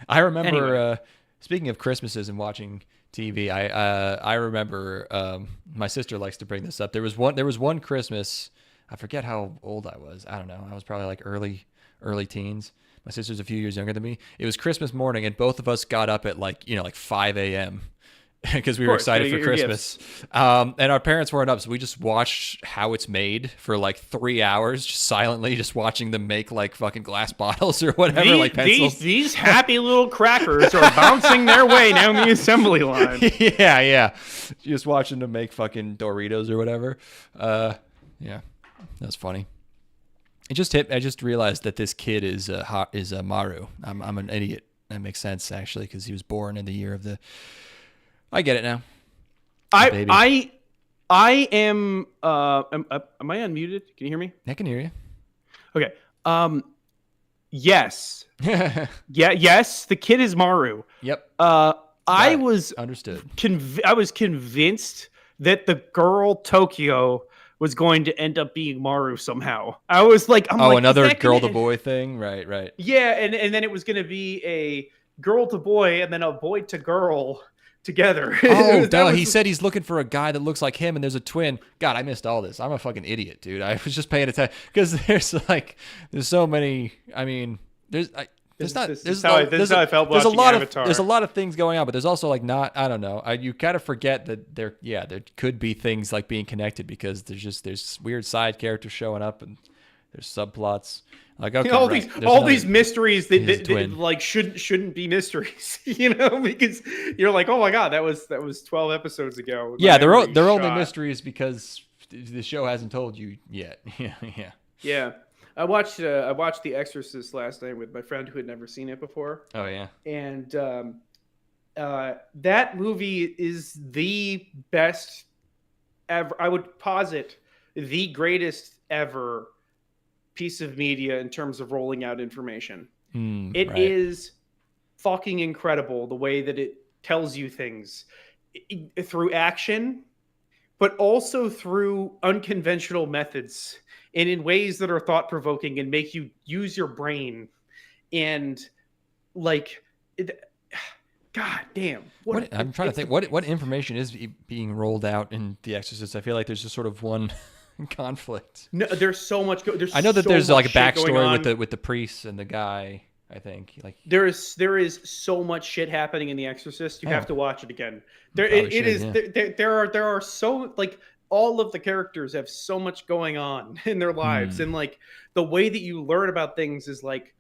I remember speaking of Christmases and watching TV, I remember my sister likes to bring this up. There was one Christmas, I forget how old I was. I don't know. I was probably like early teens. My sister's a few years younger than me. It was Christmas morning, and both of us got up at like 5 a.m. because we were excited for Christmas. And our parents weren't up, so we just watched how it's made for like 3 hours, just silently, just watching them make like fucking glass bottles or whatever, like pencils. These happy little crackers are bouncing their way down the assembly line. Yeah. Just watching them make fucking Doritos or whatever. Yeah, that's funny. I just realized that this kid is Maru. I'm an idiot. That makes sense actually, because he was born in the year of the. I get it now. I am. Am I unmuted? Can you hear me? I can hear you. Okay. Yes. Yes. The kid is Maru. Yep. I was understood. I was convinced that the girl Tokyo was going to end up being Maru somehow. I was like, another girl to boy thing, right? Yeah, and then it was going to be a girl to boy and then a boy to girl together. Oh, duh. He said he's looking for a guy that looks like him, and there's a twin. God, I missed all this. I'm a fucking idiot, dude. I was just paying attention because there's so many. I mean, there's how I felt watching Avatar. There's a lot of things going on, but there's also like I don't know. You kind of forget that there could be things like being connected because there's weird side characters showing up and there's subplots. Like okay, all these mysteries that like shouldn't be mysteries, because you're like, oh my god, that was 12 episodes ago. Yeah, they're only mysteries because the show hasn't told you yet. Yeah. I watched The Exorcist last night with my friend who had never seen it before. Oh yeah. And that movie is the best ever. I would posit the greatest ever piece of media in terms of rolling out information. It is fucking incredible the way that it tells you things through action, but also through unconventional methods and in ways that are thought-provoking and make you use your brain. And like, god damn. I'm trying to think what information is being rolled out in The Exorcist. I feel like there's just sort of one conflict. No, there's so much. I know that there's like a backstory with the priests and the guy. I think. Like, there is so much shit happening in The Exorcist. You have to watch it again. There probably it should, is. yeah. There are so like all of the characters have so much going on in their lives, and like the way that you learn about things is like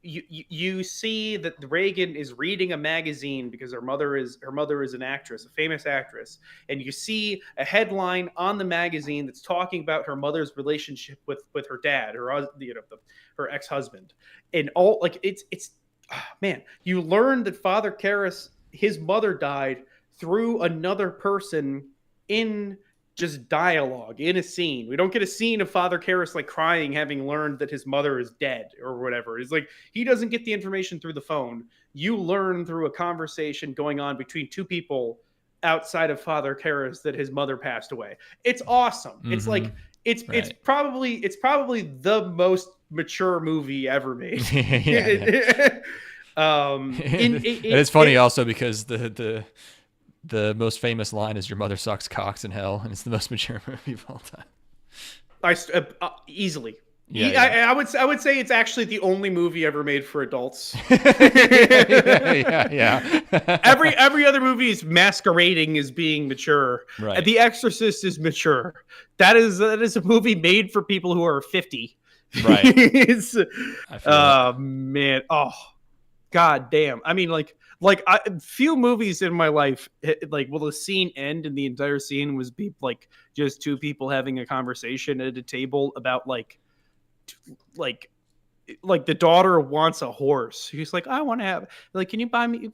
you see that Reagan is reading a magazine because her mother is an actress, a famous actress, and you see a headline on the magazine that's talking about her mother's relationship with her dad, her ex-husband, and all like it's man, you learn that Father Karras, his mother died through another person in just dialogue in a scene. We don't get a scene of Father Karras like crying, having learned that his mother is dead or whatever. It's like he doesn't get the information through the phone. You learn through a conversation going on between two people outside of Father Karras that his mother passed away. It's awesome. It's like it's probably the most mature movie ever made. It's funny also because the most famous line is "Your mother sucks cocks in hell," and it's the most mature movie of all time. Easily. Yeah. I would say it's actually the only movie ever made for adults. yeah. Every other movie is masquerading as being mature. Right. The Exorcist is mature. That is a movie made for people who are 50. Right. Man. Oh, god damn. I mean, few movies in my life, like, will the scene end and the entire scene was like just two people having a conversation at a table about like the daughter wants a horse. He's like, I want to have, like, can you buy me?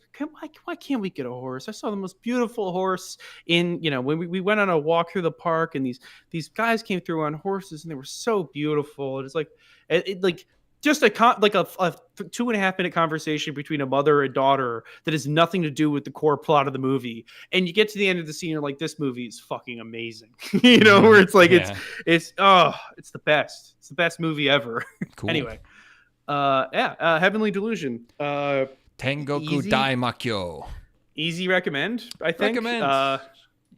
Why can't we get a horse? I saw the most beautiful horse when we went on a walk through the park, and these guys came through on horses, and they were so beautiful. And it's like, just a 2.5 minute conversation between a mother and daughter that has nothing to do with the core plot of the movie. And you get to the end of the scene, you're like, this movie is fucking amazing. Where it's like, it's the best. It's the best movie ever. Cool. Anyway. Heavenly Delusion. Tengoku Daimakyo. Easy recommend, I think. Recommend.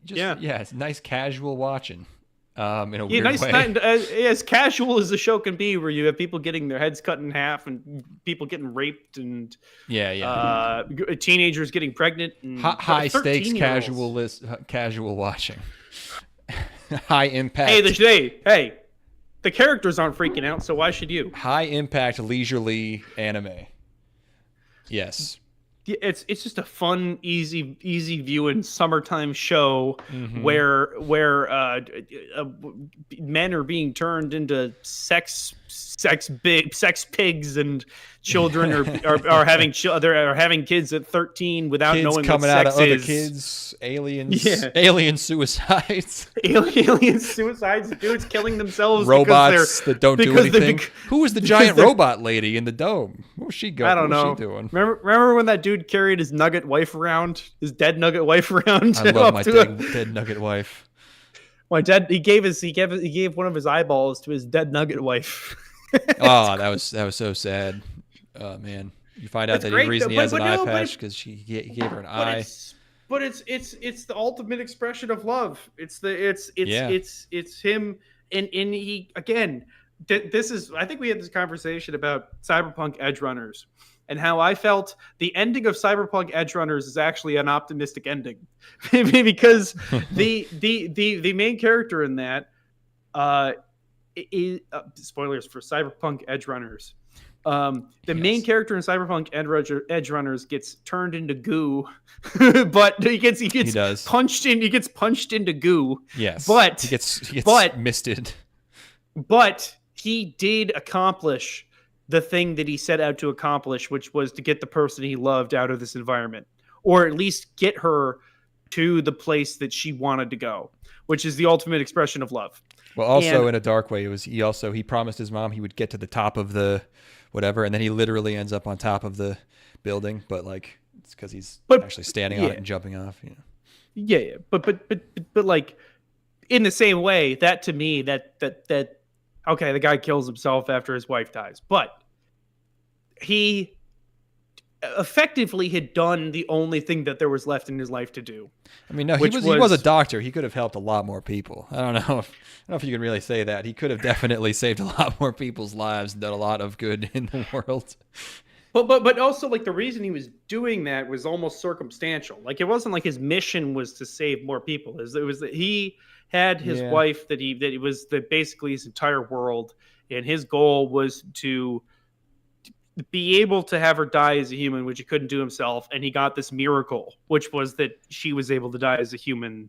It's nice casual watching. In a weird way. As casual as the show can be, where you have people getting their heads cut in half and people getting raped and teenagers getting pregnant. And high stakes casual watching. High impact. Hey, the characters aren't freaking out, so why should you? High impact leisurely anime. Yes. It's just a fun, easy viewing summertime show where men are being turned into sex pigs, and children are having kids at 13 without kids knowing coming what out sex of other is. kids, aliens, alien suicides, dudes killing themselves, robots that don't do anything. Who was the giant robot lady in the dome? Where was she going? I don't know. What was she doing? Remember when that dude carried his dead nugget wife around? I love my dead nugget wife. My dad, he gave one of his eyeballs to his dead nugget wife. Oh, that was so sad. Oh man, you find out that the reason he has an eye patch because he gave her an eye. But it's the ultimate expression of love. It's him, and he again. This is, I think we had this conversation about Cyberpunk Edgerunners and how I felt the ending of Cyberpunk Edgerunners is actually an optimistic ending because the main character in that is spoilers for Cyberpunk Edgerunners. Main character in Cyberpunk Edgerunners gets turned into goo, but he gets punched into goo. Yes, but he gets misted. But he did accomplish the thing that he set out to accomplish, which was to get the person he loved out of this environment, or at least get her to the place that she wanted to go, which is the ultimate expression of love. Well, also in a dark way, he promised his mom he would get to the top of the whatever, and then he literally ends up on top of the building, but like it's because he's actually standing on it and jumping off. Yeah, but like in the same way, that to me that okay, the guy kills himself after his wife dies, but he effectively had done the only thing that there was left in his life to do. I mean, no, he was a doctor. He could have helped a lot more people. I don't know if you can really say that. He could have definitely saved a lot more people's lives and done a lot of good in the world. But also like the reason he was doing that was almost circumstantial. Like it wasn't like his mission was to save more people. It was that he had his Yeah. wife that it was the basically his entire world, and his goal was to be able to have her die as a human, which he couldn't do himself, and he got this miracle, which was that she was able to die as a human,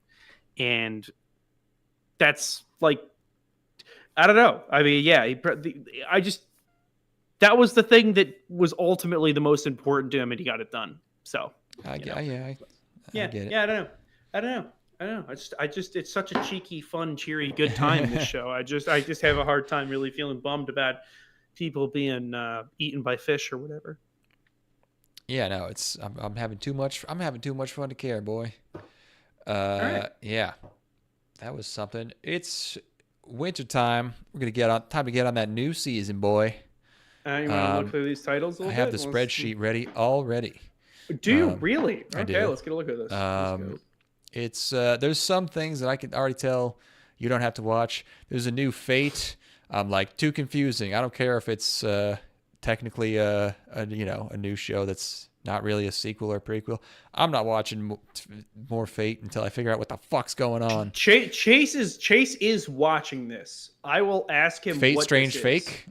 and that's like I don't know. I mean, yeah, I just that was the thing that was ultimately the most important to him, and he got it done. So, I you know. get it. Yeah, I don't know. I just, it's such a cheeky, fun, cheery, good time. This show. I just have a hard time really feeling bummed about people being eaten by fish or whatever. Yeah, no, I'm having too much fun to care, boy. Right. Yeah, that was something. It's winter time. We're gonna time to get on that new season, boy. You want to look through these titles a little I have bit? the spreadsheet ready already. Do you really? I Okay, do. let's get a look at this. It's there's some things that I can already tell you don't have to watch. There's a new Fate. I'm like too confusing. I don't care if it's technically a new show that's not really a sequel or prequel. I'm not watching more Fate until I figure out what the fuck's going on. Chase is watching this. I will ask him. Fate what Strange this is. Fake.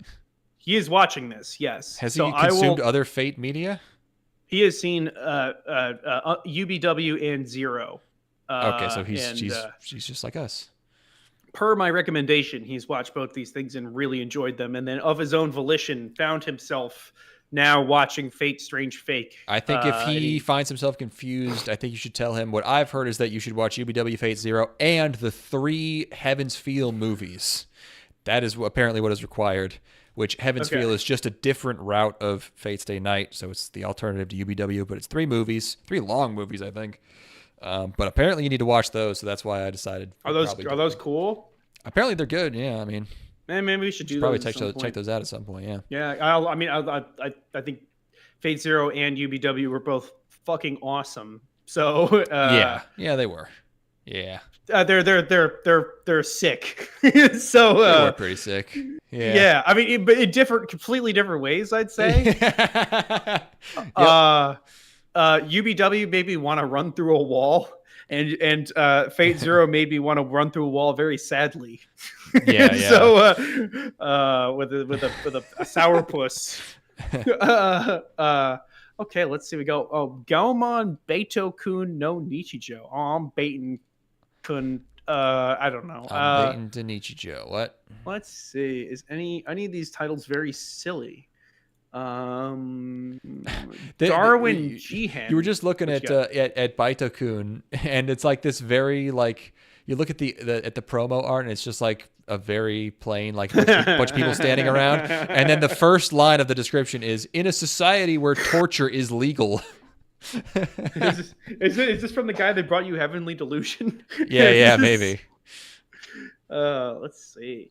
He is watching this. Yes. Has he consumed other Fate media? He has seen UBW and Zero. Okay, so she's just like us. Per my recommendation, he's watched both these things and really enjoyed them, and then of his own volition found himself now watching Fate Strange Fake. I think if he finds himself confused, I think you should tell him what I've heard is that you should watch UBW Fate Zero and the 3 Heaven's Feel movies. That is apparently what is required, which Heaven's Feel is just a different route of Fate Stay Night, so it's the alternative to UBW, but it's 3 movies, 3 long movies, I think. But apparently you need to watch those, so that's why I decided. Are those cool? Apparently they're good. Yeah, I mean, maybe we should do probably those check those out at some point. Yeah. Yeah, I think Fate Zero and UBW were both fucking awesome. So yeah, they were. Yeah. They're sick. So they were pretty sick. Yeah. Yeah, I mean, but in completely different ways, I'd say. UBW made me want to run through a wall, and Fate Zero made me want to run through a wall very sadly. Yeah. So with a sourpuss. Okay, let's see. We go. Oh, Gaomon Beito-kun no Nichijou. Oh, I'm baiting kun. I don't know. I'm baiting to Nichijou. What? Let's see. Is any of these titles very silly? Darwin Jihen. You were just looking at Baito-kun, and it's like this very like you look at the promo art, and it's just like a very plain like bunch of people standing around, and then the first line of the description is in a society where torture is legal. Is this from the guy that brought you Heavenly Delusion? Yeah, maybe. Let's see.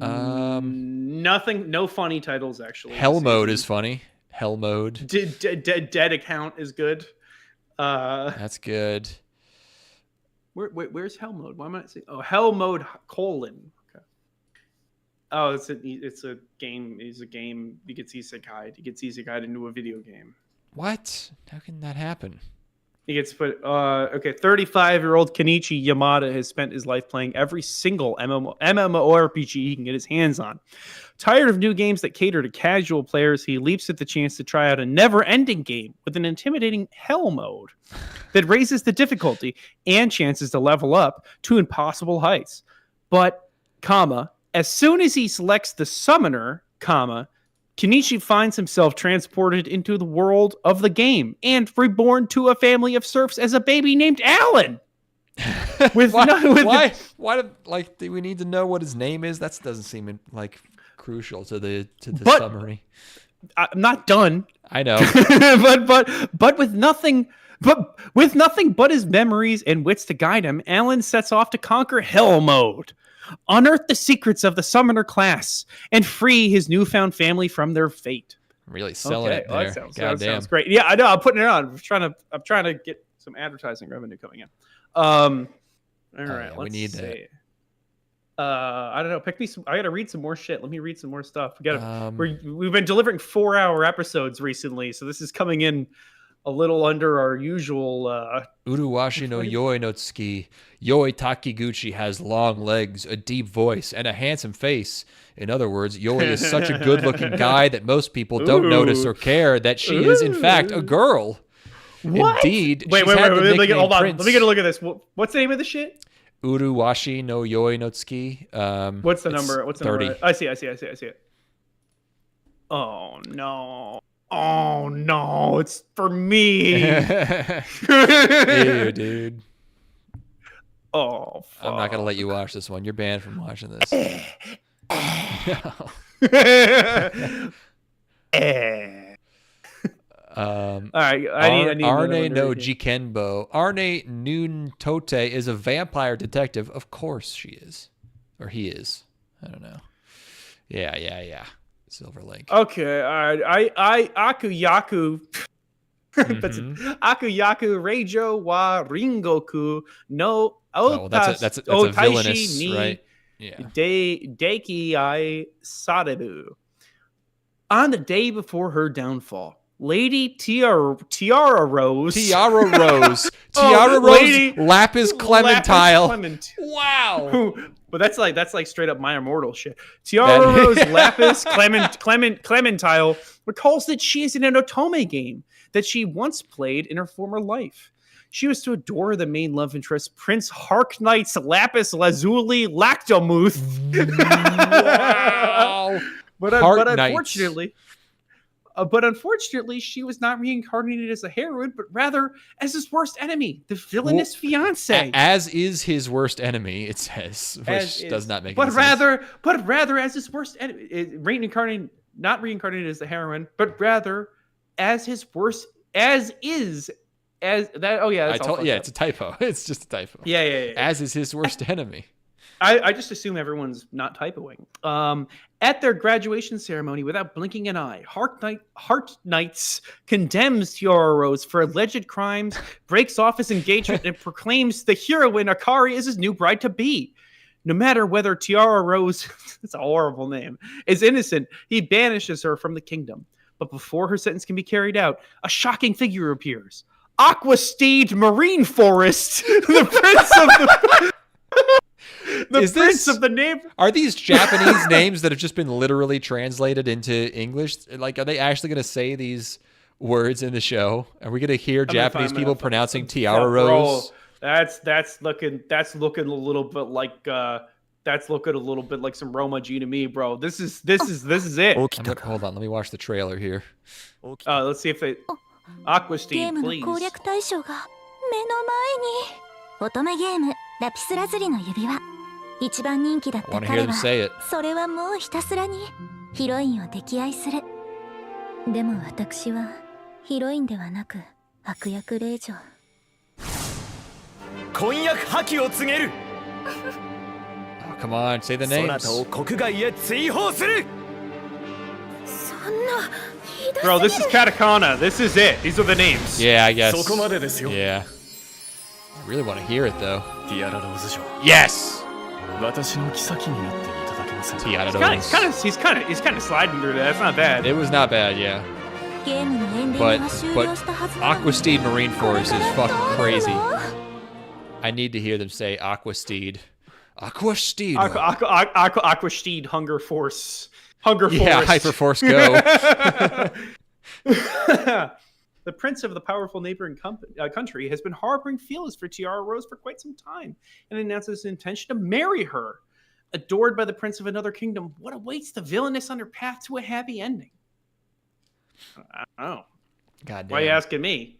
Nothing. No funny titles actually. Hell Mode is funny. Hell Mode. Dead Account is good. That's good. Where's Hell Mode? Why am I saying? Oh, Hell Mode : Okay. Oh, it's a game. It's a game. He gets isekai into a video game. What? How can that happen? He gets put. 35-year-old Kenichi Yamada has spent his life playing every single MMORPG he can get his hands on. Tired of new games that cater to casual players, he leaps at the chance to try out a never-ending game with an intimidating Hell Mode that raises the difficulty and chances to level up to impossible heights. But, as soon as he selects the Summoner, Kenichi finds himself transported into the world of the game and reborn to a family of serfs as a baby named Alan. Why do we need to know what his name is? That doesn't seem like crucial to the summary. I'm not done. I know. but with nothing but his memories and wits to guide him, Alan sets off to conquer Hell Mode, unearth the secrets of the Summoner class, and free his newfound family from their fate. Really selling it there. That sounds great. Yeah, I know. I'm putting it on. I'm trying to get some advertising revenue coming in. All right, we need that. I don't know. Pick me some. I gotta read some more shit. Let me read some more stuff. Um, We've been delivering 4-hour episodes recently, so this is coming in a little under our usual. Uruwashi no Yoi no Tsuki. Yoi Takiguchi has long legs, a deep voice, and a handsome face. In other words, Yoi is such a good-looking guy that most people don't notice or care that she is, in fact, a girl. What? Indeed, Wait, she's had the hold nickname on. Prince. Let me get a look at this. What's the name of the shit? Uruwashi no Yoi no Tsuki. What's the number? What's the 30. number? I see it. Oh no. Oh no, it's for me. Ew, dude. Oh, fuck. I'm not gonna let you watch this one. You're banned from watching this. All right, I need Arne no Jikenbo. Arne Nuntote is a vampire detective. Of course she is. Or he is. I don't know. Yeah. Silver Link. Okay, all right. I Akuyaku. That's Akuyaku Reijo wa Ringoku no That's a villainous, ni right? Yeah. Deiki I Sarebu. On the day before her downfall, Lady Tiara Rose. Tiara Rose. Tiara Rose. Lady Lapis Clementile. Lapis Wow. But that's like straight up My Immortal shit. Tiara Rose Lapis Clementile recalls that she is in an Otome game that she once played in her former life. She was to adore the main love interest, Prince Harknight's Lapis Lazuli Lactomuth. Wow. But unfortunately, she was not reincarnated as a heroine, but rather as his worst enemy, the villainous fiance. As is his worst enemy, it says, which does not make any sense. But rather as his worst enemy, not reincarnated as the heroine, but rather as his worst, as that. Oh yeah, it's a typo. It's just a typo. Yeah. As is his worst enemy. I just assume everyone's not typoing. At their graduation ceremony, without blinking an eye, Heart Knights condemns Tiara Rose for alleged crimes, breaks off his engagement, and proclaims the heroine Akari is his new bride-to-be. No matter whether Tiara Rose, it's a horrible name, is innocent, he banishes her from the kingdom. But before her sentence can be carried out, a shocking figure appears. Aquasteed Marine Forest, the prince of the... of the name. Are these Japanese names that have just been literally translated into English? Like, are they actually going to say these words in the show? Are we going to hear Japanese people pronouncing Tiara Rose? That's looking a little bit like some Roma G to me, bro. This is it. Hold on, let me watch the trailer here. Let's see if they Aquasteed, please. 一番人気だった彼はそれはもうひたすらにヒロインを溺愛する。でも私はヒロインではなく悪役令嬢。婚約破棄を告げる。 Come on, say the names. そなたを国外へ追放する。 そんなひどすぎる。 Bro, this is katakana. This is it. These are the names. Yeah, I guess. そこまでですよ。 Yeah. I really want to hear it though. ティアラローズ嬢。 Yes. 私の妃になっていただけませんか。 Tiara Rose. He's kind of sliding through that. That's not bad. It was not bad, yeah. ゲームのエンディング But が終了したはずなのに Aquasteed Marine Forest is これ fucking からどうなる crazy. の？ I need to hear them say Aquasteed. Aquasteed. Aquasteed Hunger Force. Yeah, Hyperforce Go. The prince of the powerful neighboring country has been harboring feelings for Tiara Rose for quite some time and announces his intention to marry her. Adored by the prince of another kingdom, what awaits the villainess on her path to a happy ending? I don't know. God damn. Why are you asking me?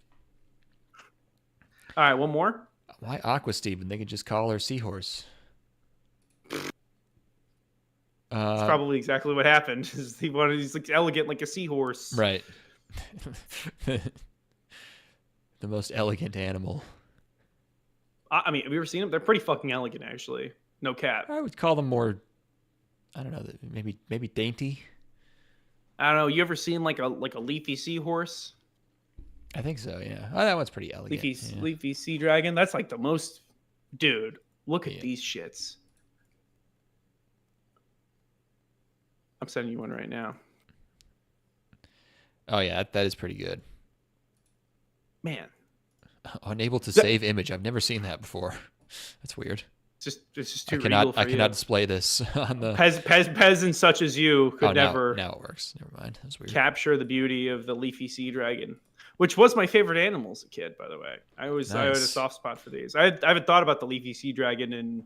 All right, one more. Why Aquasteed when they could just call her Seahorse? That's probably exactly what happened. He's like elegant like a seahorse. Right. The most elegant animal. I mean, have you ever seen them? They're pretty fucking elegant, actually. No cap. I would call them more, I don't know, maybe dainty. I don't know. You ever seen like a leafy seahorse? I think so, yeah. Oh, that one's pretty elegant. Leafy sea dragon. That's like the most. Dude, look at these shits. I'm sending you one right now. Oh yeah, that is pretty good. Man. Unable to save image. I've never seen that before. That's weird. It's just too regal for I cannot display this on the peasants such as you could never. Now it works. Never mind. That's weird. Capture the beauty of the leafy sea dragon, which was my favorite animal as a kid, by the way. I had a soft spot for these. I haven't thought about the leafy sea dragon in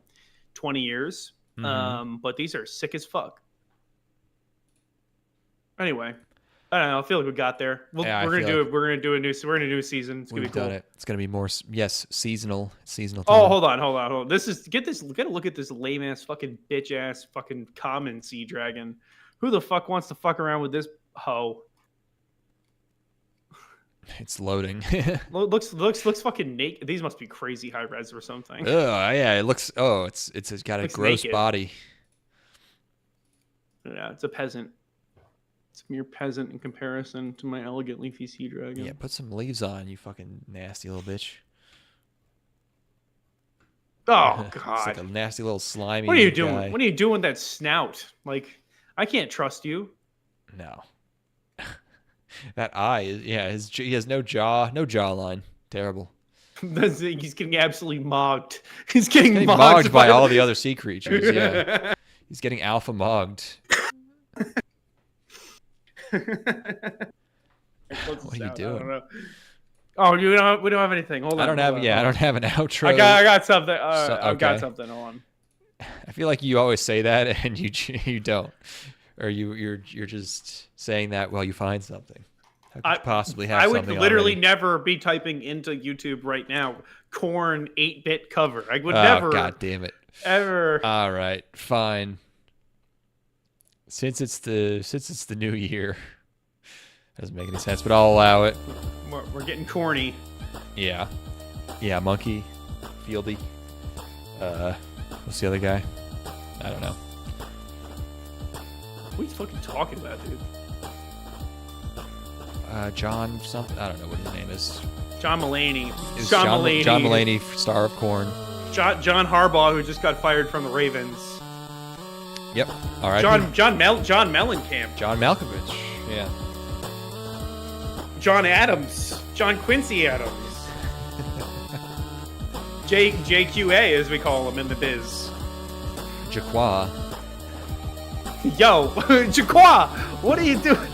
20 years, but these are sick as fuck. Anyway, I don't know. I feel like we got there. We're gonna do a new season. It's gonna be cool. Done it. It's gonna be more seasonal. Time. Oh, hold on. Gotta look at this lame ass fucking bitch ass fucking common sea dragon. Who the fuck wants to fuck around with this hoe? It's loading. looks fucking naked. These must be crazy high res or something. Yeah, it looks. Oh, it's got a gross naked. Body. Yeah, it's a peasant. It's a mere peasant in comparison to my elegant leafy sea dragon. Yeah, put some leaves on, you fucking nasty little bitch. Oh, God. It's like a nasty little slimy What are you doing? guy. What are you doing with that snout? Like, I can't trust you. No. That eye, he has no jawline. Terrible. He's getting absolutely mogged. He's getting mogged by all the other sea creatures, yeah. He's getting alpha mogged. What are you doing? I don't know. Oh, we don't have anything. Hold on. I don't have an outro. I got something. I've got something. Hold on. I feel like you always say that and you don't, or you're just saying that while you find something. How could you possibly have something? I would literally never be typing into YouTube right now. Korn 8-bit cover. I would never. God damn it. Ever. All right, fine. Since it's the new year, doesn't make any sense, but I'll allow it. We're getting corny. Yeah, Monkey, Fieldy. What's the other guy? I don't know. What are you fucking talking about, dude? John something. I don't know what his name is. John Mulaney. John Mulaney, star of Korn. John Harbaugh, who just got fired from the Ravens. Yep. All right. John Mellencamp. John Malkovich. Yeah. John Adams. John Quincy Adams. JQA, as we call him in the biz. Jaqua. Yo, Jaqua, what are you doing?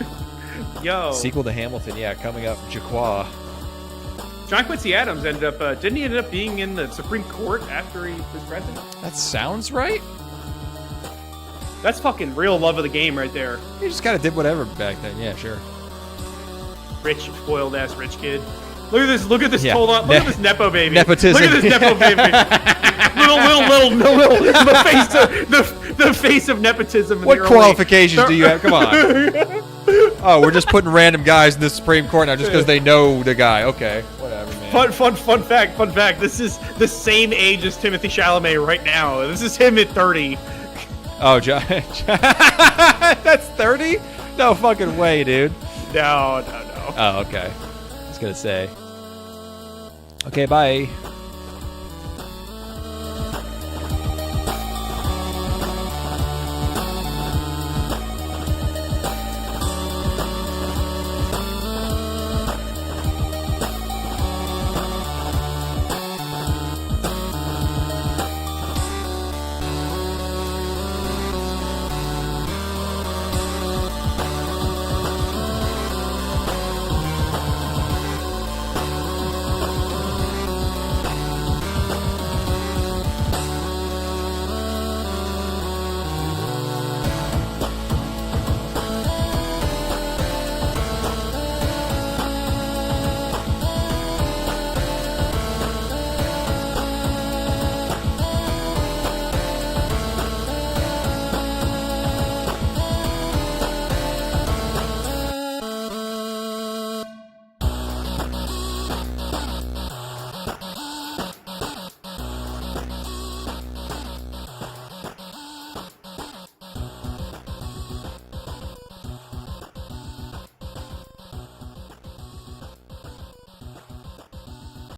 Yo. Sequel to Hamilton, yeah, coming up. Jaqua. John Quincy Adams didn't he end up being in the Supreme Court after he was president? That sounds right. That's fucking real love of the game right there. He just kind of did whatever back then. Yeah, sure. Rich, spoiled ass rich kid. Look at this. Look at this. Yeah. Hold on. Look at this nepo baby. Nepotism. Look at this nepo baby. little. The face of nepotism. What qualifications do you have? Come on. Oh, we're just putting random guys in the Supreme Court now just because they know the guy. Okay, whatever, man. Fun fact. This is the same age as Timothy Chalamet right now. This is him at 30. Oh, John. That's 30? No fucking way, dude. No. Oh, okay. I was gonna say. Okay, bye.